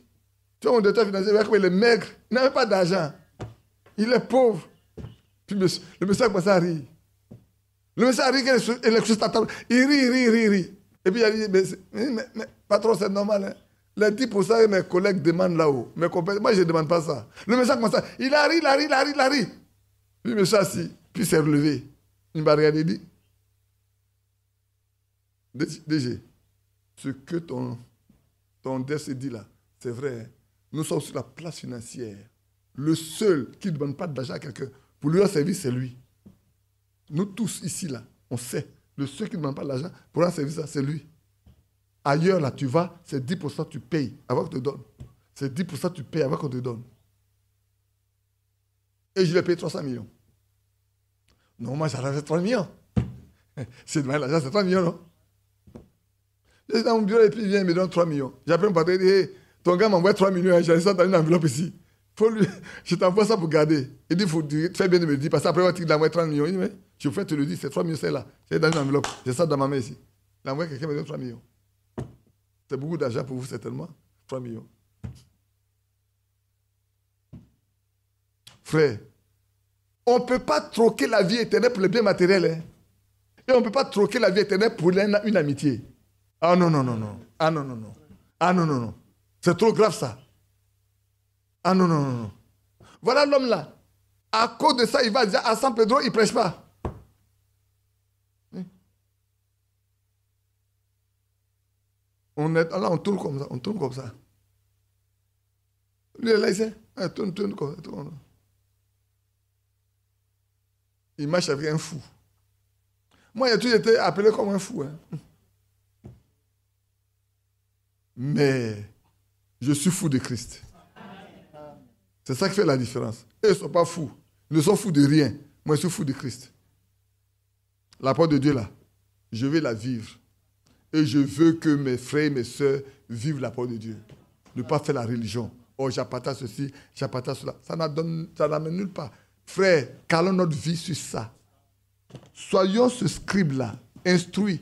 tu vois mon directeur financier, il est maigre, il n'avait pas d'argent. Il est pauvre. Puis le monsieur a commencé à rire. Le monsieur a ri, il rit. Et puis il a dit, mais patron, c'est normal. Hein? Les 10% que mes collègues demandent là-haut. Moi, je ne demande pas ça. Le monsieur a commencé à... Il a ri. Puis le monsieur assis, puis s'est relevé. Il m'a regardé et dit, DG, ce que ton DEF dit là, c'est vrai. Hein? Nous sommes sur la place financière. Le seul qui ne demande pas d'argent à quelqu'un, pour lui rendre service, c'est lui. Nous tous ici, là, on sait. Le seul qui ne demande pas d'argent, pour rendre service, c'est lui. Ailleurs, là, tu vas, c'est 10% tu payes avant qu'on te donne. C'est 10% tu payes avant qu'on te donne. Et je lui ai payé 300 millions. Non, moi, j'avais 3 millions. C'est demandé l'argent, c'est 3 millions, non? Je suis dans mon bureau et puis il vient, il me donne 3 millions. J'appelle mon patron et dis, hey, ton gars m'envoie 3 millions, j'ai ça dans une enveloppe ici. Je t'envoie ça pour garder. Il dit, fais bien de me le dire, parce qu'après, il envoie 30 millions. Il dit, mais je vous fais te le dire, c'est 3 millions, c'est là. C'est dans une enveloppe. J'ai ça dans ma main ici. Il envoie quelqu'un me donne 3 millions. C'est beaucoup d'argent pour vous, certainement. 3 millions. Frère, on ne peut pas troquer la vie éternelle pour les biens matériels. Hein? Et on ne peut pas troquer la vie éternelle pour une amitié. Ah non. Ah non. C'est trop grave ça. Ah non. Voilà l'homme là. À cause de ça, il va dire à San Pedro, il ne prêche pas. On tourne comme ça. Lui, là, il sait. Tourne comme ça. Il marche avec un fou. Moi, j'ai toujours été appelé comme un fou. Hein. Mais je suis fou de Christ. C'est ça qui fait la différence. Eux ne sont pas fous. Ils ne sont fous de rien. Moi, je suis fou de Christ. La parole de Dieu, là, je vais la vivre. Et je veux que mes frères et mes soeurs vivent la parole de Dieu. Ne pas faire la religion. Oh, j'appartiens à ceci, j'appartiens à cela. Ça n'amène nulle part. Frère, calons notre vie sur ça. Soyons ce scribe-là, instruits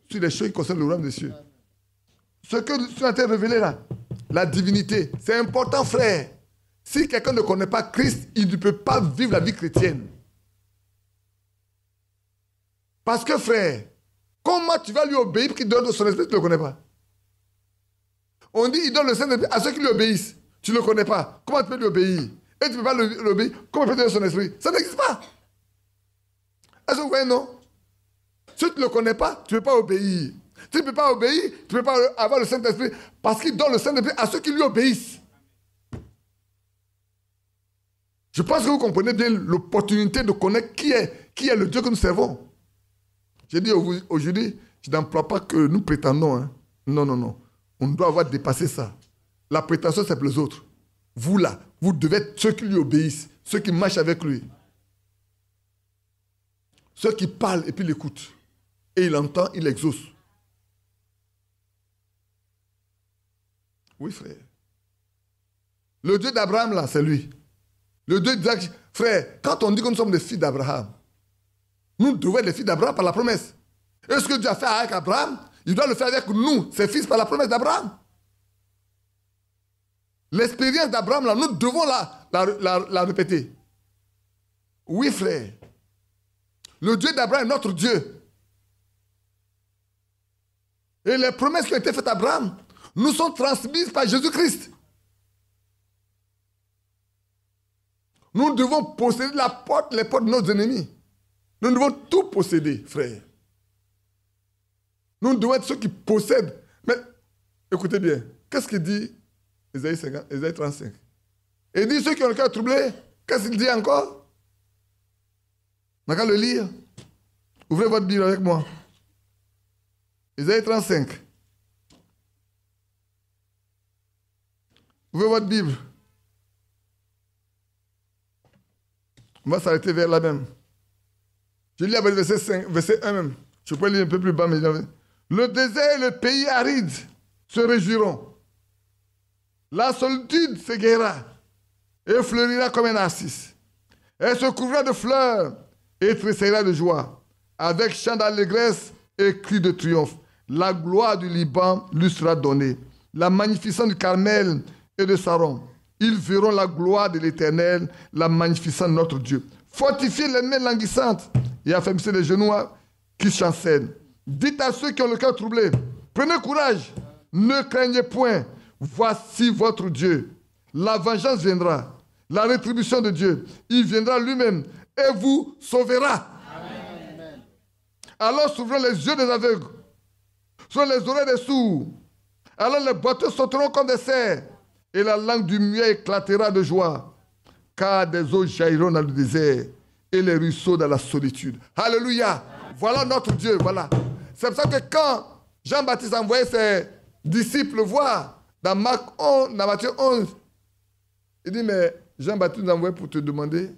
sur les choses qui concernent le royaume des cieux. Ce que tu as été révélé là, la divinité, c'est important, frère. Si quelqu'un ne connaît pas Christ, il ne peut pas vivre la vie chrétienne. Parce que, frère, comment tu vas lui obéir pour qu'il donne son esprit, tu ne le connais pas? On dit il donne le Saint-Esprit à ceux qui lui obéissent. Tu ne le connais pas. Comment tu peux lui obéir? Et tu ne peux pas lui obéir. Comment tu peux donner son esprit? Ça n'existe pas. Est-ce que vous voyez, non? Si tu ne le connais pas, tu ne peux pas obéir. Si tu ne peux pas obéir, tu ne peux pas avoir le Saint-Esprit parce qu'il donne le Saint-Esprit à ceux qui lui obéissent. Je pense que vous comprenez bien l'opportunité de connaître qui est le Dieu que nous servons. J'ai dit aujourd'hui, je n'emploie pas que nous prétendons. Hein. Non. On doit avoir dépassé ça. La prétention, c'est pour les autres. Vous là, vous devez être ceux qui lui obéissent, ceux qui marchent avec lui. Ceux qui parlent et puis l'écoutent. Et il entend, il exauce. Oui, frère. Le Dieu d'Abraham, là, c'est lui. Le Dieu d'Isaac, frère, quand on dit que nous sommes des filles d'Abraham, nous devons être les filles d'Abraham par la promesse. Et ce que Dieu a fait avec Abraham, il doit le faire avec nous, ses fils, par la promesse d'Abraham. L'expérience d'Abraham, là, nous devons la répéter. Oui, frère. Le Dieu d'Abraham est notre Dieu. Et les promesses qui ont été faites à Abraham nous sont transmises par Jésus-Christ. Nous devons posséder les portes de nos ennemis. Nous devons tout posséder, frère. Nous devons être ceux qui possèdent. Mais écoutez bien, qu'est-ce qu'il dit Ésaïe 35? Il dit ceux qui ont le cœur troublé, qu'est-ce qu'il dit encore? On n'a qu'à le lire. Ouvrez votre Bible avec moi. Ésaïe 35. Ouvrez votre Bible. On va s'arrêter vers là même. Je lis avec verset 5, verset 1 même. Je peux lire un peu plus bas, mais le désert et le pays aride se réjouiront. La solitude s'égayera et fleurira comme un narcisse. Elle se couvrira de fleurs et tressaillera de joie, avec chant d'allégresse et cri de triomphe. La gloire du Liban lui sera donnée, la magnificence du Carmel et de Saron. Ils verront la gloire de l'Éternel, la magnificence de notre Dieu. Fortifiez les mains languissantes et affermissez les genoux qui chancellent. Dites à ceux qui ont le cœur troublé, prenez courage, ne craignez point, voici votre Dieu. La vengeance viendra, la rétribution de Dieu, il viendra lui-même et vous sauvera. Amen. Alors s'ouvriront les yeux des aveugles, sur les oreilles des sourds. Alors les boiteux sauteront comme des cerfs, et la langue du muet éclatera de joie, car des eaux jailliront dans le désert, et les ruisseaux dans la solitude. Alléluia. Voilà notre Dieu, voilà. C'est pour ça que quand Jean-Baptiste envoyait ses disciples voir, dans Matthieu 11, il dit, mais Jean-Baptiste nous envoie pour te demander,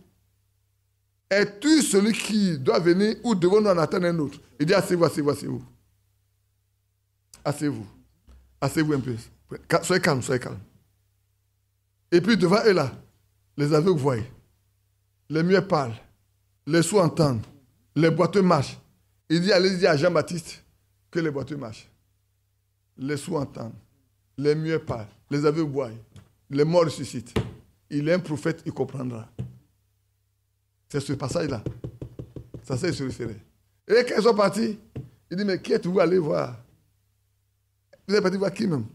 es-tu celui qui doit venir ou devons-nous en attendre un autre? Il dit, asseyez-vous, asseyez-vous, asseyez-vous. Asseyez-vous. Asseyez-vous un peu. Soyez calme, soyez calme. Et puis devant eux là, les aveugles voient, les muets parlent, les sourds entendent, les boiteux marchent. Il dit, allez dire à Jean-Baptiste que les boiteux marchent. Les sourds entendent, les muets parlent, les aveugles voient, les morts ressuscitent. Il est un prophète, il comprendra. C'est ce passage-là. Ça, c'est se référer. Et quand ils sont partis, il dit, mais qui êtes-vous allé voir? Vous êtes parti voir qui même?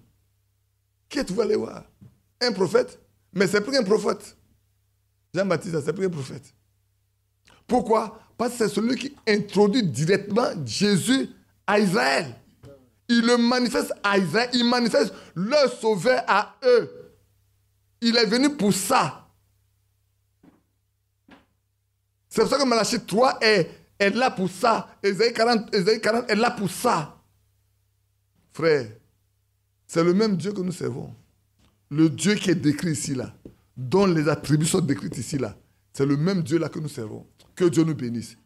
Qui êtes-vous allé voir? Un prophète? Mais c'est plus un prophète. Jean-Baptiste, c'est plus un prophète. Pourquoi? Parce que c'est celui qui introduit directement Jésus à Israël. Il le manifeste à Israël. Il manifeste le sauveur à eux. Il est venu pour ça. C'est pour ça que Malachie 3 est là pour ça. Ésaïe 40 est là pour ça. Frère, c'est le même Dieu que nous servons. Le Dieu qui est décrit ici, là, dont les attributs sont décrits ici, là. C'est le même Dieu là que nous servons. Que Dieu nous bénisse.